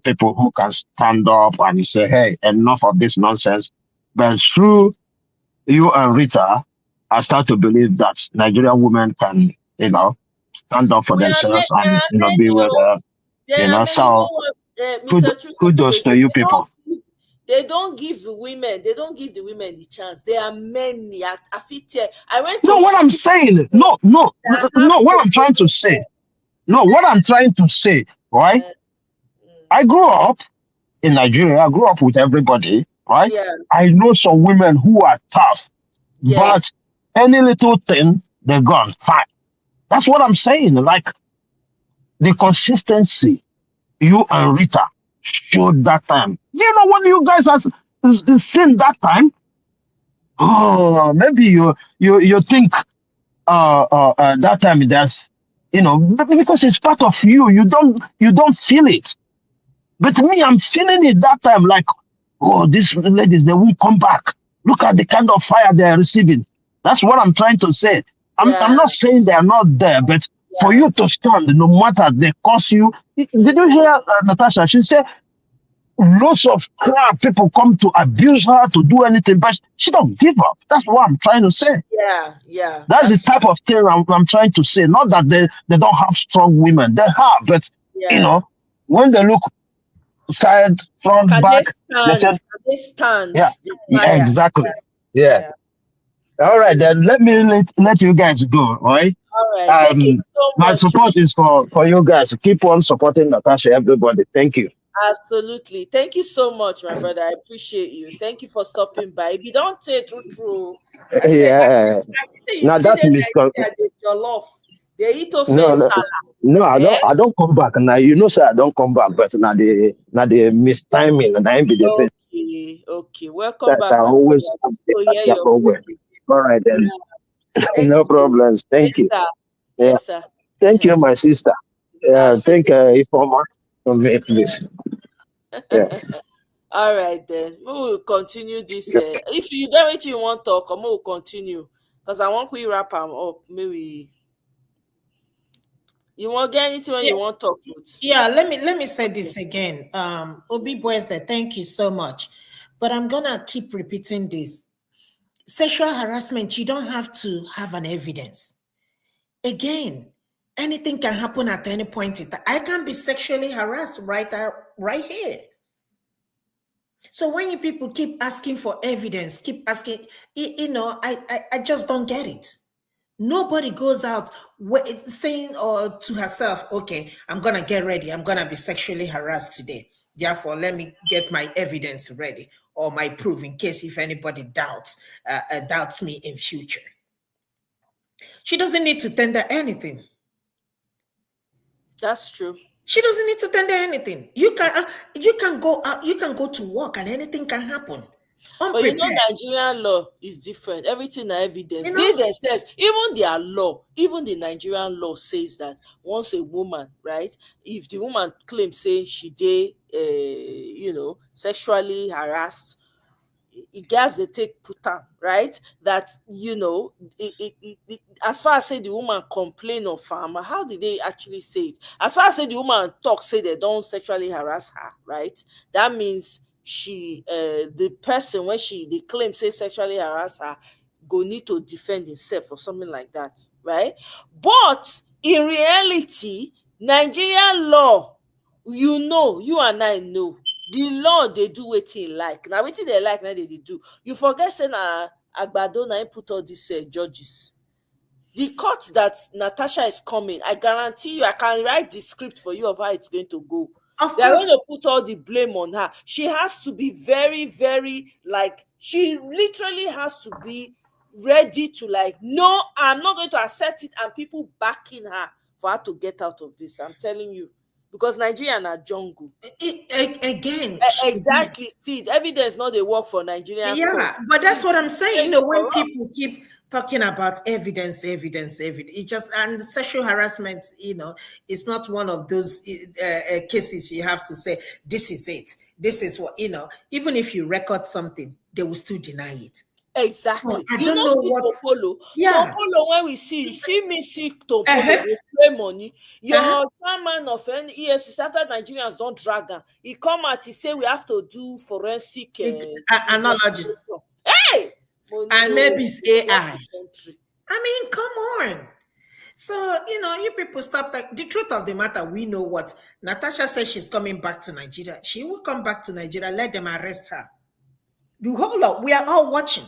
Q: people who can stand up and say, hey, enough of this nonsense. But through you and Rita, I start to believe that Nigerian women can, stand up for themselves and, be with
G: There are many. You know
Q: So
G: what, Mr.
Q: kudos to you people.
G: They don't give the women the chance. There are many. I went to
Q: what I'm saying. No, what I'm trying to say. No, what I'm trying to say, right? I grew up in Nigeria. I grew up with everybody, right?
G: Yeah.
Q: I know some women who are tough, but any little thing, they're gone. Fine. That's what I'm saying. Like the consistency you and Rita showed that time. You know what you guys have seen that time? Oh, maybe you think that time there's because it's part of you. You don't feel it. But me, I'm feeling it that time. Like, oh, these ladies, they won't come back. Look at the kind of fire they are receiving. That's what I'm trying to say. I'm not saying they are not there, but for you to stand, no matter they cost you. Did you hear Natasha? She said lots of crap people come to abuse her to do anything, but she don't give up. That's what I'm trying to say.
G: Yeah.
Q: That's the type of thing I'm trying to say. Not that they don't have strong women. They have, but when they look side, front, back,
G: they stand.
Q: Yeah, exactly. Yeah. All right, then let me let you guys go, right?
G: All right. Thank you so much.
Q: My support is for you guys. Keep on supporting Natasha, everybody. Thank you.
G: Absolutely. Thank you so much, my brother. I appreciate you. Thank you for stopping by. If you don't say true.
Q: Now that
G: they eat salad.
Q: No, I don't come back. Now sir, I don't come back, but now the mistiming and I be the
G: Okay. Welcome back.
Q: I always all right then. No problems. Thank you.
G: Yes, sir.
Q: Thank you, my sister. Thank Ifoma for me, please. Yeah.
G: All right then. We will continue this. If you don't anything you want to talk, we will continue. Because I want we wrap them up. Maybe you want get anything when you want to talk with.
L: Yeah, let me say this again. Obi Boise, thank you so much. But I'm gonna keep repeating this. Sexual harassment, you don't have to have an evidence. Again, anything can happen at any point in time. I can be sexually harassed right here. So when you people keep asking for evidence, keep asking, I just don't get it. Nobody goes out saying or to herself, okay, I'm going to get ready. I'm going to be sexually harassed today. Therefore, let me get my evidence ready or my proof in case if anybody doubts me in future. She doesn't need to tender anything.
G: That's true.
L: She doesn't need to tender anything. You can go out, you can go to work and anything can happen.
G: But Nigerian law is different. Everything are evidence. They themselves, even their law, even the Nigerian law says that once a woman, right, if the woman claims say she did, sexually harassed, it gets they take put on, right? That as far as say the woman complain of farmer, how did they actually say it? As far as say the woman talk, say they don't sexually harass her, right? That means she the person when they claim say sexually harass her go need to defend himself or something like that, right? But in reality, Nigerian law, you and I know, the law they do wetin like. Now wetin they like, now they do. You forget say na Agbado na put all these judges. The court that Natasha is coming, I guarantee you, I can write the script for you of how it's going to go. They're going to put all the blame on her. She has to be very, very, she literally has to be ready to no, I'm not going to accept it, and people backing her for her to get out of this. I'm telling you. Because Nigeria na jungle.
L: Again.
G: Exactly. See, the evidence not they work for Nigeria.
L: Yeah, but that's what I'm saying. When people keep talking about evidence, it just, and sexual harassment, it's not one of those cases you have to say, this is it. This is what, even if you record something, they will still deny it.
G: Exactly.
L: I don't know what
G: Topolo.
L: Yeah.
G: Topolo, when we see me see Topolo, they spray money. Your chairman of EFCC, after Nigerians don't drag her, he come out, he say we have to do forensic
L: analogy.
G: Hey!
L: And maybe it's AI. I mean, come on. So, you people stop that. The truth of the matter, we know what. Natasha says she's coming back to Nigeria. She will come back to Nigeria. Let them arrest her. The whole lot, we are all watching.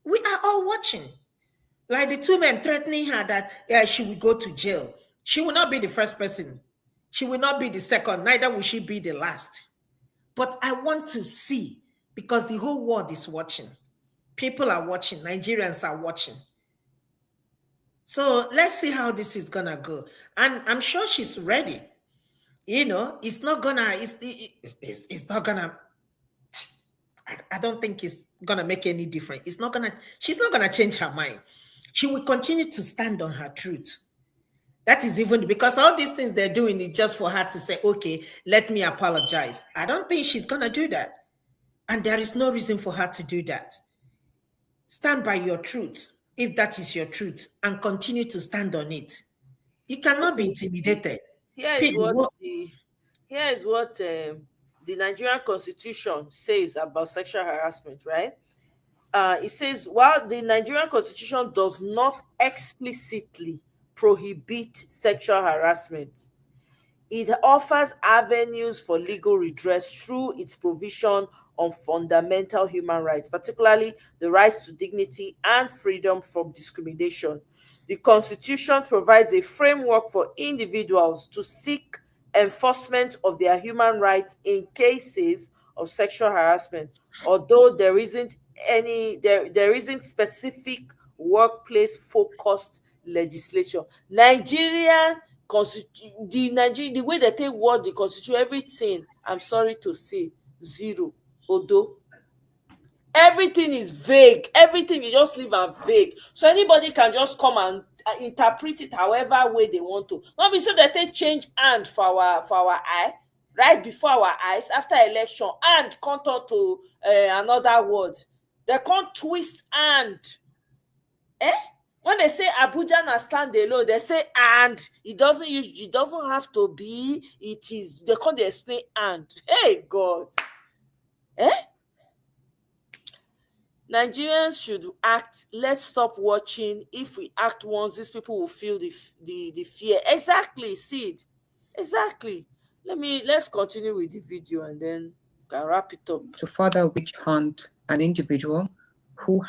L: We are all watching. Like the two men threatening her that she will go to jail. She will not be the first person. She will not be the second. Neither will she be the last. But I want to see, because the whole world is watching. People are watching. Nigerians are watching. So let's see how this is gonna go. And I'm sure she's ready. It's not gonna, it's not gonna, I don't think it's gonna make any difference. She's not gonna change her mind. She will continue to stand on her truth. That is even because all these things they're doing is just for her to say, okay, let me apologize. I don't think she's gonna do that. And there is no reason for her to do that. Stand by your truth, if that is your truth, and continue to stand on it. You cannot be intimidated.
G: Here is what the Nigerian Constitution says about sexual harassment, right? It says, while the Nigerian Constitution does not explicitly prohibit sexual harassment, it offers avenues for legal redress through its provision on fundamental human rights, particularly the rights to dignity and freedom from discrimination. The Constitution provides a framework for individuals to seek enforcement of their human rights in cases of sexual harassment, although there isn't specific workplace-focused legislation. The way they take word the Constitution, everything, I'm sorry to say, zero. Although everything is vague, everything you just leave and vague, so anybody can just come and interpret it however way they want to. Not be so that they change hand for our eye, right before our eyes after election, and come to another word. They can't twist hand. When they say Abuja na stand alone, they say and it doesn't have to be. It is, they can't explain and. Hey God. Nigerians should act. Let's stop watching. If we act once, these people will feel the fear. Exactly, Sid. Exactly. Let's continue with the video and then can wrap it up.
J: To further witch hunt an individual who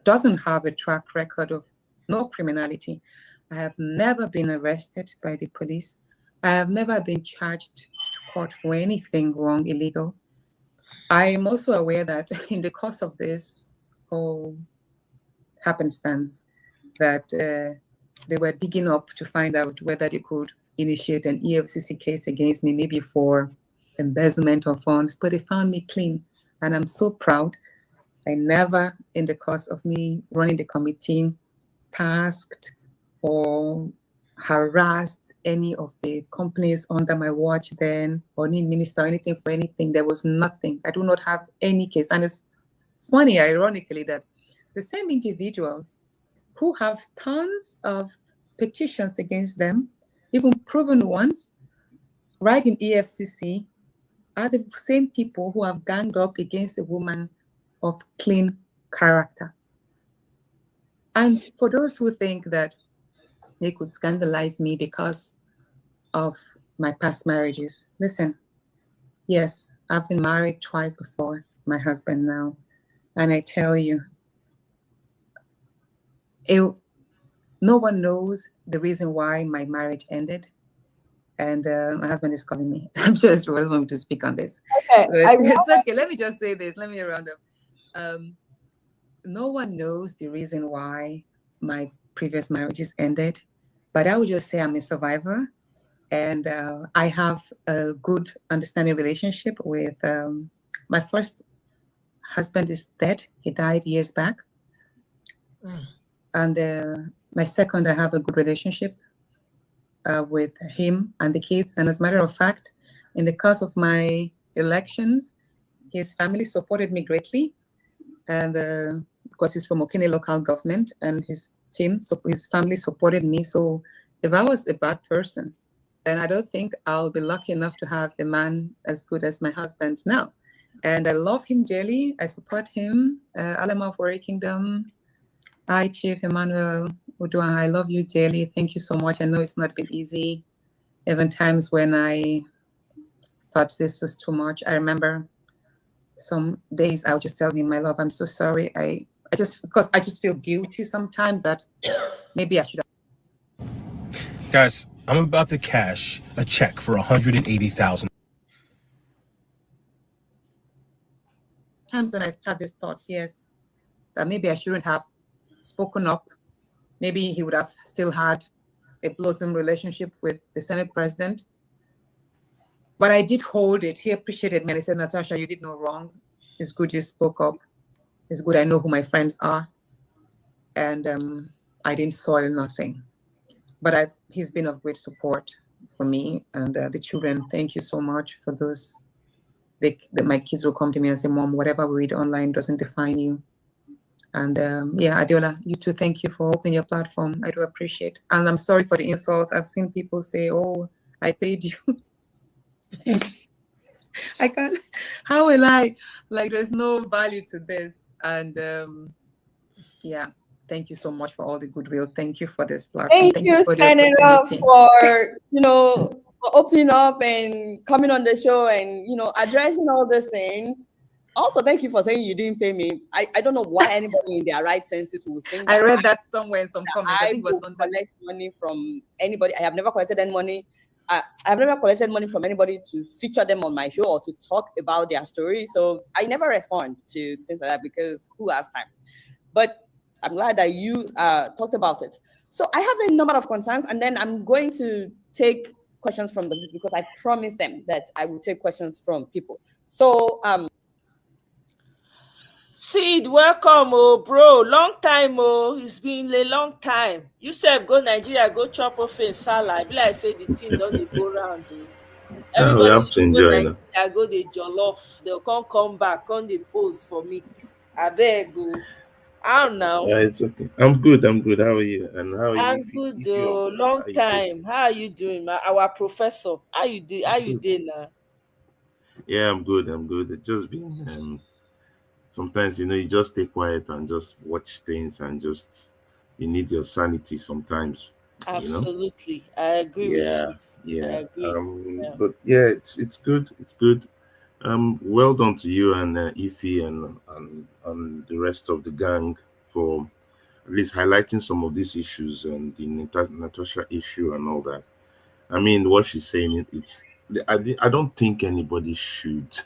J: doesn't have a track record of no criminality. I have never been arrested by the police. I have never been charged to court for anything wrong, illegal. I am also aware that in the course of this whole happenstance, that they were digging up to find out whether they could initiate an EFCC case against me, maybe for embezzlement of funds, but they found me clean. And I'm so proud. I never, in the course of me running the committee, tasked or harassed any of the companies under my watch then, or any minister, or anything for anything. There was nothing. I do not have any case. And it's funny, ironically, that the same individuals who have tons of petitions against them, even proven ones, right in EFCC, are the same people who have ganged up against a woman of clean character. And for those who think that they could scandalize me because of my past marriages, listen, yes, I've been married twice before, my husband now, and I tell you, no one knows the reason why my marriage ended. And my husband is calling me. I'm sure it's doesn't want me to speak on this. Okay, it's okay. Let me just say this. Let me round up. No one knows the reason why my previous marriages ended, but I would just say I'm a survivor, and I have a good understanding relationship with my first husband is dead. He died years back. And my second, I have a good relationship with him and the kids. And as a matter of fact, in the course of my elections, his family supported me greatly. And because he's from Okene local government, and his team, so his family supported me. So if I was a bad person, then I don't think I'll be lucky enough to have a man as good as my husband now. And I love him dearly. I support him. Alama for Kingdom. Hi, Chief Emmanuel Uduaghan. I love you dearly. Thank you so much. I know it's not been easy. Even times when I thought this was too much. I remember some days I would just tell him, my love, I'm so sorry. I just feel guilty sometimes that maybe I should have.
S: Guys, I'm about to cash a check for $180,000.
J: Times when I had these thoughts, yes, that maybe I shouldn't have spoken up. Maybe he would have still had a blossom relationship with the Senate president. But I did hold it. He appreciated me. And he said, Natasha, you did no wrong. It's good you spoke up. It's good I know who my friends are. And I didn't soil nothing. But he's been of great support for me and the children. Thank you so much for those. My kids will come to me and say, Mom, whatever we read online doesn't define you. And yeah, Adiola, you too, thank you for opening your platform. I do appreciate. And I'm sorry for the insults. I've seen people say, oh, I paid you. I can't, how will I? Like, there's no value to this. And yeah, thank you so much for all the goodwill. Thank you for this platform.
G: Thank you,
J: for
G: Senator, for for opening up and coming on the show and addressing all those things. Also, thank you for saying you didn't pay me. I don't know why anybody in their right senses would think.
J: I read that somewhere in some comments. I think it was on
G: collect money from anybody. I have never collected any money. I've never collected money from anybody to feature them on my show or to talk about their story. So I never respond to things like that because who has time? But I'm glad that you talked about it. So I have a number of concerns, and then I'm going to take questions from them because I promised them that I will take questions from people. So
T: Sid, welcome, oh bro. Long time, oh. It's been a long time. You said go Nigeria, go chop off in Salah. Be like say the thing don't go round, oh. Everybody
U: we have to enjoy,
T: go Nigeria, go the jollof. They'll come back, come the pose for me. I beg go. I don't know.
U: It's okay. I'm good. How are you? And how are you?
T: I'm good, though. Long time. How are you doing, our professor? How you doing now?
U: Yeah, I'm good. It's just been sometimes you just stay quiet and just watch things and just you need your sanity sometimes.
T: Absolutely, I agree with you.
U: Yeah.
T: I agree.
U: But yeah, it's good. It's good. Well done to you and Ify and the rest of the gang for at least highlighting some of these issues and the Natasha issue and all that. I mean, what she's saying, I don't think anybody should.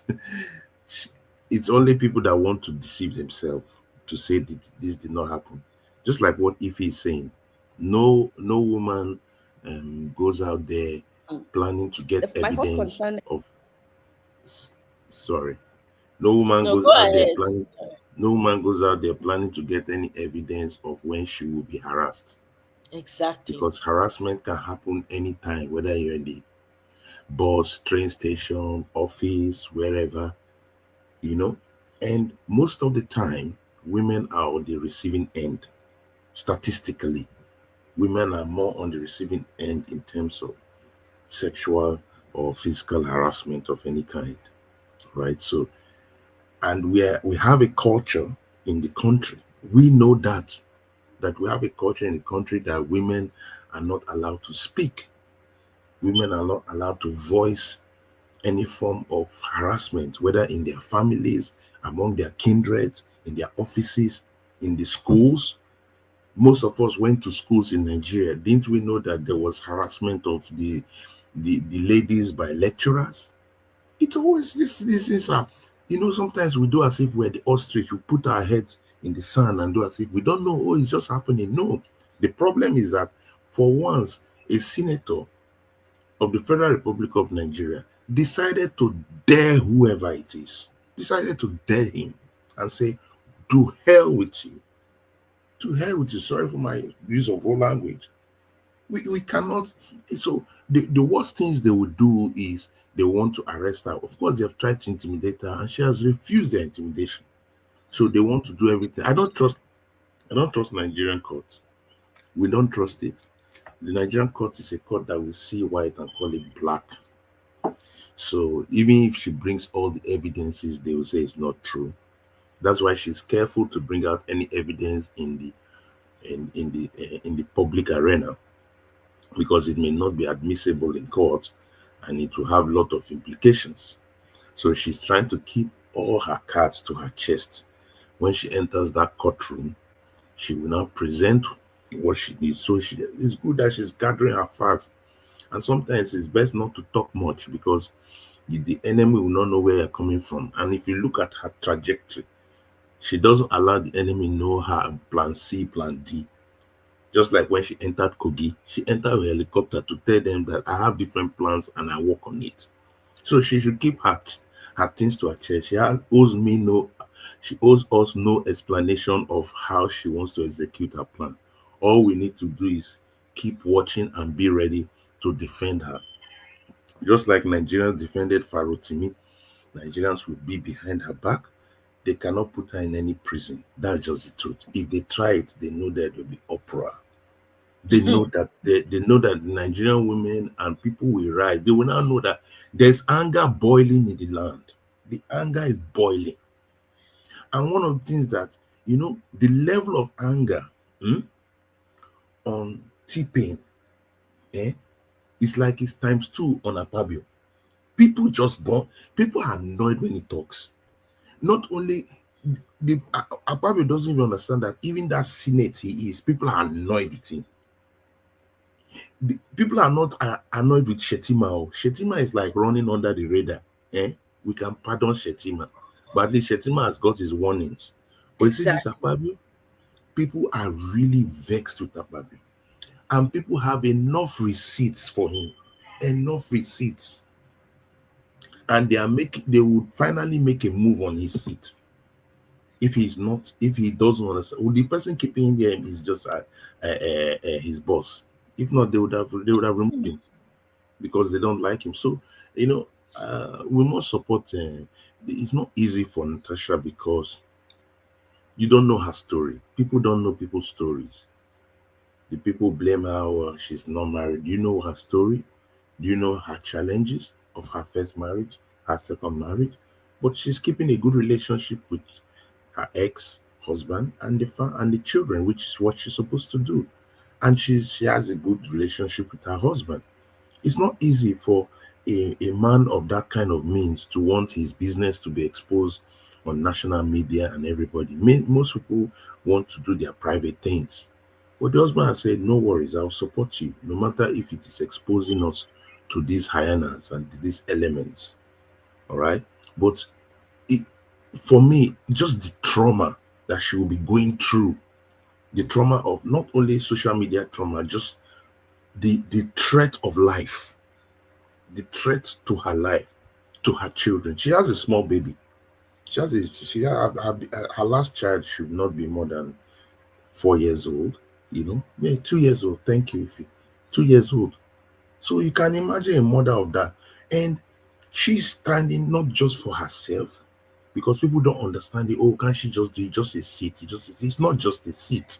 U: It's only people that want to deceive themselves to say that this did not happen. Just like what Ify is saying. No woman goes out there planning to get evidence of. Sorry. No woman goes out there planning to get any evidence of when she will be harassed.
T: Exactly.
U: Because harassment can happen anytime, whether you're in the bus, train station, office, wherever, And most of the time, women are on the receiving end. Statistically, women are more on the receiving end in terms of sexual or physical harassment of any kind. Right? So, and we have a culture in the country. We know that we have a culture in the country that women are not allowed to speak. Women are not allowed to voice any form of harassment, whether in their families, among their kindred, in their offices, in the schools. Most of us went to schools in Nigeria. Didn't we know that there was harassment of the ladies by lecturers? It's always this is sometimes we do as if we're the ostrich. We put our heads in the sand and do as if we don't know. Oh, it's just happening. No, the problem is that for once, a senator of the Federal Republic of Nigeria decided to dare whoever it is, decided to dare him and say, to hell with you. To hell with you. Sorry for my use of all language. We cannot. So the worst things they would do is they want to arrest her. Of course, they have tried to intimidate her and she has refused their intimidation. So they want to do everything. I don't trust Nigerian courts. We don't trust it. The Nigerian court is a court that will see white and call it black. So even if she brings all the evidences, they will say it's not true. That's why she's careful to bring out any evidence in the public arena, because it may not be admissible in court and it will have a lot of implications. So she's trying to keep all her cards to her chest. When she enters that courtroom, she will now present what she needs. So it's good that she's gathering her facts. And sometimes it's best not to talk much, because the enemy will not know where you're coming from. And if you look at her trajectory, she doesn't allow the enemy know her plan C, plan D. Just like when she entered Kogi, she entered a helicopter to tell them that I have different plans and I work on it. So she should keep her things to her chest. She owes us no explanation of how she wants to execute her plan. All we need to do is keep watching and be ready to defend her. Just like Nigerians defended Farotimi, Nigerians will be behind her back. They cannot put her in any prison. That's just the truth. If they try it, they know that there will be uproar. They know that they know that Nigerian women and people will rise. They will now know that there's anger boiling in the land. The anger is boiling. And one of the things that, the level of anger on T-Pain, it's like it's ×2 on Akpabio. People are annoyed when he talks. Not only Akpabio doesn't even understand that even that Senate he is, people are annoyed with him. People are not annoyed with Shetima. Shetima is like running under the radar. We can pardon Shetima, but at least Shetima has got his warnings. But you see this Akpabio, people are really vexed with Akpabio, and people have enough receipts for him, enough receipts, and they would finally make a move on his seat. If he doesn't understand, well, the person keeping him there is just his boss. If not, they would have removed him because they don't like him. So, we must support. It's not easy for Natasha because you don't know her story. People don't know people's stories. The people blame her, she's not married. Do you know her story? Do you know her challenges of her first marriage, her second marriage? But she's keeping a good relationship with her ex-husband and the children, which is what she's supposed to do. And she has a good relationship with her husband. It's not easy for a man of that kind of means to want his business to be exposed on national media and everybody. Most people want to do their private things. But the husband has said, no worries, I'll support you, no matter if it is exposing us to these hyenas and these elements. All right? But for me, just the trauma that she will be going through, the trauma of not only social media trauma, just the threat of life, the threat to her life, to her children. She has a small baby. Her last child should not be more than 4 years old. 2 years old. Thank you, Ify. 2 years old. So you can imagine a mother of that, and she's standing not just for herself, because people don't understand it. Oh, can't she just do it? Just a seat? It's not just a seat.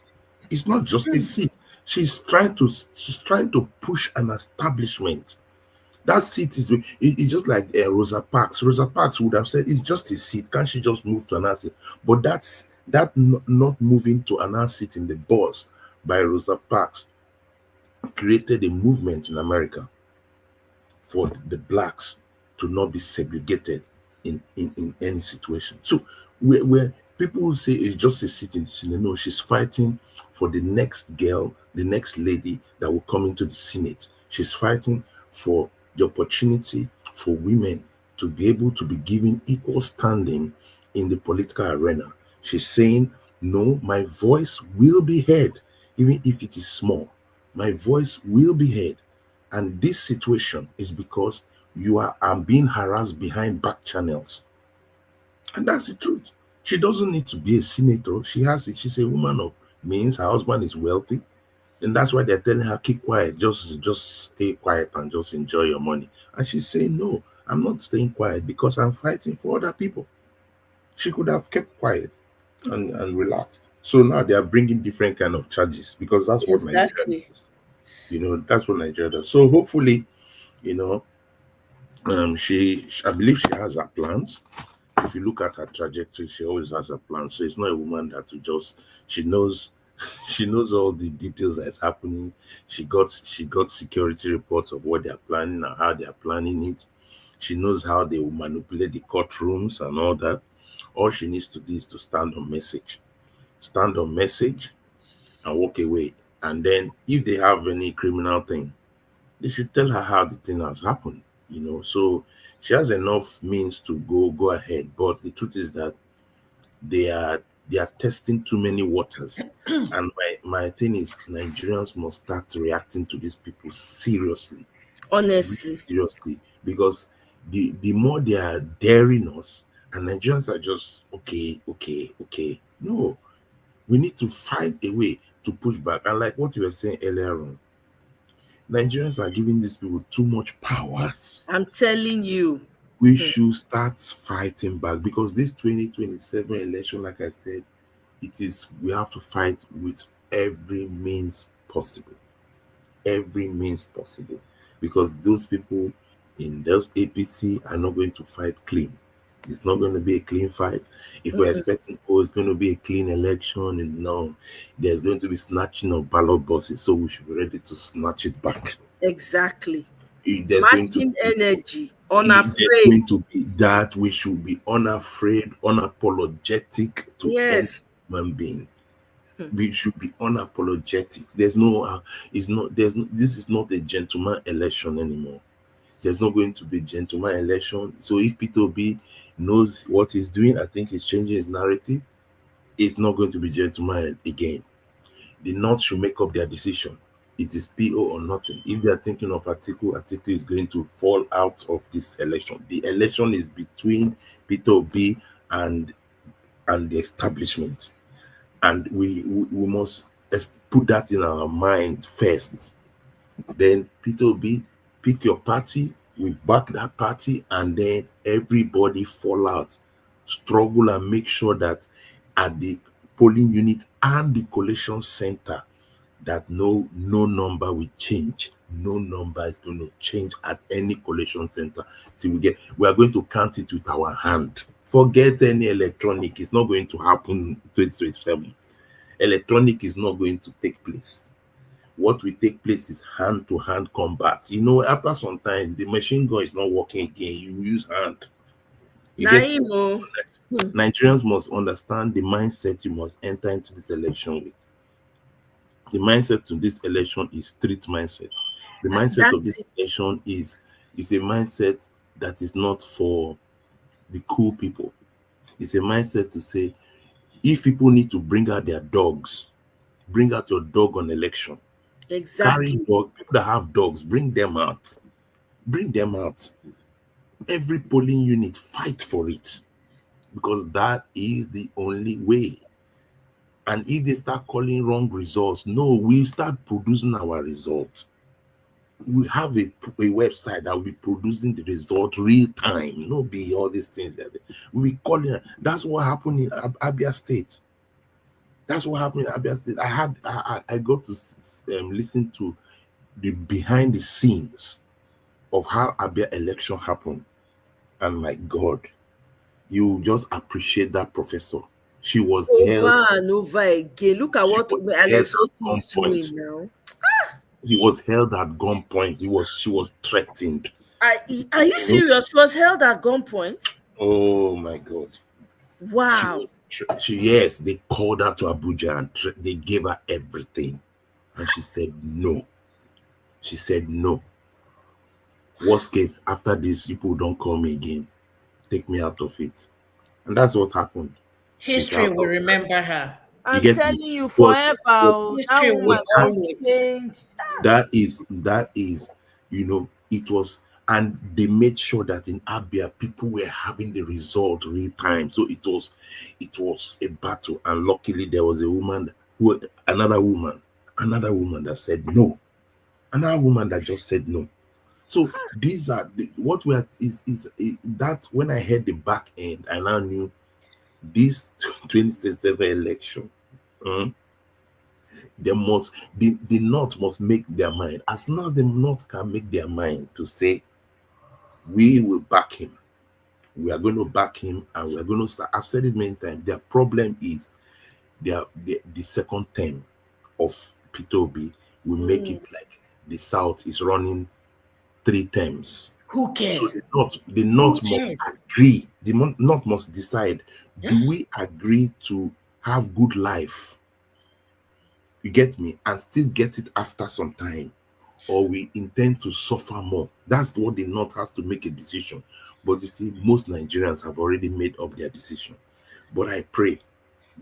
U: It's not just a seat. She's trying to push an establishment. That seat it's just like Rosa Parks. Rosa Parks would have said it's just a seat. Can't she just move to another seat? But not moving to another seat in the bus by Rosa Parks created a movement in America for the blacks to not be segregated in any situation. So where people say it's just a seat in the Senate, no, she's fighting for the next girl, the next lady that will come into the Senate. She's fighting for the opportunity for women to be able to be given equal standing in the political arena. She's saying, no, my voice will be heard, even if it is small. My voice will be heard. And this situation is because I'm being harassed behind back channels. And that's the truth. She doesn't need to be a senator. She's a woman of means. Her husband is wealthy. And that's why they're telling her, keep quiet, just stay quiet and just enjoy your money. And she's saying, no, I'm not staying quiet because I'm fighting for other people. She could have kept quiet and relaxed. So now they are bringing different kind of charges because that's what Nigeria does. That's what Nigeria does. So hopefully, I believe she has her plans. If you look at her trajectory, she always has a plan. So it's not a woman that to just she knows she knows all the details that's happening. She got security reports of what they're planning and how they're planning it. She knows how they will manipulate the courtrooms and all that. All she needs to do is to stand on message. Stand on message and walk away. And then if they have any criminal thing, they should tell her how the thing has happened, So she has enough means to go ahead. But the truth is that they are testing too many waters. And my thing is Nigerians must start reacting to these people seriously.
G: Honestly.
U: Seriously. Because the more they are daring us, and Nigerians are just okay. No, we need to find a way to push back. And like what you were saying earlier on, Nigerians are giving these people too much powers.
G: I'm telling you.
U: We should start fighting back, because this 2027 election, like I said, we have to fight with every means possible. Every means possible. Because those people in those APC are not going to fight clean. It's not going to be a clean fight. If we're expecting, it's going to be a clean election, and no, there's going to be snatching of ballot boxes. So we should be ready to snatch it back.
G: Exactly.
U: There's going to be
G: energy, unafraid.
U: There's going to be that. We should be unafraid, unapologetic to any human being. We should be unapologetic. This is not a gentleman election anymore. There's not going to be gentleman election. So if Peter Obi knows what he's doing, I think he's changing his narrative. It's not going to be gentleman again. The North should make up their decision. It is PO or nothing. If they are thinking of Atiku is going to fall out of this election. The election is between Peter Obi and the establishment. And we must put that in our mind first. Then Peter Obi, pick your party, we back that party, and then everybody fall out, struggle, and make sure that at the polling unit and the collation center, that no number will change. No number is going to change at any collation center till we are going to count it with our hand. Forget any electronic. It's not going to happen 2027. Electronic is not going to take place. What will take place is hand-to-hand combat. After some time, the machine gun is not working again. You use hand. Nigerians must understand the mindset you must enter into this election with. The mindset to this election is street mindset. The mindset of this election is a mindset that is not for the cool people. It's a mindset to say, if people need to bring out their dogs, bring out your dog on election.
G: Exactly.
U: Carry dog, people that have dogs, bring them out. Bring them out. Every polling unit, fight for it. Because that is the only way. And if they start calling wrong results, no, we start producing our results. We have a website that will be producing the result real time. No be all these things. We call it. That's what happened in Abia State. That's what happened in Abia State. I got to listen to the behind the scenes of how Abia election happened. And my God, you just appreciate that professor. She was
G: over and over again. Look at what Alex Oti is doing now.
U: He was held at gunpoint. She was threatened.
G: Are you serious? She was held at gunpoint?
U: Oh my God.
G: Wow.
U: Yes, they called her to Abuja and they gave her everything. And she said no. She said no. Worst case, after this, people don't call me again. Take me out of it. And that's what happened.
L: History will remember her.
G: I'm telling you, forever.
L: History will always.
U: That is, it was, and they made sure that in Abia, people were having the result real time. So it was a battle. And luckily, there was another woman that said no. Another woman that just said no. So these are what we are is that when I heard the back end, I now knew this 2027 election. The North must make their mind. As long as the North can make their mind to say We will back him. We are going to back him, and we are going to start. I've said it many times. Their problem is the second term of Peter Obi will make it like the South is running 3 terms.
L: Who cares?
U: So the North must agree. The North must decide. Do we agree to have good life? You get me? And still get it after some time, or we intend to suffer more? That's what the North has to make a decision. But you see, most Nigerians have already made up their decision. But I pray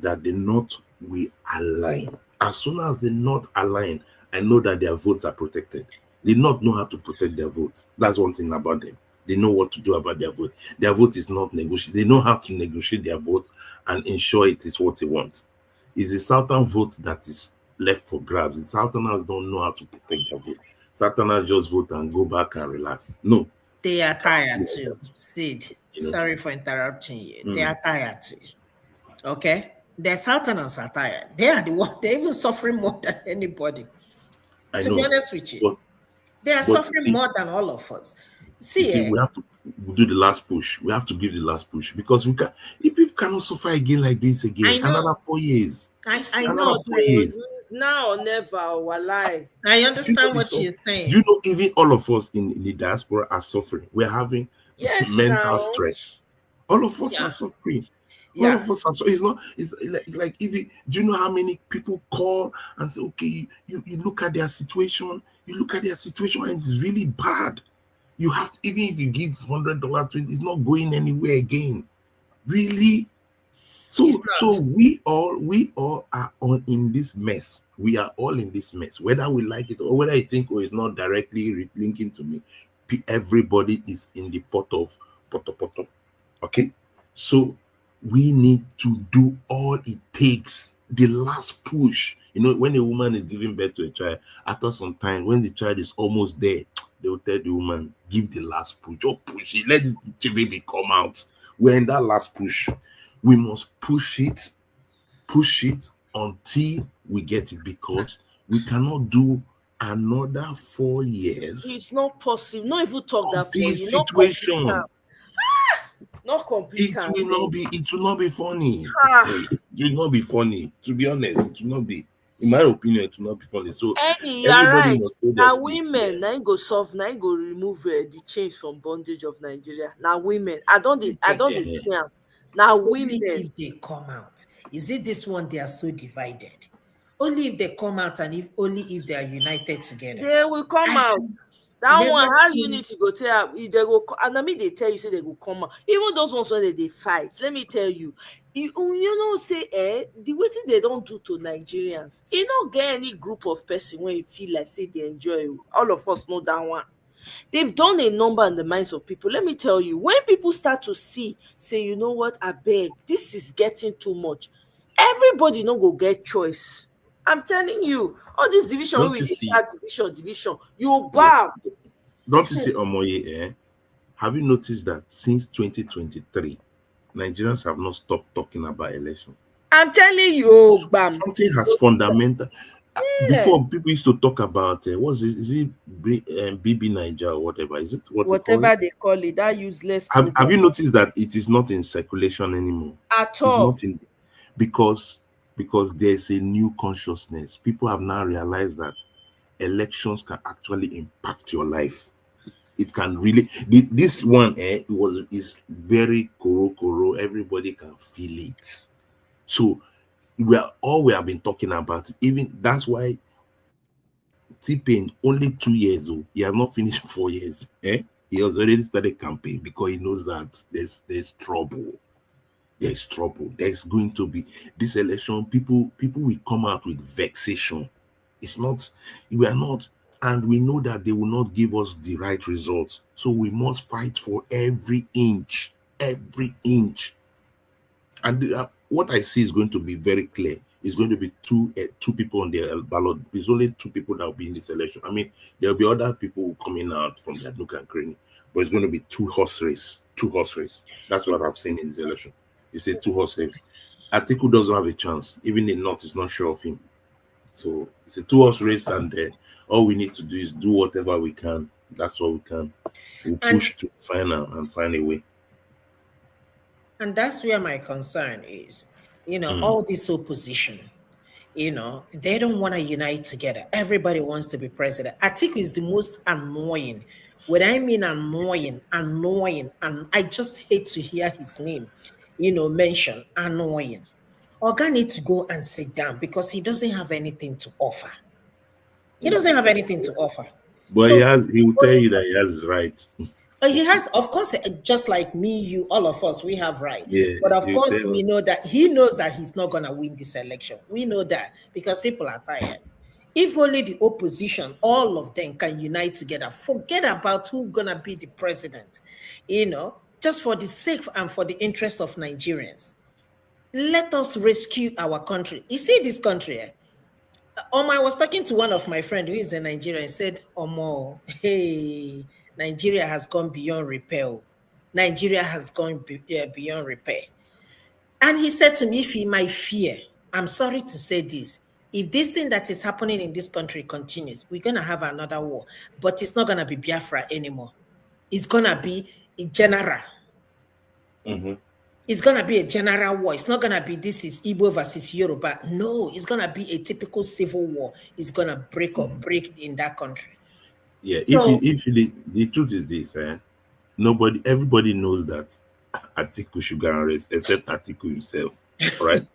U: that the North will align. As soon as the North align, I know that their votes are protected. They not know how to protect their votes. That's one thing about them. They know what to do about their vote. Their vote is not negotiated. They know how to negotiate their vote and ensure it is what they want. It's the Southern vote that is left for grabs. The Southerners don't know how to protect their vote. Southerners just vote and go back and relax. No.
L: They are tired too. Sid, sorry for interrupting you. They are tired too. Okay? The Southerners are tired. They are the one, they're even suffering more than anybody. To be honest with you. They are suffering more than all of us. See,
U: we have to do the last push. We have to give the last push, because we can. If people cannot suffer again like this again, another 4 years.
L: I know.
U: 4 years.
T: Now or never, our life.
L: I understand what you're saying.
U: Do you know even all of us in the diaspora are suffering? We're having mental stress. All of us are suffering. All of us are so. It's not. It's like if you, do you know how many people call and say, okay, you look at their situation. You look at their situation and it's really bad. You have to, even if you give $100, it's not going anywhere again. Really. So we all are all in this mess. We are all in this mess, whether we like it or whether you think, it's not directly linking to me. Everybody is in the pot of poto. Okay, so we need to do all it takes. The last push. You know, when a woman is giving birth to a child, after some time, when the child is almost there, they will tell the woman, give the last push. Just push it. Let the baby come out. We're in that last push. We must push it until we get it, because we cannot do another 4 years.
T: It's not possible. Not even talk that for
U: this situation.
T: Not complete.
U: It will not be funny. It will not be funny. To be honest, it will not be. In my opinion, it will not be funny. So
T: you're right. Now women, now go solve, now go remove the chains from bondage of Nigeria. Now women, I don't see them. Now women,
L: if they come out, is it this one they are so divided? Only if they come out, and only if they are united together.
T: They will come out. That one, how you need to go tell, they go, and I mean they tell you, say they will come out. Even those ones when they fight, let me tell you, you know, say the way they don't do to Nigerians, you don't get any group of person when you feel like say they enjoy. All of us know that one. They've done a number in the minds of people. Let me tell you, when people start to see, say, you know what, I beg, this is getting too much. Everybody no go get choice. I'm telling you, all this division, division, you bow.
U: Don't you see, Omoye, have you noticed that since 2023, Nigerians have not stopped talking about election?
T: I'm telling you,
U: something has fundamental. Before, people used to talk about is it BB Niger or whatever? Is it
T: whatever they call it? That useless.
U: Have you noticed that it is not in circulation anymore
T: at all?
U: It's not because there's a new consciousness. People have now realized that elections can actually impact your life. It can really. This one is very koro. Everybody can feel it. So we have been talking about it. Even that's why T-Pain only 2 years old. He has not finished 4 years. He has already started campaign because he knows that there's trouble. There's trouble. There's going to be this election. People will come out with vexation. We are not, and we know that they will not give us the right results. So we must fight for every inch. And what I see is going to be very clear. It's going to be two people on the ballot. There's only 2 people that will be in this election. I mean, there'll be other people coming out from their nook and cranny, but it's going to be 2-horse race. 2-horse race. That's what I've seen in this election. It's a 2-horse race. Atiku doesn't have a chance. Even the North is not sure of him. So it's a 2-horse race, and all we need to do is do whatever we can That's what we can. We'll
L: And
U: push to final and find a way.
L: And that's where my concern is. All this opposition, they don't want to unite together. Everybody wants to be president. Atiku is the most annoying. When I mean annoying, and I just hate to hear his name, mentioned. Annoying. Oga needs to go and sit down because he doesn't have anything to offer. He doesn't have anything to offer.
U: But he will tell you that he has his right.
L: He has, of course, just like me, you, all of us, we have right.
U: Yeah,
L: but of course, we know that he knows that he's not going to win this election. We know that because people are tired. If only the opposition, all of them can unite together, forget about who's going to be the president, just for the sake and for the interest of Nigerians. Let us rescue our country. You see this country, I was talking to one of my friends who is in Nigeria and said, hey, Nigeria has gone beyond repair. Nigeria has gone beyond repair. And he said to me, if he might fear, I'm sorry to say this, if this thing that is happening in this country continues, we're going to have another war. But it's not going to be Biafra anymore. It's going to be general.
U: Mm-hmm.
L: It's going to be a general war. It's not going to be this is Igbo versus Yoruba. No, it's going to be a typical civil war. It's going to break in that country.
U: Yeah, so, if the truth is this, everybody knows that Atiku should go and rest, except Atiku himself. Right?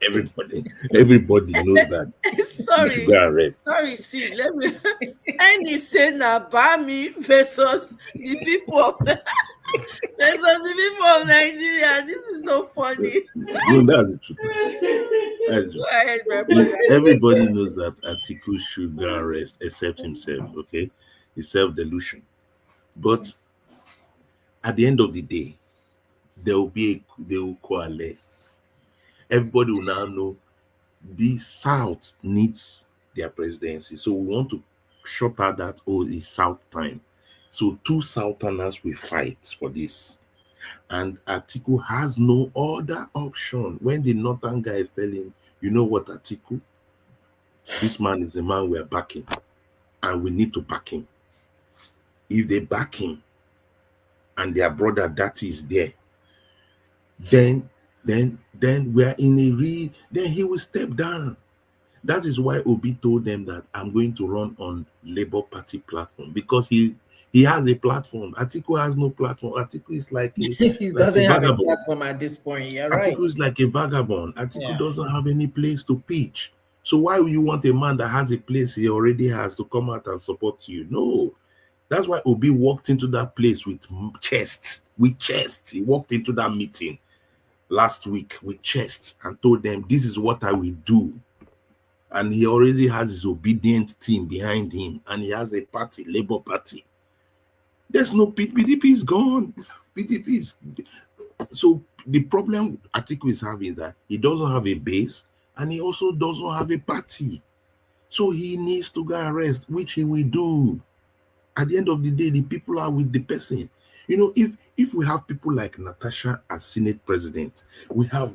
U: Everybody knows that.
T: Sorry, see, let me. And he said, "Now, Bami versus the people of Nigeria." This is so funny.
U: No, that's the truth. Go ahead, my brother. Everybody knows that Atiku should go and rest, except himself. Okay, it's self-delusion. But at the end of the day, they will coalesce. Everybody will now know the South needs their presidency. So we want to shut out that it's South time. So two Southerners will fight for this. And Atiku has no other option. When the Northern guy is telling him, you know what, Atiku? This man is a man we're backing. And we need to back him. If they back him and their brother that is there, then we are in then he will step down. That is why Obi told them that I'm going to run on Labour Party platform, because he has a platform. Atiku has no platform. Atiku is like
L: he doesn't have a platform at this point. You're right.
U: Atiku is like a vagabond. Atiku doesn't have any place to pitch. So why would you want a man that has a place he already has to come out and support you? No. That's why Obi walked into that place with chest. He walked into that meeting last week with chest and told them, this is what I will do. And he already has his obedient team behind him, and he has a party, Labour Party. There's no PDP is gone. PDP is. So the problem Atiku is having is that he doesn't have a base, and he also doesn't have a party. So he needs to go and rest, which he will do. At the end of the day, the people are with the person. If we have people like Natasha as Senate president, we have,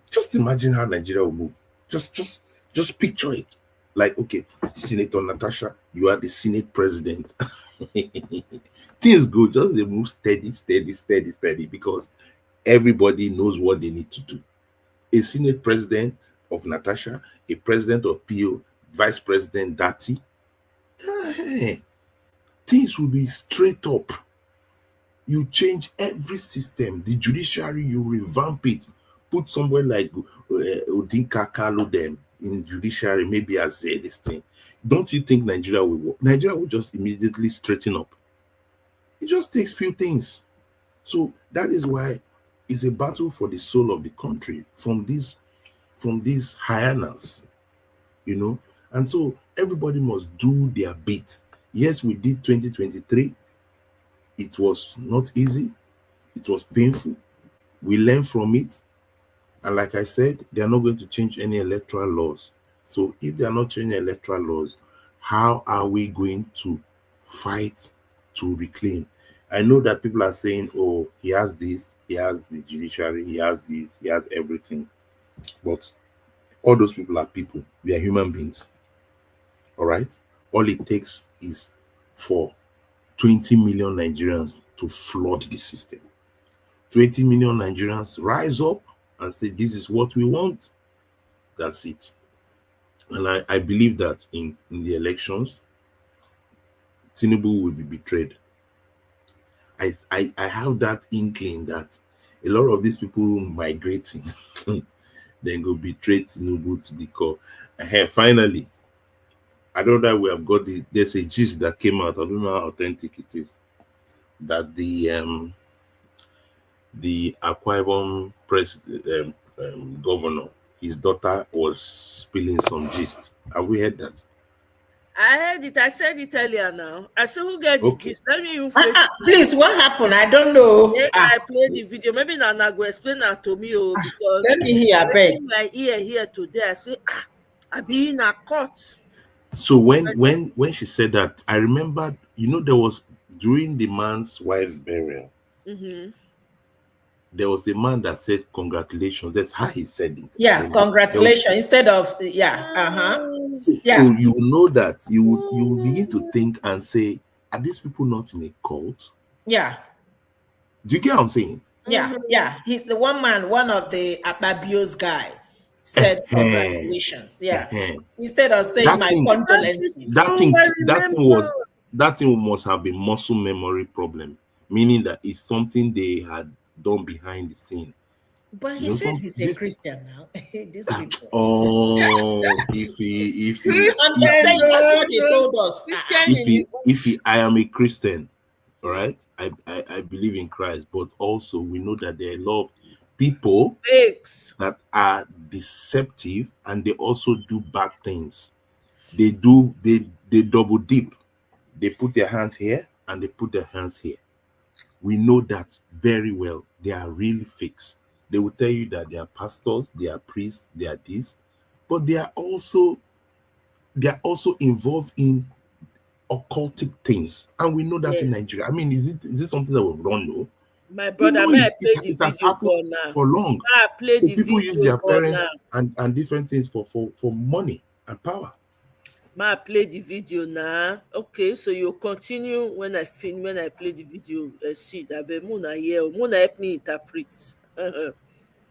U: just imagine how Nigeria will move. Just picture it. Like, okay, Senator Natasha, you are the Senate president. Things go, just they move steady, because everybody knows what they need to do. A Senate president of Natasha, a president of PO, vice president Dati. Things will be straight up. You change every system. The judiciary, you revamp it. Put somewhere like Odinka Kalu them in judiciary, maybe as this thing. Don't you think Nigeria will work? Nigeria will just immediately straighten up. It just takes few things. So that is why it's a battle for the soul of the country from these hyenas, And so everybody must do their bit. Yes, we did 2023. It was not easy. It was painful. We learned from it. And like I said, they are not going to change any electoral laws. So if they are not changing electoral laws, how are we going to fight to reclaim? I know that people are saying, oh, he has this, he has the judiciary, he has this, he has everything. But all those people are people. We are human beings. All right? All it takes is for 20 million Nigerians to flood the system. 20 million Nigerians rise up and say, this is what we want. That's it. And I believe that in the elections, Tinubu will be betrayed. I have that inkling that a lot of these people migrating, then go betray Tinubu to the core. Finally, I don't know that we have got there's a gist that came out. I don't know how authentic it is. That the Akwa Ibom governor, his daughter was spilling some gist. Have we heard that?
T: I heard it. I said it earlier now. I said, who get the gist? Let me even
L: please, what happened? I don't know.
T: I played the video. Maybe Nana go explain that to me, because
L: let me hear. Beg.
T: My ear here today. I say, I be in a court.
U: So when she said that, I remembered. There was during the man's wife's burial.
T: Mm-hmm.
U: There was a man that said congratulations. That's how he said it.
L: Yeah, congratulations instead of
U: So you know that you will begin to think and say, are these people not in a cult?
L: Yeah.
U: Do you get what I'm saying?
L: Yeah, yeah. He's the one of the Ababios guy said congratulations. Yeah. Instead of saying my condolences.
U: That thing must have been muscle memory problem, meaning that it's something they had done behind the scene.
L: But he said he's a Christian now. These people.
U: I am a Christian, all right. I believe in Christ, but also we know that there are a lot of people that are deceptive and they also do bad things. They double dip. They put their hands here and they put their hands here. We know that very well. They are really fakes. They will tell you that they are pastors, they are priests, they are this, but they are also involved in occultic things, and we know that in Nigeria. I mean, is it something that we don't know?
T: My brother, it has happened
U: for long.
T: So
U: people use their parents and different things for money and power.
T: I play the video now. Okay, so you continue when I play the video. See that Mona here. Mona help me interpret.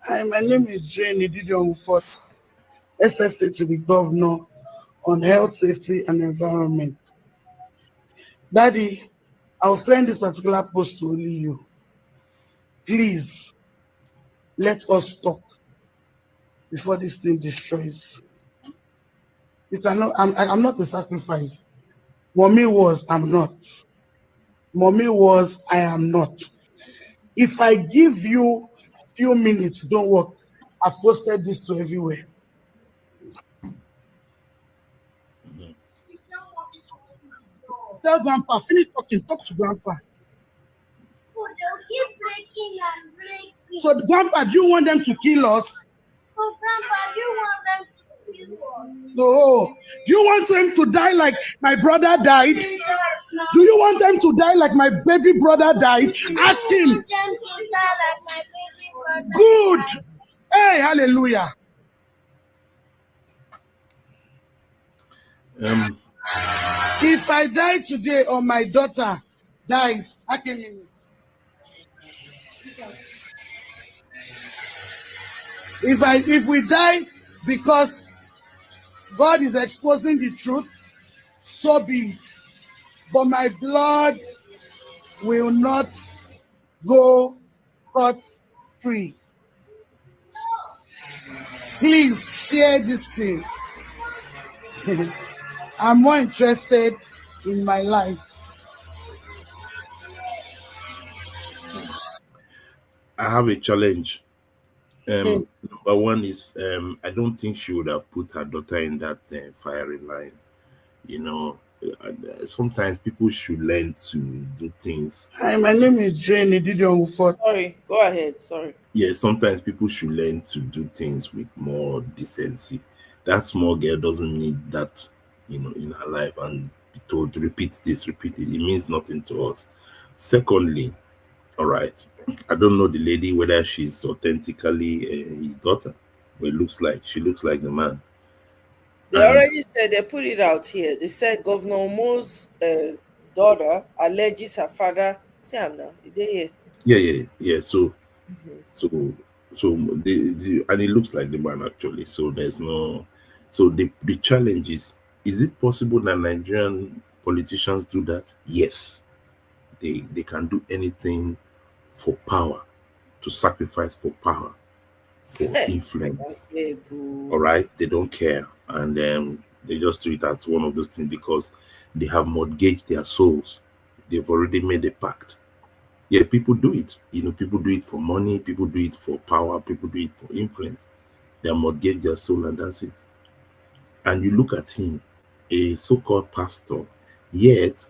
A: Hi, my name is Jane Natasha SSA to the governor on health, safety, and environment. Daddy, I'll send this particular post to only you. Please, let us talk before this thing destroys. You cannot. I'm not a sacrifice. Mommy was. I'm not. Mommy was. I am not. If I give you a few minutes, don't work. I've posted this to everywhere. Tell Grandpa, finish talking, talk to Grandpa. So, Grandpa, do you want them to kill us?
V: Oh, Grandpa, do you want them to kill us?
A: No. Do you want them to die like my brother died? Do you want them to die like my baby brother died? Ask him. Good. Hey, hallelujah. If I die today or my daughter dies, I can. If we die because God is exposing the truth, so be it. But my blood will not go scot-free. Please share this thing. I'm more interested in my life.
U: I have a challenge. Number one is I don't think she would have put her daughter in that firing line. Sometimes people should learn to do things.
A: Hi, my name is Jane Natasha.
T: Sorry, go ahead. Sorry.
U: Yeah, sometimes people should learn to do things with more decency. That small girl doesn't need that, in her life, and be told to repeat this, repeat it. It means nothing to us. Secondly, all right, I don't know the lady whether she's authentically his daughter, but she looks like the man.
T: They already said, they put it out here. They said Governor Mo's daughter alleges her father. See am now, is they here?
U: Yeah. So and it looks like the man actually. So there's no. So the challenge is it possible that Nigerian politicians do that? Yes, they can do anything for power, to sacrifice for power, for influence. All right, they don't care, and they just do it as one of those things because they have mortgaged their souls. They've already made a pact. Yeah, people do it. People do it for money, people do it for power, people do it for influence. They mortgage their soul, and that's it. And you look at him, a so-called pastor, yet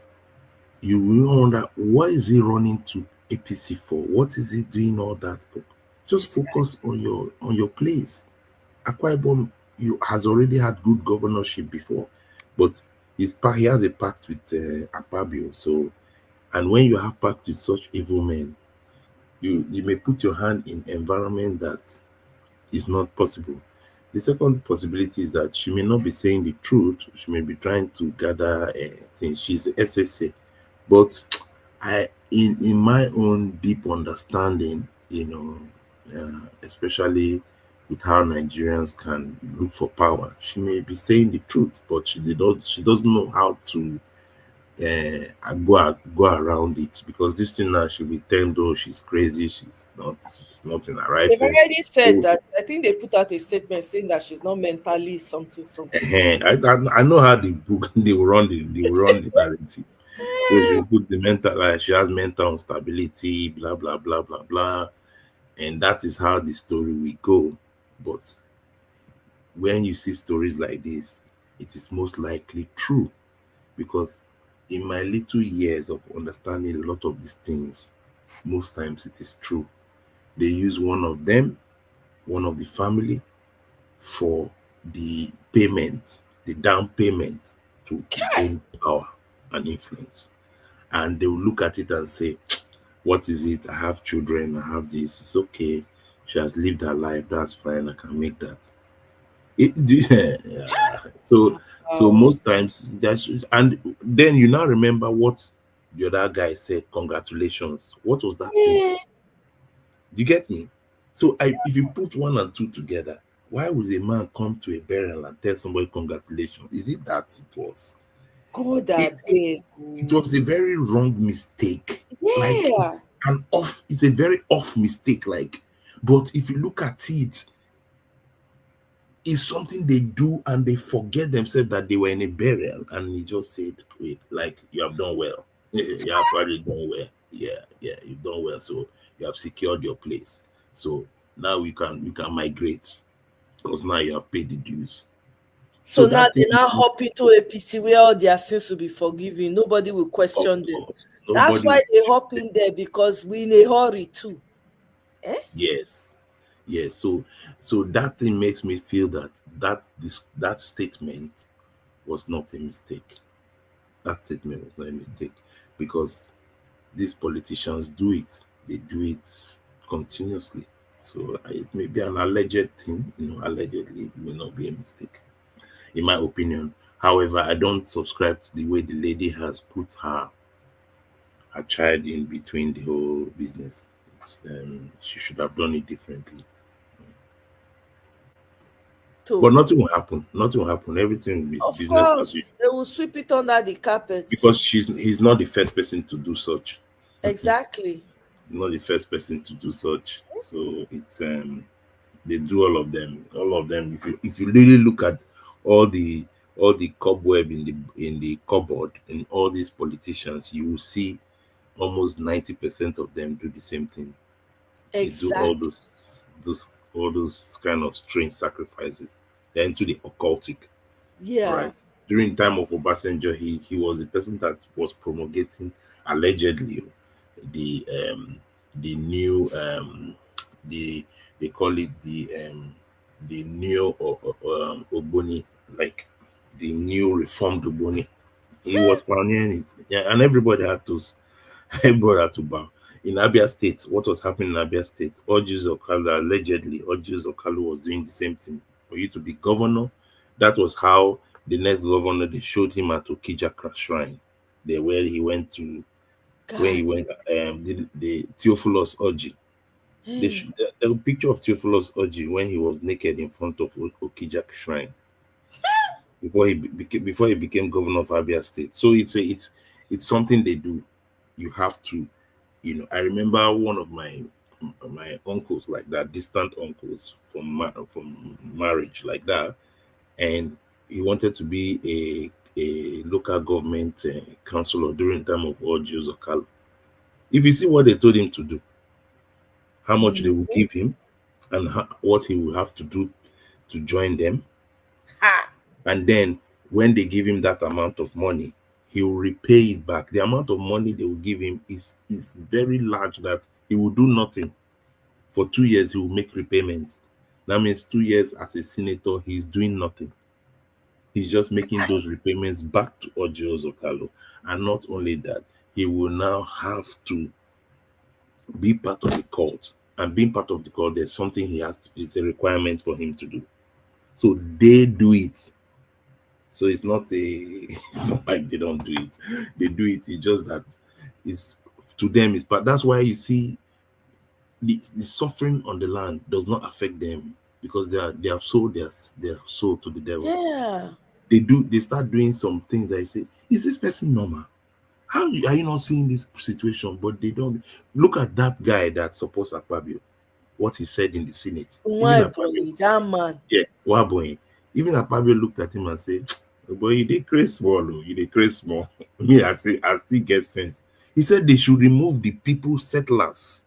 U: you will wonder, why is he running to APC for? What is he doing all that for? Just focus on your place. Akwa Ibom has already had good governorship before, but he has a pact with Akpabio. So, and when you have pact with such evil men, you may put your hand in environment that is not possible. The second possibility is that she may not be saying the truth. She may be trying to gather things. She's a SSA, but in my own deep understanding, especially with how Nigerians can look for power, she may be saying the truth, but she doesn't know how to go around it, because this thing now she'll be telling though she's crazy, she's not in her right
T: They've
U: sense.
T: already said that. I think they put out a statement saying that she's not mentally something.
U: I know how the book they will run the narrative. So she put the mental, like she has mental instability, blah blah blah blah blah, and that is how the story will go. But when you see stories like this, it is most likely true, because in my little years of understanding a lot of these things, most times it is true. They use one of the family, for the payment, the down payment, to gain power and influence. And they will look at it and say, what is it? I have children, I have this, it's okay. She has lived her life, that's fine, I can make that. So most times and then you now remember what the other guy said, congratulations. What was that thing? Do you get me? So if you put one and two together, why would a man come to a burial and tell somebody congratulations? Is it that it was?
T: God,
U: it was a very wrong mistake.
T: Yeah.
U: Like it's a very off mistake. Like, but if you look at it, it's something they do and they forget themselves that they were in a burial, and he just said, wait, like, you have done well. You have already done well. Yeah, you've done well. So you have secured your place. So now you can migrate, because now you have paid the dues.
T: So now they now hop into APC where all their sins will be forgiven. Nobody will question them. That's why they hop in there, because we in a hurry too.
U: Yes. So that thing makes me feel that statement was not a mistake. That statement was not a mistake, because these politicians do it. They do it continuously. So it may be an alleged thing, allegedly it may not be a mistake, in my opinion. However, I don't subscribe to the way the lady has put her child in between the whole business. She should have done it differently. But nothing will happen. Nothing will happen. Everything will be business as usual.
T: They will sweep it under the carpet.
U: Because he's not the first person to do such.
T: Exactly.
U: He's not the first person to do such. So it's they do all of them. All of them. If you really look at all the cobweb in the cupboard and all these politicians, you will see almost 90% of them do the same thing.
T: Exactly.
U: They do all those kind of strange sacrifices. They're into the occultic.
T: Yeah.
U: Right. During the time of Obasanjo, he was the person that was promulgating, allegedly, the new they call it the new Ogboni, like the new reformed Ogboni. He was pioneering it. Yeah, and everybody had to bow. In Abia State, what was happening in Abia State? Orji's Okalu, allegedly, Orji's Okalu was doing the same thing. For you to be governor, that was how the next governor, they showed him at Okijaka Shrine. there where he went to, where he went, the Theophilus Orji. The picture of Theophilus Orji when he was naked in front of Okijak Shrine before he became governor of Abia State. So it's something they do. You have to, I remember one of my uncles like that, distant uncles from marriage like that, and he wanted to be a local government councillor during the time of Orji Uzokalo. If you see what they told him to do, how much they will give him, and what he will have to do to join them. And then when they give him that amount of money, he will repay it back. The amount of money they will give him is very large that he will do nothing. For 2 years, he will make repayments. That means 2 years as a senator, he's doing nothing. He's just making those repayments back to Orji Uzokalo. And not only that, he will now have to be part of the court. And being part of the court, there's something it's a requirement for him to do. So they do it. So it's not like they don't do it. They do it. It's just that to them is part. That's why you see the suffering on the land does not affect them, because they have sold their soul to the devil.
T: Yeah.
U: They start doing some things that you say, is this person normal? How are you not seeing this situation? But they don't. Look at that guy that supports Akpabio, what he said in the Senate.
T: Why boy, that man?
U: Yeah, why boy? Even Akpabio looked at him and said, boy, you did crazy small, you did crazy small. Me, I still get sense. He said they should remove the people settlers,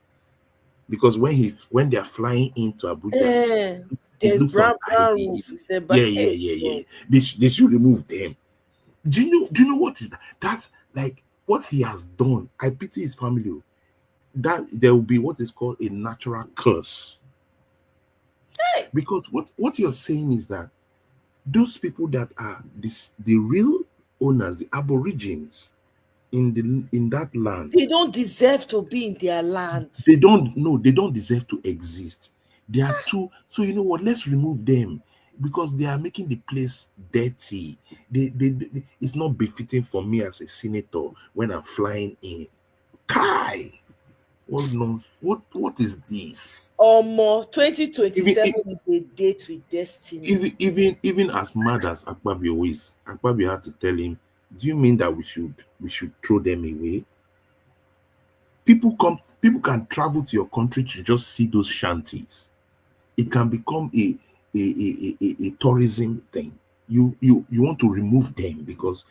U: because when they are flying into Abuja, it looks
T: brown
U: roof. Yeah. They should remove them. Do you know what is that? That's like what he has done. I pity his family. That there will be what is called a natural curse. Because what you're saying is that those people that are the real owners, the aborigines in that land,
T: they don't deserve to be in their land.
U: They don't deserve to exist. They are too. So you know what? Let's remove them, because they are making the place dirty. It's not befitting for me as a senator when I'm flying in. Kai, what nonsense? What is this?
T: More 2027 is the date with destiny.
U: Even as mad as Akpabio is, Akpabio had to tell him, do you mean that we should throw them away? People can travel to your country to just see those shanties. It can become a tourism thing. You want to remove them because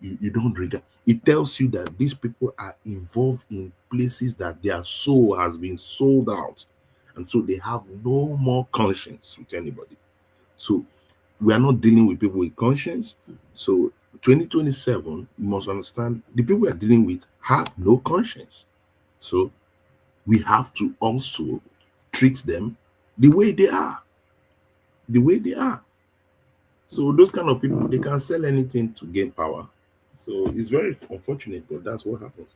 U: you don't regard. It tells you that these people are involved in places that their soul has been sold out, and so they have no more conscience with anybody. So we are not dealing with people with conscience. So 2027, you must understand, the people we are dealing with have no conscience. So we have to also treat them the way they are. The way they are. So those kind of people, they can sell anything to gain power. So it's very unfortunate, but that's what happens.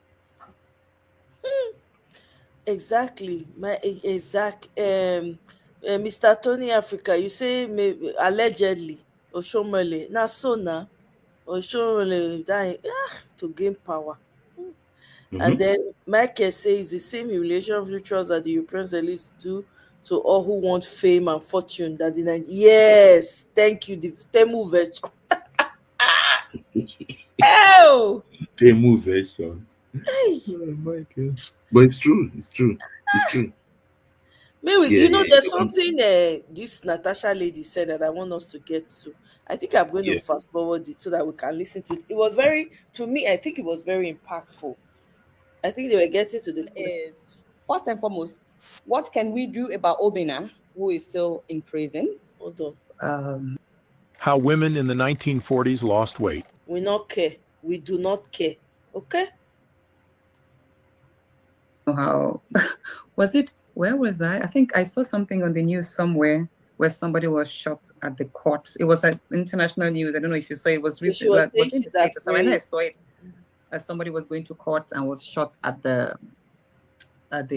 T: Exactly. Mr. Tony Africa, you say maybe allegedly Oshomole. Now so now Oshomole dying to gain power. And then Michael says the same humiliation rituals that the European elites do to all who want fame and fortune. Yes, thank you. The Temu version. Oh,
U: Temu version. Michael. But it's true. It's true. It's true.
T: Maybe there's something this Natasha lady said that I want us to get to. I think I'm going to fast forward it so that we can listen to it. It was to me, I think it was very impactful. I think they were getting to the
M: is first and foremost, what can we do about Obina, who is still in prison?
T: Hold on.
B: How women in the 1940s lost weight.
T: We not care. We do not care. Okay.
J: How was it? Where was I? I think I saw something on the news somewhere where somebody was shot at the court. It was at international news. I don't know if you saw it. It was recent. I know I saw it. Somebody was going to court and was shot at the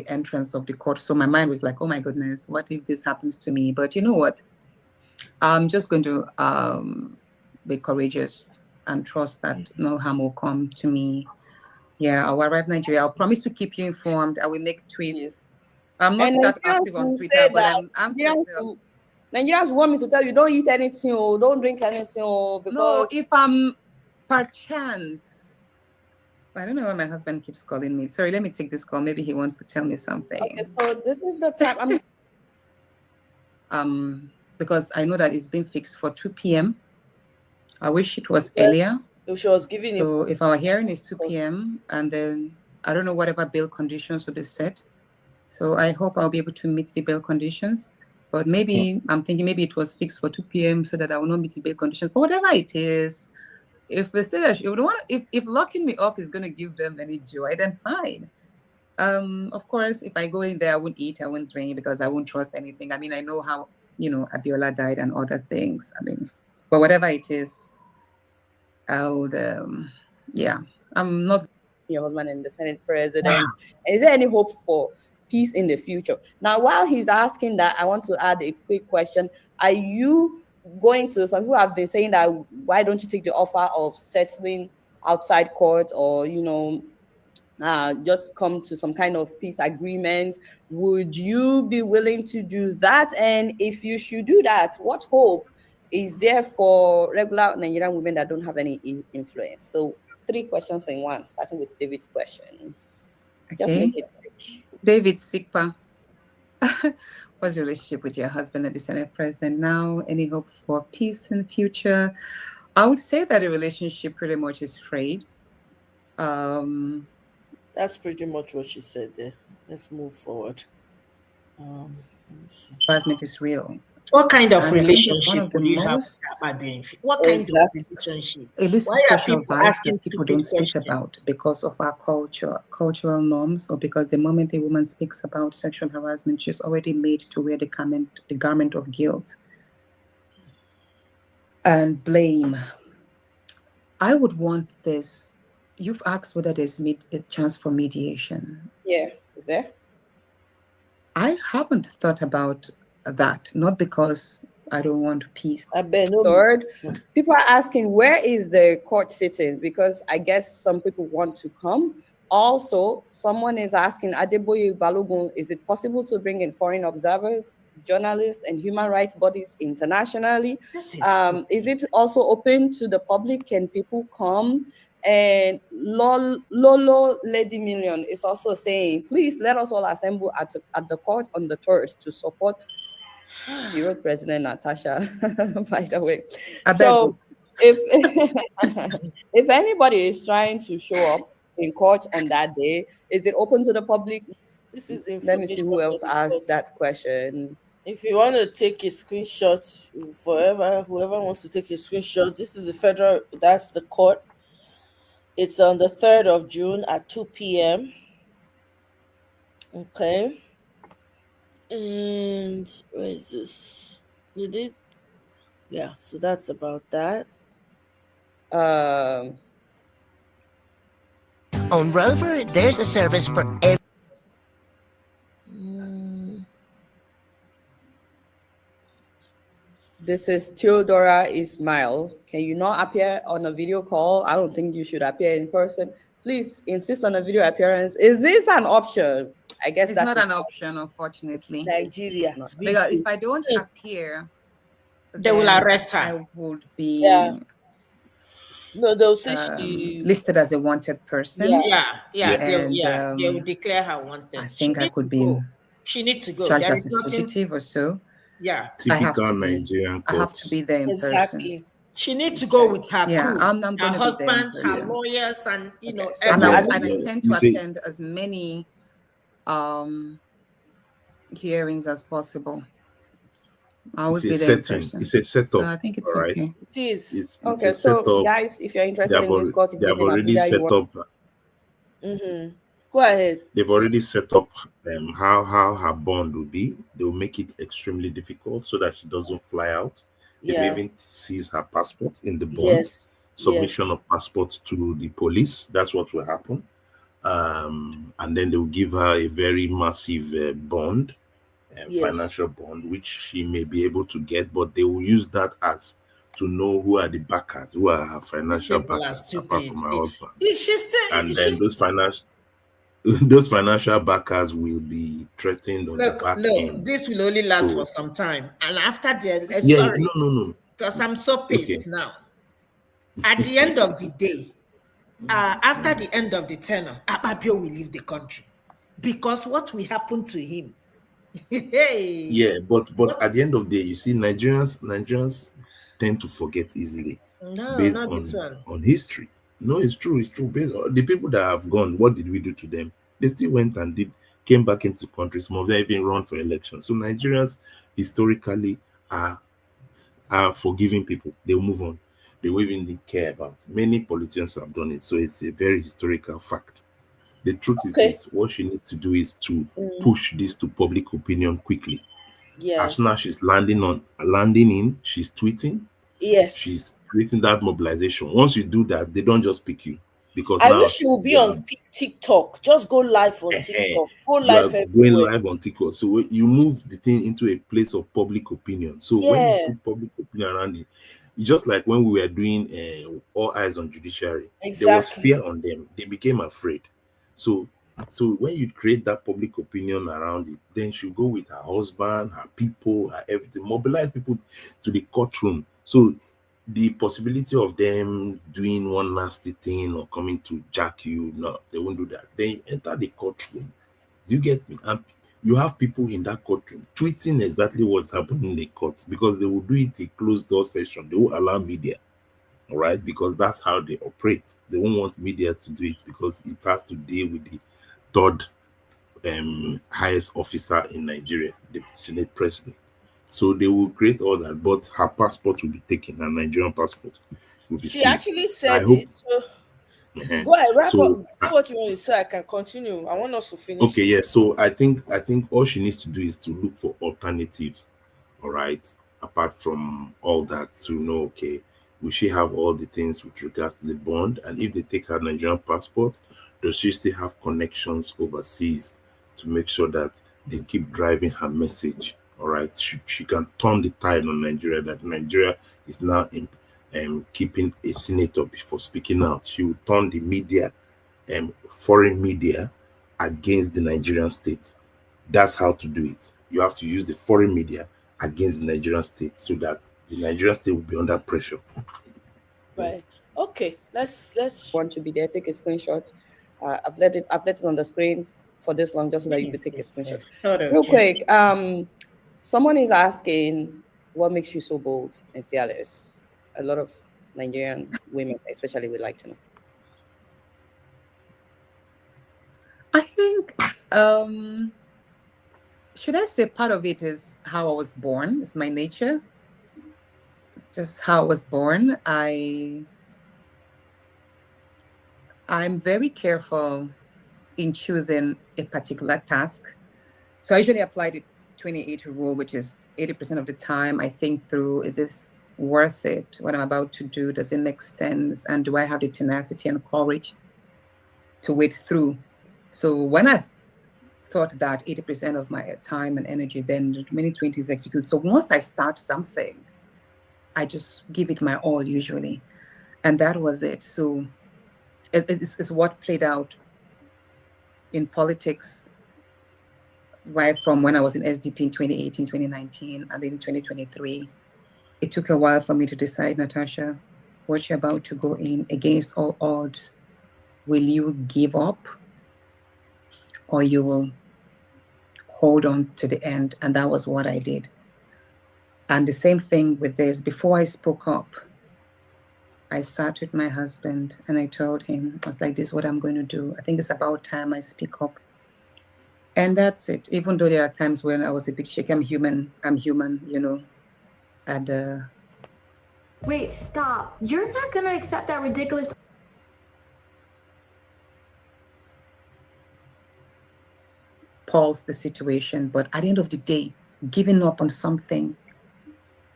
J: entrance of the court. So my mind was like, oh my goodness, what if this happens to me? But you know what? I'm just going to be courageous and trust that no harm will come to me. Yeah, I'll arrive in Nigeria. I'll promise to keep you informed. I will make tweets. I'm not
G: And
J: that
G: Nigerians
J: active on
G: will
J: Twitter,
G: say
J: but
G: that
J: I'm
G: Nigerians want me to tell you don't eat anything or don't drink anything or because
J: no, if I'm perchance. I don't know why my husband keeps calling me. Sorry, let me take this call. Maybe he wants to tell me something.
G: Okay, so this is the time
J: because I know that it's been fixed for 2 p.m. I wish it was earlier.
G: If she was giving
J: so if our hearing is 2 p.m. and then I don't know whatever bail conditions will be set. So I hope I'll be able to meet the bail conditions. But maybe I'm thinking maybe it was fixed for 2 p.m. so that I will not meet the bail conditions. But whatever it is, if they say that if locking me up is going to give them any joy, then fine. Of course, if I go in there, I won't eat, I won't drink because I won't trust anything. I mean, I know how, Abiola died and other things. I mean, but whatever it is, I would, I'm not.
G: Your husband and the Senate president. Is there any hope for peace in the future? Now, while he's asking that, I want to add a quick question. Are you going to, some people have been saying that, why don't you take the offer of settling outside court or, just come to some kind of peace agreement? Would you be willing to do that? And if you should do that, what hope is there for regular Nigerian women that don't have any influence? So 3 questions in one, starting with David's question. Just make it quick.
J: David Sikpa. What's your relationship with your husband and the Senate president now? Any hope for peace in the future? I would say that the relationship pretty much is frayed.
G: That's pretty much what she said there. Let's move forward.
J: Harassment is real.
L: What kind of relationship would you have? What kind of relationship?
J: Illicit
L: Why are
J: social
L: people
J: violence
L: asking
J: that people don't speak about because of our cultural norms, or because the moment a woman speaks about sexual harassment, she's already made to wear the garment of guilt and blame. I would want this. You've asked whether there's a chance for mediation.
G: Yeah, is there?
J: I haven't thought about that, not because I don't want peace.
G: Third, people are asking, where is the court sitting? Because I guess some people want to come. Also, someone is asking, Adeboye Balogun, is it possible to bring in foreign observers, journalists, and human rights bodies internationally? Is it also open to the public? Can people come? And Lolo Lady Million is also saying, please let us all assemble at the court on the 3rd to support. She wrote President Natasha, by the way. So if anybody is trying to show up in court on that day, is it open to the public? This is Let me see who else asked that question. If you want to take a screenshot, whoever wants to take a screenshot, this is that's the court. It's on the 3rd of June at 2 p.m. Okay. And where is this? Yeah, so that's about that.
D: On Rover, there's a service for every.
G: This is Theodora Ismail. Can you not appear on a video call? I don't think you should appear in person. Please insist on a video appearance. Is this an option? I guess
J: it's not an option, unfortunately.
G: Nigeria.
J: Because if I don't appear,
L: they will arrest her.
J: I would be
G: no, they'll say she
J: listed as a wanted person.
L: They will declare her wanted.
J: I think I could be.
L: She needs to go.
J: Charged as a fugitive or so.
L: Yeah,
U: typical Nigerian courts.
J: I have to be there in person.
L: She needs to go with her crew,
J: I'm
L: her husband, her lawyers, and
J: and I intend to attend as many hearings as possible. I will be there in person.
U: It's a setup.
J: So I think it's okay.
G: It is.
U: It's
G: okay, so guys, if you're interested in this court,
U: they have already set up.
G: Go ahead.
U: They've already set up how her bond will be. They will make it extremely difficult so that she doesn't fly out. They may even seize her passport in the bond. Submission of passport to the police. That's what will happen. And then they will give her a very massive bond, financial bond, which she may be able to get, but they will use that as to know who are the backers, who are her financial
L: People are
U: backers, apart
L: stupid.
U: from her husband.
L: She's still,
U: And then those financial backers will be threatened on the
L: look,
U: back end.
L: this will only last
U: So,
L: for some time. And after the,
U: yeah,
L: sorry,
U: no.
L: because I'm so pissed
U: Okay.
L: now. At the end of the day, after the end of the tenure, Akpabio will leave the country. Because what will happen to him? Hey.
U: Yeah, but at the end of the day, you see, Nigerians tend to forget easily
L: No,
U: based
L: not this one.
U: on history. No, it's true. Based on the people that have gone, what did we do to them? They still went and came back into countries. Some of them even run for elections. So Nigerians historically are forgiving people. They'll move on. They won't even care about. Many politicians have done it. So it's a very historical fact. The truth is this: what she needs to do is to push this to public opinion quickly.
G: Yeah.
U: As soon as she's landing in, she's tweeting.
G: Yes.
U: She's creating that mobilization. Once you do that, they don't just pick you, because
G: I
U: now
G: wish you would be on TikTok. Just go live on TikTok. Go
U: you
G: live
U: are going
G: everywhere.
U: live on TikTok. So you move the thing into a place of public opinion. So when you put public opinion around it, it's just like when we were doing All Eyes on Judiciary. There was fear on them. They became afraid. So when you create that public opinion around it, then she'll go with her husband, her people, her everything, mobilize people to the courtroom. So the possibility of them doing one nasty thing or coming to jack you, no, they won't do that. They enter the courtroom. Do you get me? And you have people in that courtroom tweeting exactly what's happening in the court, because they will do it a closed door session. They will allow media. All right, because that's how they operate. They won't want media to do it because it has to deal with the third highest officer in Nigeria, the Senate president. So they will create all that, but her passport will be taken, her Nigerian passport will be
G: She
U: seized.
G: actually said
U: hope,
G: it. So go ahead, wrap up. Say what you want to say. I can continue. I want us to finish.
U: Okay, yeah. So I think all she needs to do is to look for alternatives. All right, apart from all that, to know, okay, will she have all the things with regards to the bond? And if they take her Nigerian passport, does she still have connections overseas to make sure that they keep driving her message? All right, she can turn the tide on Nigeria, that Nigeria is now keeping a senator before speaking out. She will turn the media, foreign media, against the Nigerian state. That's how to do it. You have to use the foreign media against the Nigerian state, so that the Nigerian state will be under pressure.
G: Right. Okay. Let's
M: want to be there. Take a screenshot. I've let it on the screen for this long, just so that you could take a screenshot. Real quick. Someone is asking, what makes you so bold and fearless? A lot of Nigerian women, especially, would like to know.
J: I think, should I say part of it is how I was born? It's my nature. It's just how I was born. I'm very careful in choosing a particular task. So I usually apply the 20-80 rule, which is 80% of the time I think through, is this worth it? What I'm about to do, does it make sense? And do I have the tenacity and courage to wait through? So when I've thought that 80% of my time and energy, then the remaining 20 is execute. So once I start something, I just give it my all usually. And that was it. So it's what played out in politics, right from when I was in SDP in 2018, 2019, and then in 2023. It took a while for me to decide, Natasha, what you're about to go in against all odds. Will you give up, or you will hold on to the end? And that was what I did. And the same thing with this. Before I spoke up, I sat with my husband and I told him, I was like, this is what I'm going to do. I think it's about time I speak up. And that's it. Even though there are times when I was a bit shaky, I'm human, you know. And
K: wait, stop. You're not gonna accept that ridiculous.
J: pause the situation. But at the end of the day, giving up on something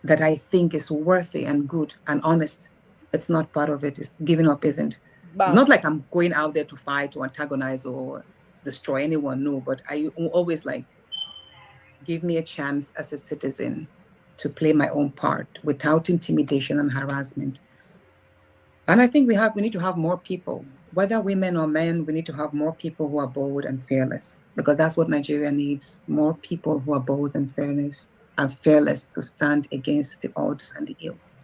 J: that I think is worthy and good and honest, it's not part of it. It's giving up isn't. Not like I'm going out there to fight or antagonize or destroy anyone, no, but I always like, give me a chance as a citizen to play my own part without intimidation and harassment. And I think we need to have more people, whether women or men, we need to have more people who are bold and fearless, because that's what Nigeria needs, more people who are bold and fearless to stand against the odds and the ills.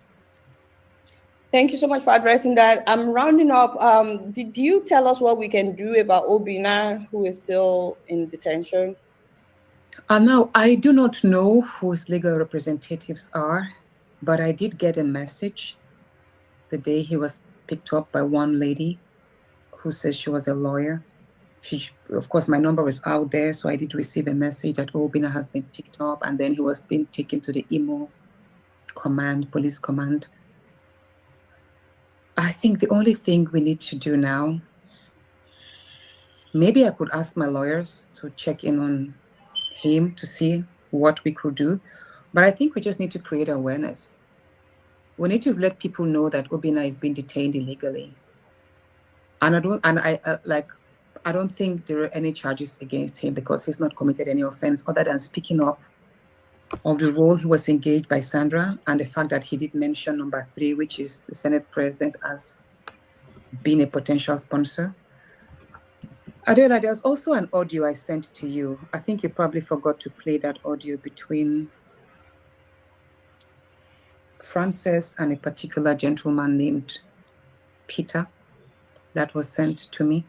M: Thank you so much for addressing that. I'm rounding up. Did you tell us what we can do about Obina, who is still in detention?
J: Now, I do not know who his legal representatives are, but I did get a message the day he was picked up by one lady who says she was a lawyer. Of course, my number was out there, so I did receive a message that Obina has been picked up, and then he was being taken to the Imo command, police command. I think the only thing we need to do now, maybe I could ask my lawyers to check in on him to see what we could do, but I think we just need to create awareness. We need to let people know that Obina is being detained illegally. And I don't think there are any charges against him because he's not committed any offense other than speaking up of the role he was engaged by Sandra and the fact that he did mention number 3, which is the Senate President, as being a potential sponsor. Adela, there's also an audio I sent to you. I think you probably forgot to play that audio between Frances and a particular gentleman named Peter that was sent to me.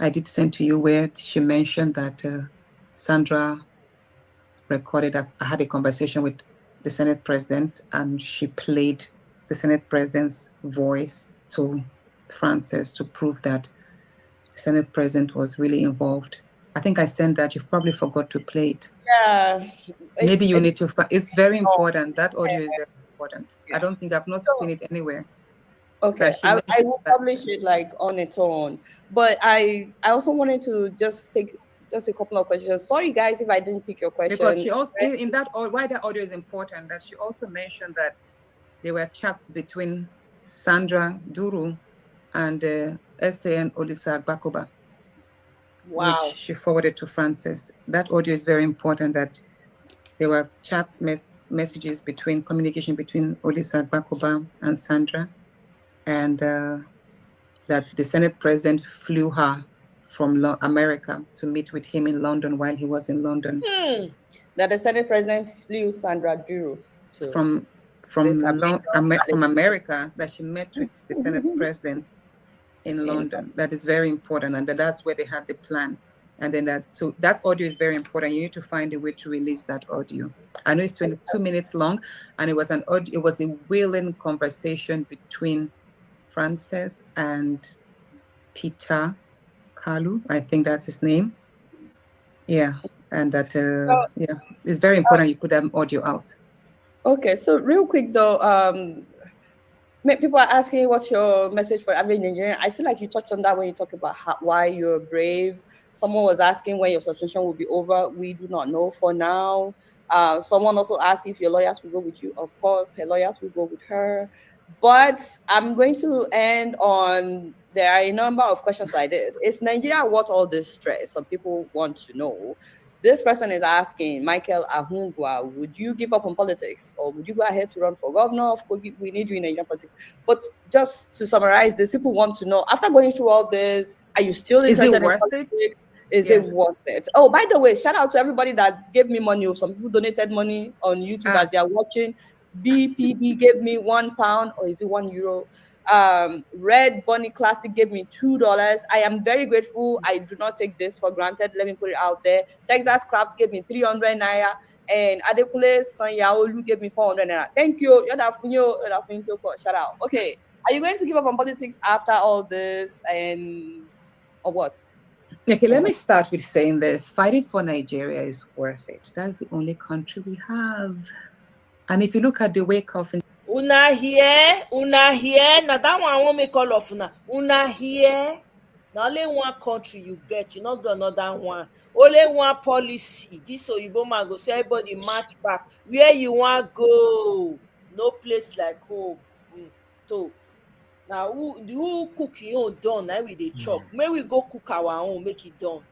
J: I did send to you where she mentioned that Sandra recorded, I had a conversation with the Senate President and she played the Senate President's voice to Frances to prove that the Senate President was really involved. I think I sent that. You probably forgot to play it.
M: Yeah.
J: Maybe you need to, it's very important. That audio is very important. I don't think, I've not seen it anywhere.
M: Okay, I will publish it like on its own. But I also wanted to just take just a couple of questions. Sorry guys if I didn't pick your question.
J: Because she also, in that, why that audio is important, that she also mentioned that there were chats between Sandra Duru and SAN Odisa Bakoba, which she forwarded to Frances. That audio is very important, that there were chats, messages between, communication between Odisa Bakoba and Sandra, and that the Senate President flew her from America to meet with him in London while he was in London.
M: That the Senate President flew Sandra Duru
J: from America, that she met with the Senate President in London. That is very important, and that's where they had the plan. And then that audio is very important. You need to find a way to release that audio. I know it's 22 minutes long, and it was a willing conversation between Frances and Peter Kalu, I think that's his name. Yeah, and that it's very important you put that audio out.
M: Okay, so real quick though, people are asking what's your message for average Nigerian. I feel like you touched on that when you talk about why you're brave. Someone was asking when your suspension will be over. We do not know for now. Someone also asked if your lawyers will go with you. Of course, her lawyers will go with her. But I'm going to end on, there are a number of questions like this. Is Nigeria worth all this stress? Some people want to know. This person is asking, Michael Ahungwa, would you give up on politics or would you go ahead to run for governor? Of course, we need you in Nigerian politics. But just to summarize this, people want to know, after going through all this, are you still interested in politics? Is it worth it? Oh, by the way, shout out to everybody that gave me money. Some people donated money on YouTube as they are watching. BPB gave me £1, or is it €1? Red Bunny Classic gave me $2. I am very grateful. I do not take this for granted. Let me put it out there. Texas Craft gave me 300 naira, and Adekule Sanyaolu gave me 400 naira. Thank you. Shout out. Okay, are you going to give up on politics after all this, or what?
J: Okay, let me start with saying this. Fighting for Nigeria is worth it. That's the only country we have. And if you look at the wake of
T: una here, now that one I won't make all of una here. Now only one country you get, you not got another one. Only one policy. This so you go man go say everybody march back. Where you want go? No place like home. So now who cook your own done? Now we dey chop. May we go cook our own, make it done.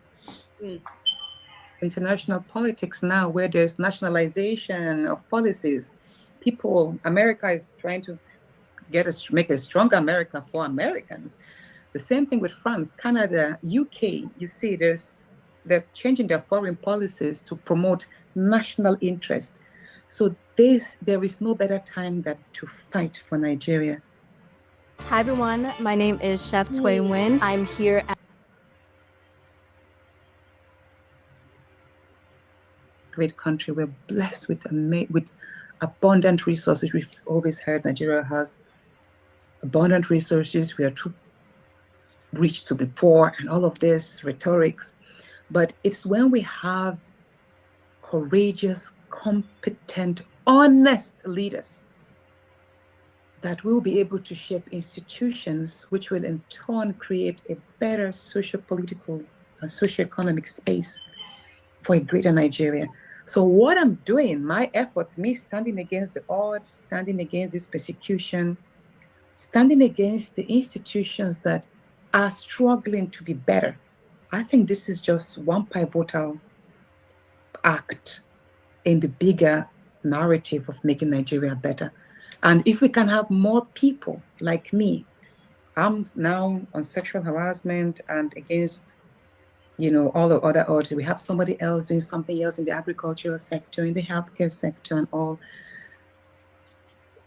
J: international politics now, where there's nationalization of policies. America is trying to make a stronger America for Americans. The same thing with France, Canada, UK. You see, they're changing their foreign policies to promote national interests. So there is no better time than to fight for Nigeria.
C: Hi everyone, my name is Chef Tway Nguyen. I'm here at
J: great country. We're blessed with abundant resources. We've always heard Nigeria has abundant resources. We are too rich to be poor and all of this rhetorics. But it's when we have courageous, competent, honest leaders that we'll be able to shape institutions which will in turn create a better socio-political and socio-economic space for a greater Nigeria. So what I'm doing, my efforts, me standing against the odds, standing against this persecution, standing against the institutions that are struggling to be better. I think this is just one pivotal act in the bigger narrative of making Nigeria better. And if we can have more people like me, I'm now on sexual harassment and against, all the other odds. We have somebody else doing something else in the agricultural sector, in the healthcare sector and all.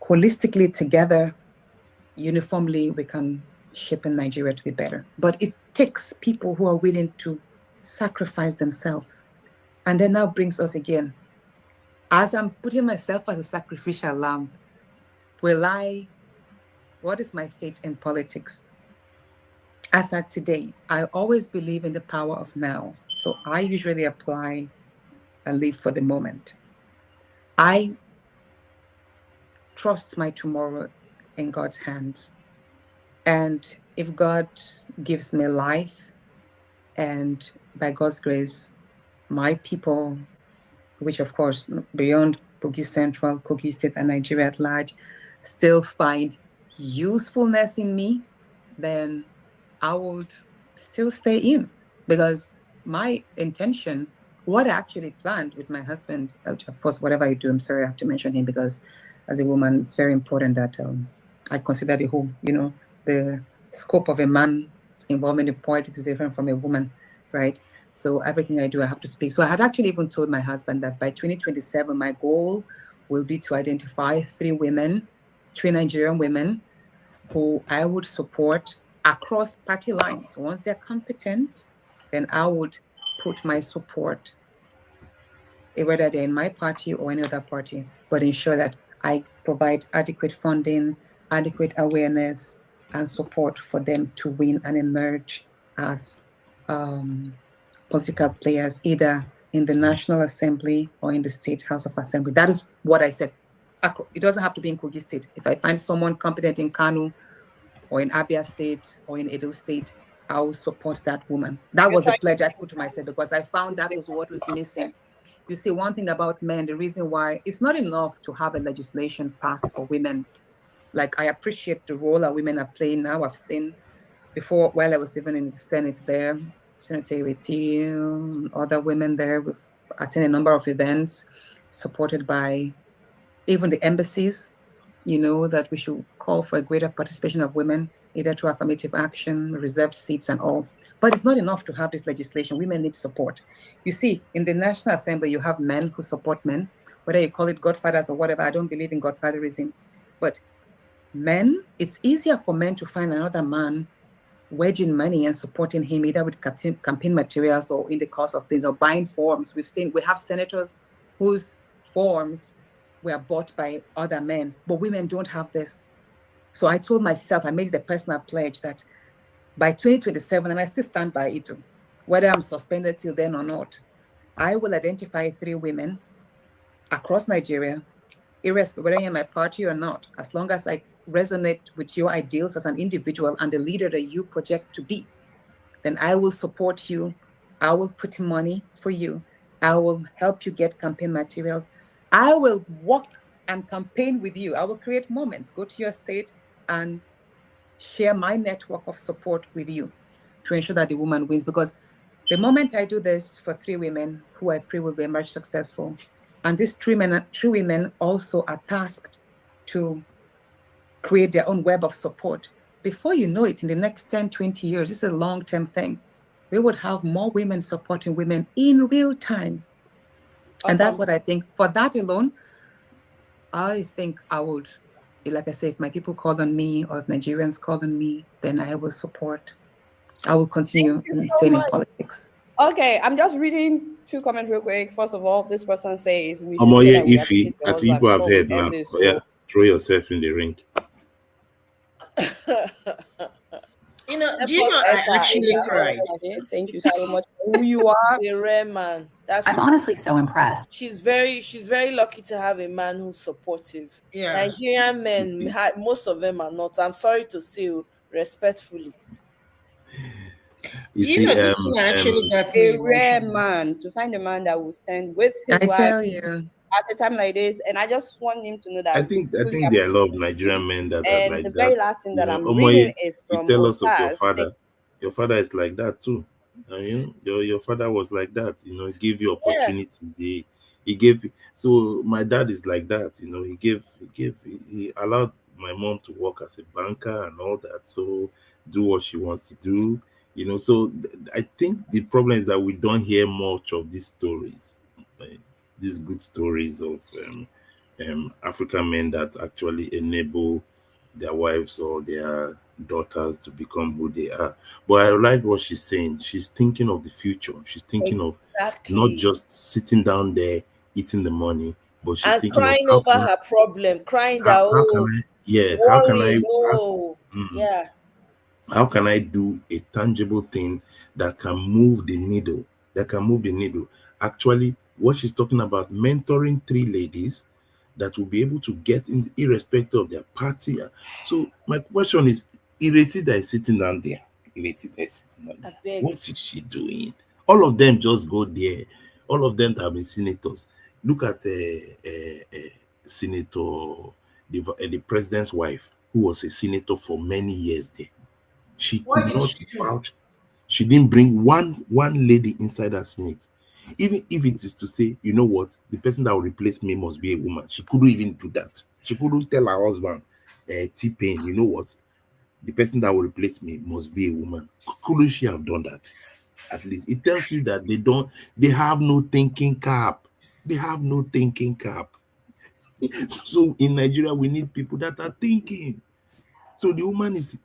J: Holistically together, uniformly, we can shape in Nigeria to be better. But it takes people who are willing to sacrifice themselves. And then now brings us again, as I'm putting myself as a sacrificial lamb, what is my fate in politics? As at today, I always believe in the power of now. So I usually apply and live for the moment. I trust my tomorrow in God's hands. And if God gives me life, and by God's grace, my people, which of course, beyond Kogi Central, Kogi State, and Nigeria at large, still find usefulness in me, then I would still stay in. Because my intention, what I actually planned with my husband, of course, whatever I do, I'm sorry I have to mention him, because as a woman, it's very important that I consider the whole, the scope of a man's involvement in politics is different from a woman, right? So everything I do, I have to speak. So I had actually even told my husband that by 2027, my goal will be to identify 3 Nigerian women who I would support across party lines. Once they're competent, then I would put my support, whether they're in my party or any other party, but ensure that I provide adequate funding, adequate awareness, and support for them to win and emerge as political players, either in the National Assembly or in the State House of Assembly. That is what I said. It doesn't have to be in Kogi State. If I find someone competent in Kano or in Abia State or in Edo State, I will support that woman. That was a pledge I put to myself because I found that was what was missing. You see, one thing about men, the reason why it's not enough to have a legislation passed for women. Like, I appreciate the role that women are playing now. I've seen before, while I was even in the Senate there, Senator Ireti, other women there, we've attended a number of events supported by even the embassies, that we should call for a greater participation of women, either through affirmative action, reserved seats and all. But it's not enough to have this legislation. Women need support. You see, in the National Assembly, you have men who support men, whether you call it godfathers or whatever. I don't believe in godfatherism. But men, it's easier for men to find another man wedging money and supporting him, either with campaign materials or in the course of things, or buying forms. We have senators whose forms were bought by other men, but women don't have this. So I told myself, I made the personal pledge that by 2027, and I still stand by it, whether I'm suspended till then or not, I will identify 3 women across Nigeria, irrespective whether you're in my party or not, as long as I resonate with your ideals as an individual and the leader that you project to be, then I will support you. I will put money for you. I will help you get campaign materials. I will walk and campaign with you. I will create moments, go to your state and share my network of support with you to ensure that the woman wins. Because The moment I do this for 3 women who I pray will be much successful, and these 3 women also are tasked to create their own web of support. Before you know it, in the next 10, 20 years, this is long-term things, we would have more women supporting women in real time.
M: Awesome.
J: And that's what I think. For that alone, I think I would, like I say, if my people call on me or if Nigerians call on me, then I will support. I will continue staying in politics.
M: Okay, I'm just reading 2 comments real quick. First of all, this person says we should
U: Omoye
M: say that we
U: Ifi,
M: appreciate your
U: I think
M: husband
U: people have
M: before we
U: heard now.
M: end this.
U: Yeah, throw yourself in the ring.
L: You know, do you know I actually cried?
M: Thank you so much for who you are.
T: A rare man.
E: I'm honestly so impressed.
T: She's very lucky to have a man who's supportive.
L: Yeah.
T: Nigerian men, most of them are not. I'm sorry to say, respectfully.
L: You know, this one actually got me
M: a rare
L: emotional.
M: man, to find a man that will stand with his
J: I
M: wife
J: tell you.
M: at a time like this. And I just want him to know that
U: I think there are a lot of Nigerian men that are like
M: the
U: that.
M: very last thing that I'm
U: Omoye,
M: reading is from
U: you tell us of your
M: Osas.
U: father. Your father is like that too. Your father was like that. You know, he gave you opportunity. He gave. So my dad is like that. You know, he allowed my mom to work as a banker and all that. So do what she wants to do. You know, so I think the problem is that we don't hear much of these stories, these good stories of African men that actually enable their wives or their daughters to become who they are. But I like what she's saying. She's thinking of the future. She's thinking of not just sitting down there eating the money, but she's thinking
T: crying
U: of
T: over her problem, crying that
U: how can I do a tangible thing that can move the needle? Actually, what she's talking about, mentoring 3 ladies that will be able to get in, irrespective of their party. So my question is, Ireti that is sitting down there, what is she doing? All of them just go there. All of them have been senators. Look at Senator, the president's wife, who was a senator for many years there. She could not vouch. She didn't bring one lady inside that Senate. Even if it is to say, you know what, the person that will replace me must be a woman. She couldn't even do that. She couldn't tell her husband, T-Pain, you know what, the person that will replace me must be a woman. Couldn't she have done that? At least it tells you that they have no thinking cap. They have no thinking cap. So in Nigeria, we need people that are thinking. So the woman is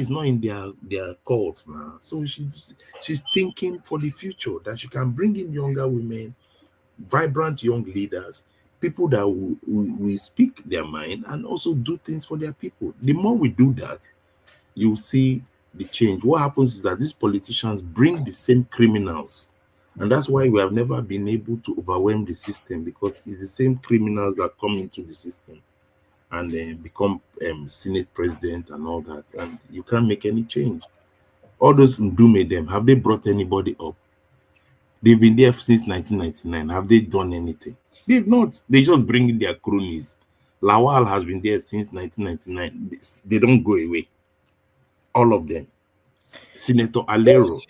U: not in their cult now. So she's thinking for the future, that she can bring in younger women, vibrant young leaders, people that will speak their mind and also do things for their people. The more we do that, you see the change. What happens is that these politicians bring the same criminals, and that's why we have never been able to overwhelm the system, because it's the same criminals that come into the system and then become Senate president and all that, and you can't make any change. All those Ndume them, have they brought anybody up? They've been there since 1999. Have they done anything? They've not. They just bring in their cronies. Lawal has been there since 1999. They don't go away. All of them. Senator Alero,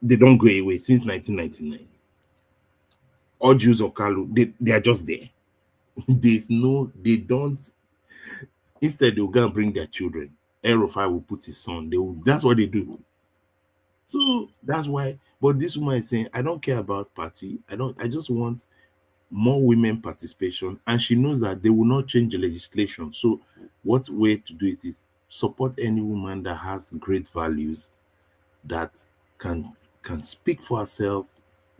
U: they don't go away since 1999. All Jews of Kalu, they are just there. They don't. Instead, they'll go and bring their children. Erofai will put his son. That's what they do. So that's why. But this woman is saying, I don't care about party. I just want more women participation. And she knows that they will not change the legislation. So what way to do it is support any woman that has great values, that can speak for herself,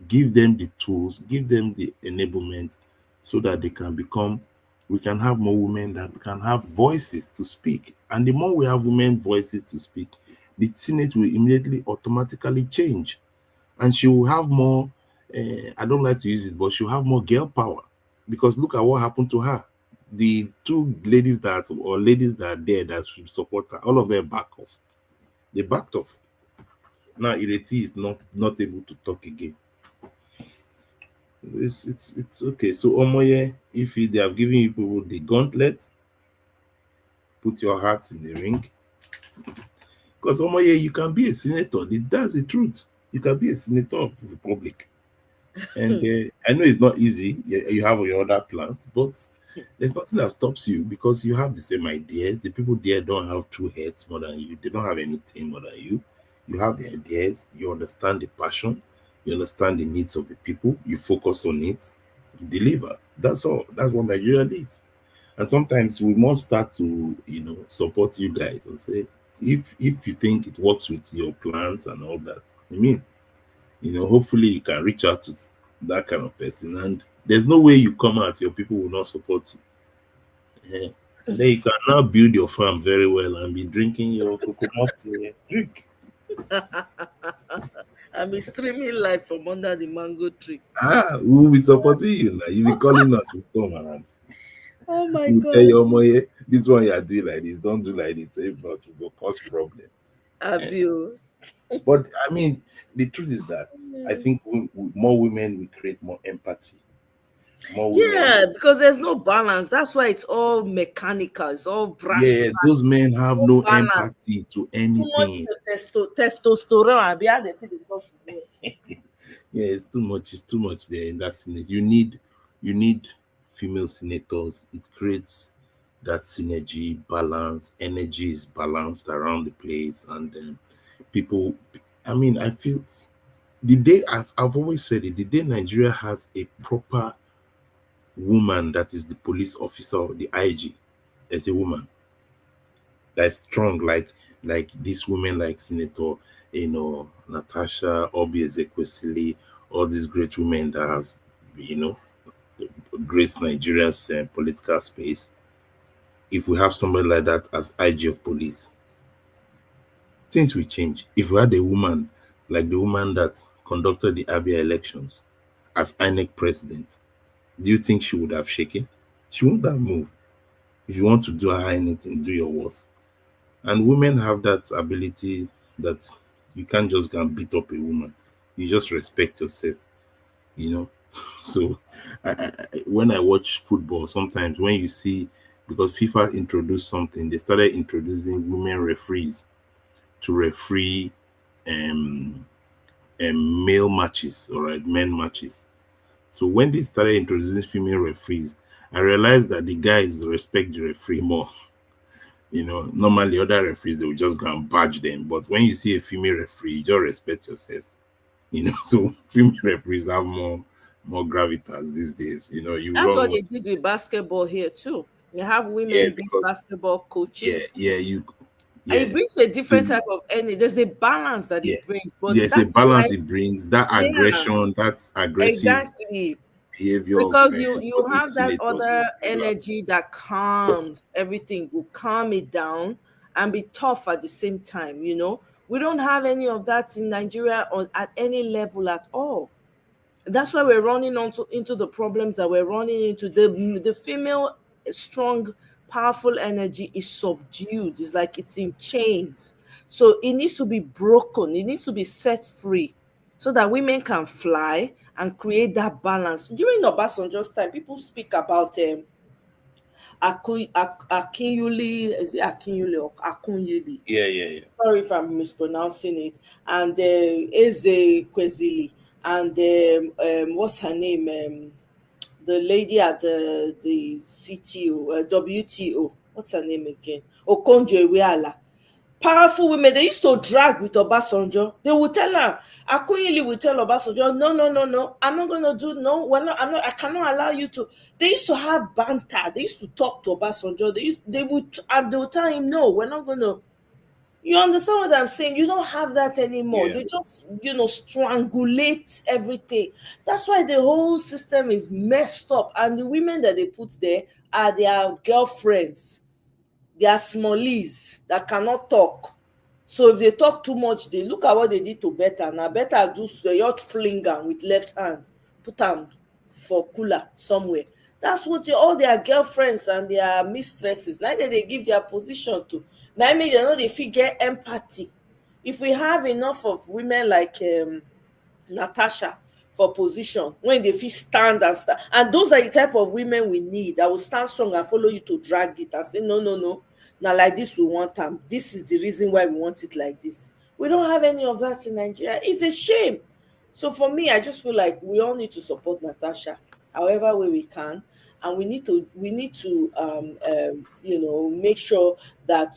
U: give them the tools, give them the enablement, so that they can we can have more women that can have voices to speak. And the more we have women voices to speak, the Senate will immediately automatically change. And she will have more, I don't like to use it, but she'll have more girl power. Because look at what happened to her. The 2 ladies that are there that should support her, all of them back off. They backed off. Now Ireti is not able to talk again. It's okay. So Omoye, if they have given you people the gauntlet, put your heart in the ring. Because Omoye, you can be a senator. That's the truth. You can be a senator of the Republic. And I know it's not easy. You have your other plans, but there's nothing that stops you because you have the same ideas. The people there don't have two heads more than you. They don't have anything more than you. You have the ideas. You understand the passion. You understand the needs of the people. You focus on it. You deliver. That's all. That's what Nigeria needs. And sometimes we must start to, support you guys and say, if you think it works with your plans and all that, hopefully you can reach out to that kind of person. And there's no way you come out, your people will not support you. And then you can now build your farm very well and be drinking your coconut drink.
T: I'll be streaming live from under the mango tree.
U: We will be supporting you now. You'll be calling us, we'll come around.
T: Oh my
U: We'll
T: God.
U: tell your money, this one you are doing like this, don't do like this. If not, it will cause problem. But I mean, the truth is that I think more women will create more empathy. More women.
T: Yeah, because there's no balance. That's why it's all mechanical. It's all brash.
U: Yeah, those men have no empathy to anything.
T: Testosterone.
U: Yeah, it's too much. It's too much there in that senate. You need female senators. It creates that synergy, balance, energy is balanced around the place, and then people. I mean, I feel the day I've always said it. The day Nigeria has a proper woman that is the police officer, the IG, as a woman that's strong, like these women, like Senator, Natasha, Obi Ezekwesili, all these great women that has, graced Nigeria's political space. If we have somebody like that as IG of police, things will change. If we had a woman like the woman that conducted the Abia elections as INEC president, do you think she would have shaken? She wouldn't have moved. If you want to do her anything, do your worst. And women have that ability that you can't just go and beat up a woman. You just respect yourself, So when I watch football, sometimes when you see, because FIFA introduced something, they started introducing women referees to referee male matches, all right, men matches. So when they started introducing female referees, I realized that the guys respect the referee more. Normally other referees, they will just go and badge them. But when you see a female referee, you just respect yourself. So female referees have more gravitas these days.
T: That's what they did with basketball here too. They have women be basketball coaches. And it brings a different type of energy. There's a balance that it brings. But
U: there's a balance it brings. That aggression, that aggressive behavior.
T: Because you have that other energy that calms everything, will calm it down and be tough at the same time. We don't have any of that in Nigeria at any level at all. That's why we're running into the problems that we're running into. The female strong, powerful energy is subdued. It's like it's in chains. So it needs to be broken. It needs to be set free so that women can fly and create that balance. During Obasanjo's time, people speak about Akinyuli, is it Akinyuli or Akunyili?
U: Yeah.
T: Sorry if I'm mispronouncing it. And Eze Kwezili. And what's her name? The lady at the CTO, WTO. What's her name again? Okonjo-Iweala. Powerful women. They used to drag with Obasanjo. They would tell her. Akunyili would tell Obasanjo, no. I'm not gonna do I cannot allow you to. They used to have banter. They used to talk to Obasanjo. They would tell him, no, we're not gonna. You understand what I'm saying? You don't have that anymore.
U: Yeah.
T: They just, strangulate everything. That's why the whole system is messed up. And the women that they put there are their girlfriends. They are smallies that cannot talk. So if they talk too much, they look at what they did to Betta. Now Betta do the yacht flinger with left hand. Put them for cooler somewhere. That's what all their girlfriends and their mistresses, now that they give their position to. Now I mean, they figure empathy. If we have enough of women like Natasha for position, when they feel stand, and those are the type of women we need that will stand strong and follow you to drag it and say, no. Now like this we want them. This is the reason why we want it like this. We don't have any of that in Nigeria. It's a shame. So for me, I just feel like we all need to support Natasha however way we can, and we need to make sure that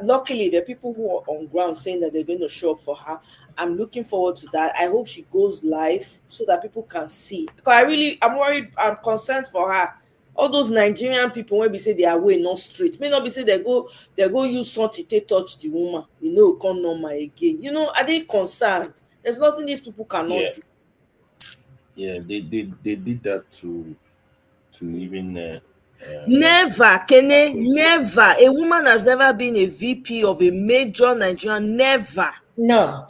T: luckily the people who are on ground saying that they're going to show up for her. I'm looking forward to that. I hope she goes live so that people can see. Because I'm worried, I'm concerned for her. All those Nigerian people, when we say they are way not straight, may not be say they go use something to touch the woman, come normal again. Are they concerned? There's nothing these people cannot do.
U: Yeah, they did that to even
T: never, Kene, never. A woman has never been a VP of a major Nigerian. Never.
L: No.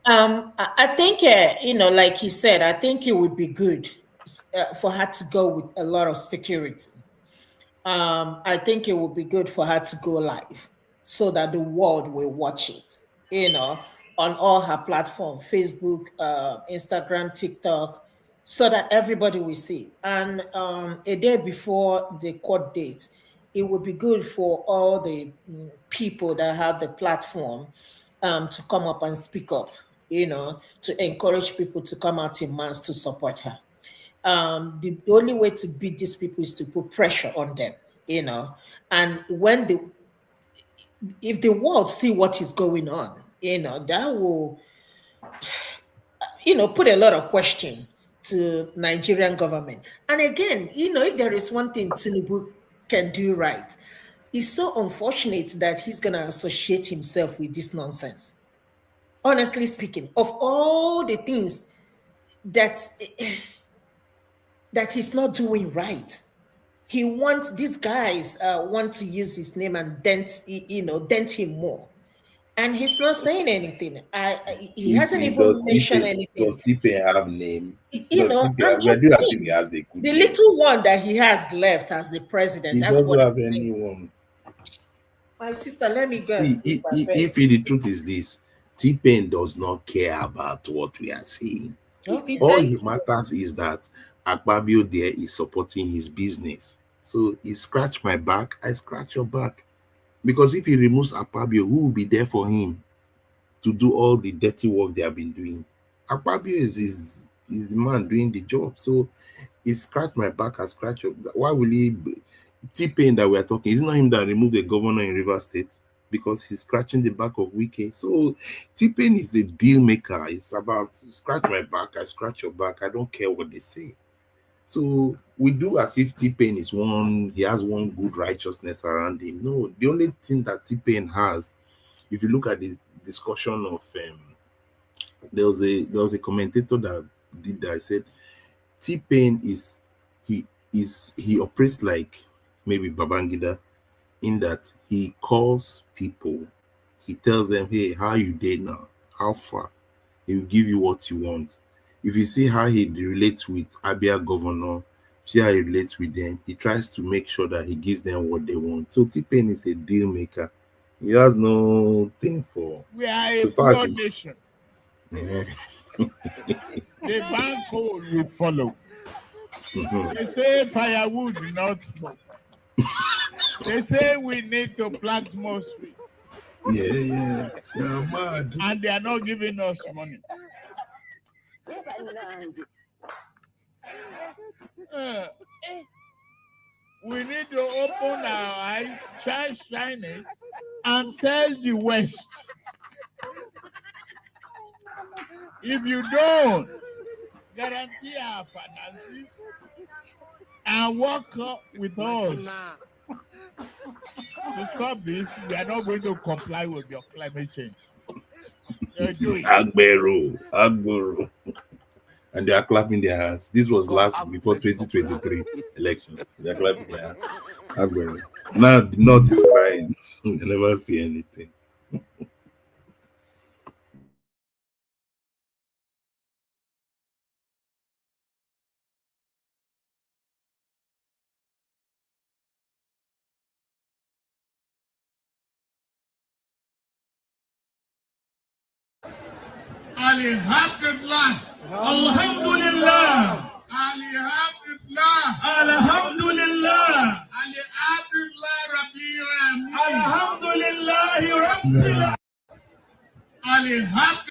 L: I think, like you said, I think it would be good for her to go with a lot of security. I think it would be good for her to go live so that the world will watch it, on all her platforms, Facebook, Instagram, TikTok, so that everybody will see. And a day before the court date, it would be good for all the people that have the platform to come up and speak up, to encourage people to come out in mass to support her. The only way to beat these people is to put pressure on them, and if the world see what is going on, that will, put a lot of question to Nigerian government. And again, if there is one thing Tinubu can do right, it's so unfortunate that he's going to associate himself with this nonsense. Honestly speaking, of all the things that he's not doing right, he wants, these guys want to use his name and dent him more. And he's not saying anything. He hasn't even mentioned anything.
U: Does T-Pain have name?
L: I'm just saying,
U: he has a good
L: the
U: name.
L: little one that he has left as the president.
U: He
L: That's
U: doesn't
L: what
U: have anyone.
L: My sister, let me go.
U: See, if the truth is this, T-Pain does not care about what we are saying. All he matters is that Akpabio there is supporting his business. So he scratch my back, I scratch your back. Because if he removes Akpabio, who will be there for him to do all the dirty work they have been doing? Akpabio is the man doing the job. So he scratch my back, I scratch your back. Why will he? T-Pain that we are talking, it's not him that removed the governor in River State because he's scratching the back of Wike. So T-Pain is a deal maker. It's about scratch my back, I scratch your back. I don't care what they say. So we do as if T-Pain is he has one good righteousness around him. No, the only thing that T-Pain has, if you look at the discussion of there was a commentator that did that. I said T-Pain he operates like maybe Babangida in that he calls people, he tells them, hey, how you did now? How far? He will give you what you want. If you see how he relates with Abia governor, see how he relates with them, he tries to make sure that he gives them what they want. So T-Pain is a deal maker. He has no thing for.
F: We are a poor nation. The bank code will follow. They say firewood, not smoke. They say we need to plant more trees.
U: Yeah. You're mad.
F: And they are not giving us money. We need to open our eyes, shine it, and tell the West. If you don't guarantee our finances and work with us to stop this, we are not going to comply with your climate change.
U: Agbero. And they are clapping their hands. This was before 2023 elections. They are clapping their hands. Agbero. Now the North is crying. They never see anything.
F: Alhamdulillah. Alhamdulillah. Alhamdulillah. Alhamdulillah. Alhamdulillah. Alhamdulillah. darling, happy.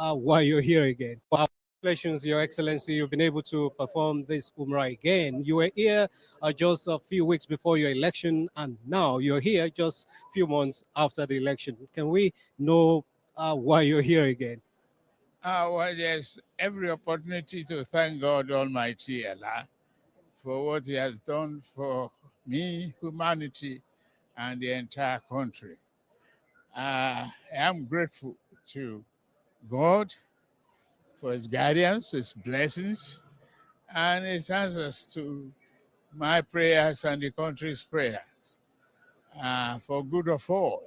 H: Why you're here again. Congratulations, Your Excellency. You've been able to perform this Umrah again. You were here just a few weeks before your election, and now you're here just a few months after the election. Can we know why you're here again?
F: Well, there's every opportunity to thank God Almighty Allah for what He has done for me, humanity, and the entire country. I am grateful to God for His guidance, His blessings, and His answers to my prayers and the country's prayers for good of all.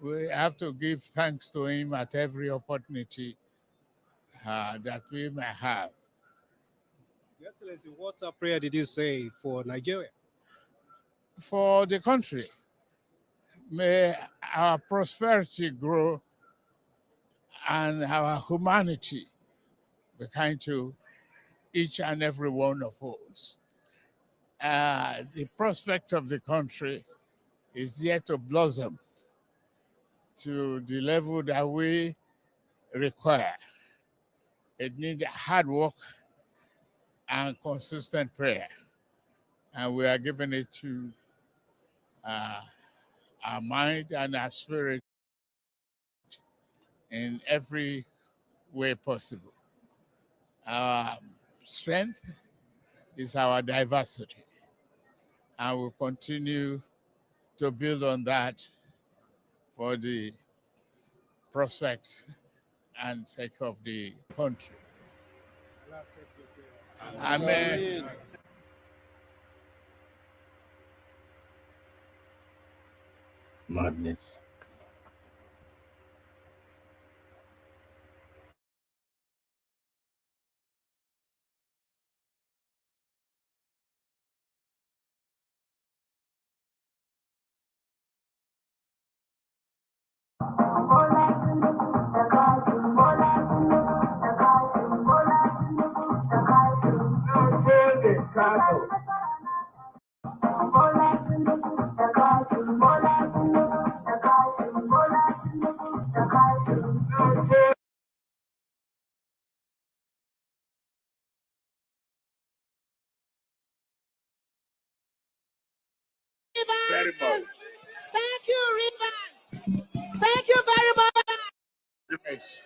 F: We have to give thanks to Him at every opportunity that we may have.
H: Your Excellency, what prayer did you say for Nigeria?
F: For the country, may our prosperity grow and our humanity be kind to each and every one of us. The prospect of the country is yet to blossom to the level that we require. It needs hard work and consistent prayer. And we are giving it to our mind and our spirit in every way possible. Our strength is our diversity, and we'll continue to build on that for the prospect and sake of the country. Amen.
U: Madness.
F: Very much.
I: Thank you, Rivers. Thank you very much.
F: Yes.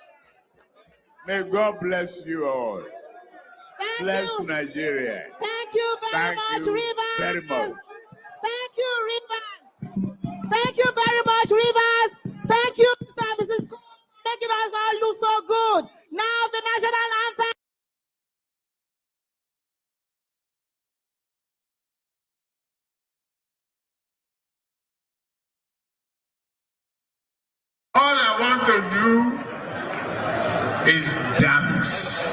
F: May God bless you all. Bless Nigeria.
I: Thank you very much, Rivers.
F: Very much.
I: Thank you, Rivers. Thank you very much, Rivers. Thank you, Mr. and Mrs. Cole, for making us all look so good. Now the national anthem.
F: All I want to do is dance.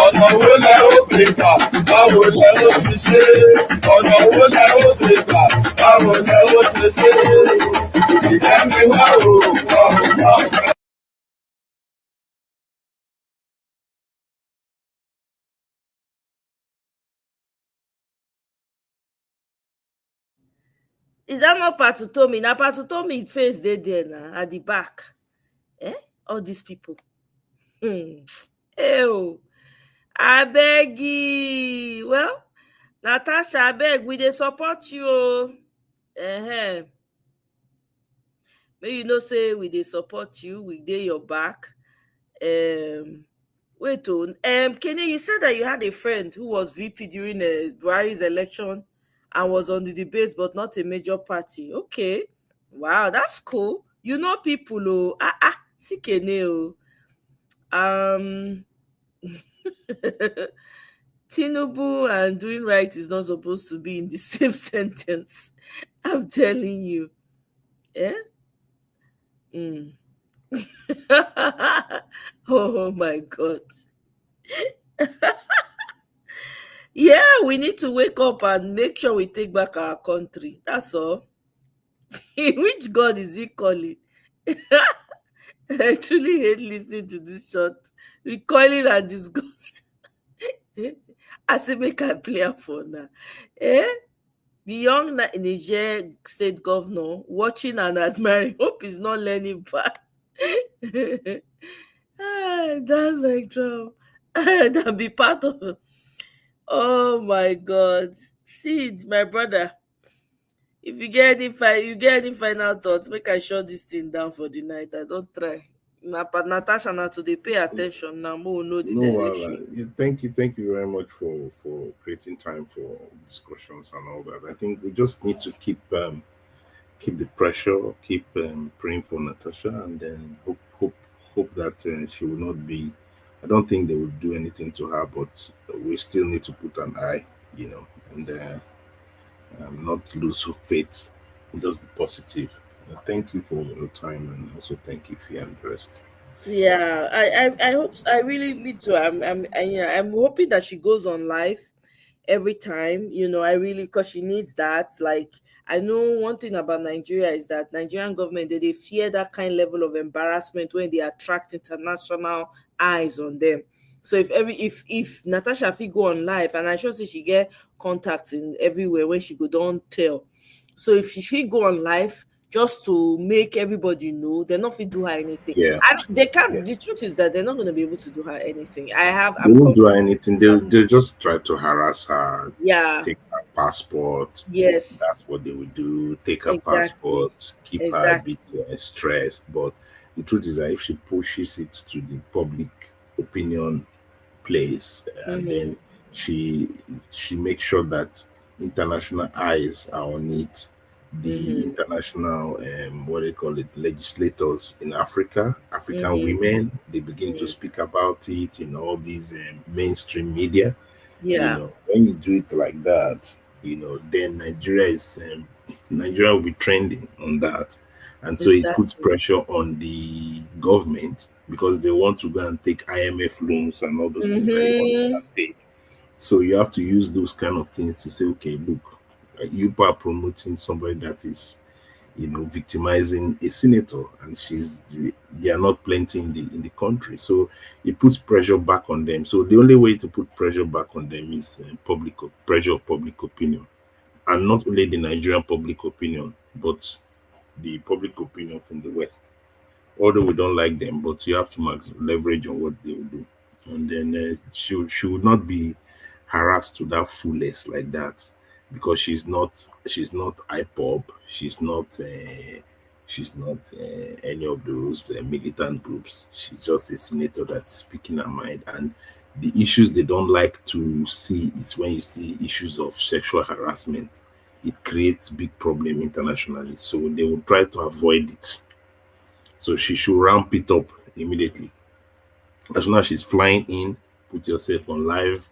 W: Ọ̀nà wo lẹ ó gbé gbà? Báwo lẹ ó ti ṣe? Ọ̀nà wo lẹ ó gbé gbà? Báwo lẹ ó ti ṣe? Ìjẹ́ mi wá o, ọ̀rùn.
T: Is that not Patutomi? Now Patutomi face they there now at the back. All these people. Ew. I beg you. Well, Natasha, I beg, we they support you. May you know say we dey support you, we dey your back. Wait, Kenny, you said that you had a friend who was VP during Buhari's election and was on the debates, but not a major party. Okay, wow, that's cool. You know people, oh, see Kenny, oh. Tinubu and doing right is not supposed to be in the same sentence. I'm telling you. Yeah. Oh my God. Yeah, we need to wake up and make sure we take back our country. That's all. Which God is he calling? I truly hate listening to this shot. Recoiling and disgust. I say make I play am for now. The young Niger state governor watching and admiring. Hope he's not learning back. That's like Trump. That be part of. Oh my God, Sid, my brother. If you get any final thoughts, make I shut this thing down for the night. I don't try. Natasha, now to pay attention now. More know the direction.
U: Thank you very much for creating time for discussions and all that. I think we just need to keep the pressure, keep praying for Natasha, and then hope that she will not be. I don't think they will do anything to her, but we still need to put an eye, and not lose faith. Just be positive. Thank you for your time, and also thank you for your rest.
T: Yeah, I hope I really me too. I'm hoping that she goes on live every time. I really, because she needs that. Like, I know one thing about Nigeria is that Nigerian government they fear that kind of level of embarrassment when they attract international eyes on them. So if Natasha fit go on live, and I sure say she get contacts in everywhere when she go don't tell. So if she fit go on live just to make everybody know, they're not fit do her anything.
U: Yeah.
T: They can't. Yeah. The truth is that they're not going to be able to do her anything.
U: They won't do her anything. They'll just try to harass her.
T: Yeah.
U: Take her passport.
T: Yes.
U: That's what they would do. Take her passport. Keep her a bit stressed. But the truth is that if she pushes it to the public opinion place, and then she makes sure that international eyes are on it. The international what they call it, legislators in African women, they begin to speak about it in all these mainstream media.
T: Yeah.
U: When you do it like that, then Nigeria will be trending on that, and so it puts pressure on the government because they want to go and take IMF loans and all those things that they want to go and take. So you have to use those kind of things to say, okay, look, you are promoting somebody that is, victimizing a senator, and they are not plenty in the country. So it puts pressure back on them. So the only way to put pressure back on them is pressure of public opinion, and not only the Nigerian public opinion, but the public opinion from the West. Although we don't like them, but you have to leverage on what they will do, and then she would not be harassed to that fullest like that, because she's not IPOB, she's not any of those militant groups. She's just a senator that is speaking her mind, and the issues they don't like to see is when you see issues of sexual harassment. It creates big problem internationally, so they will try to avoid it. So she should ramp it up immediately. As soon as she's flying in, put yourself on live.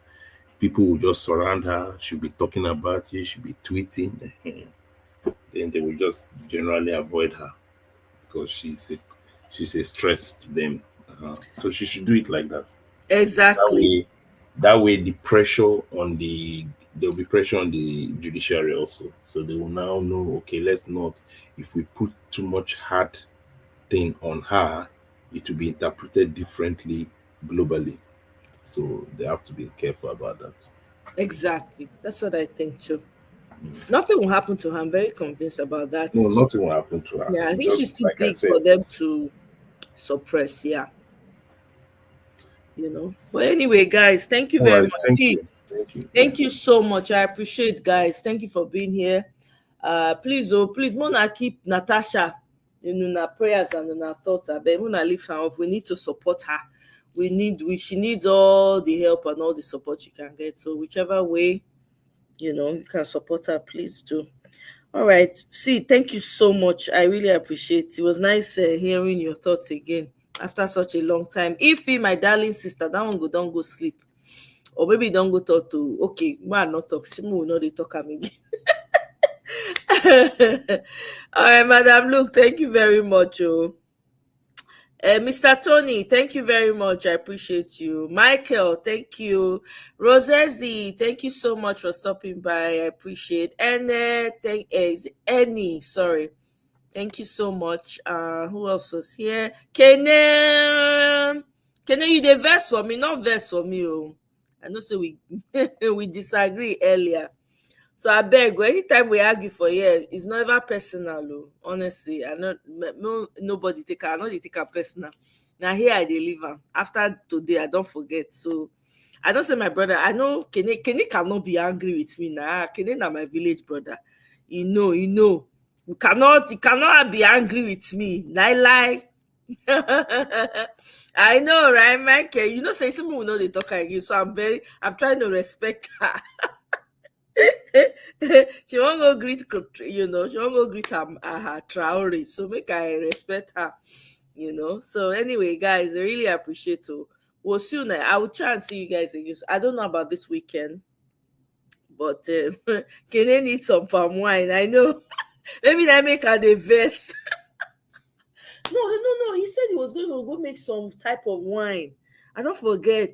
U: People will just surround her. She'll be talking about you. She'll be tweeting. Then they will just generally avoid her because she's a stress to them. So she should do it like that.
T: Exactly.
U: That way, there'll be pressure on the judiciary also. So they will now know, okay, let's not. If we put too much hard thing on her, it will be interpreted differently globally. So they have to be careful about that.
T: Exactly. That's what I think too. Nothing will happen to her. I'm very convinced about that.
U: No, nothing will happen to her.
T: Yeah, I think she's too big for them to suppress. Yeah. But anyway, guys, thank you very much. Thank you so much. I appreciate, guys. Thank you for being here. Please, Mona, keep Natasha. in our prayers and in our thoughts. But when I lift her up, we need to support her. She needs all the help and all the support she can get. So whichever way, you can support her, please do. All right. See, thank you so much. I really appreciate it. It was nice hearing your thoughts again after such a long time. Ify, my darling sister, that one don't go sleep. Or maybe don't go talk to, okay, man, not talk. Simu will not they talk at me. All right, Madam Luke, thank you very much. Mr. Tony, thank you very much. I appreciate you. Michael, thank you. Rosezi, thank you so much for stopping by. I appreciate. And Annie, sorry. Thank you so much. Who else was here? Kene, you the verse for me, not verse for me. Oh. I know so we we disagree earlier. So I beg, anytime we argue for here, it's not ever personal. Oh. Honestly, nobody take her. I know they take her personal. Now here I deliver. After today, I don't forget. So I don't say my brother. I know Kene cannot be angry with me now. Kene na my village brother. You know. You cannot be angry with me. Lie. I know, right, Michael? You know, say someone will know they talk again. So I'm trying to respect her. She won't go greet, she won't go greet her Traore. So make I respect her, So anyway, guys, I really appreciate it. We'll see you now. I will try and see you guys again. I don't know about this weekend, but can I need some palm wine? I know. Maybe I make her the vest. No. He said he was going to go make some type of wine. I don't forget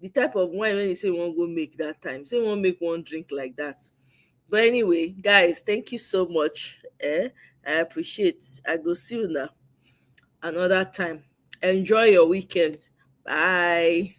T: the type of wine when he said he won't go make that time. Say he won't make one drink like that. But anyway, guys, thank you so much. I appreciate. I go see you now another time. Enjoy your weekend. Bye.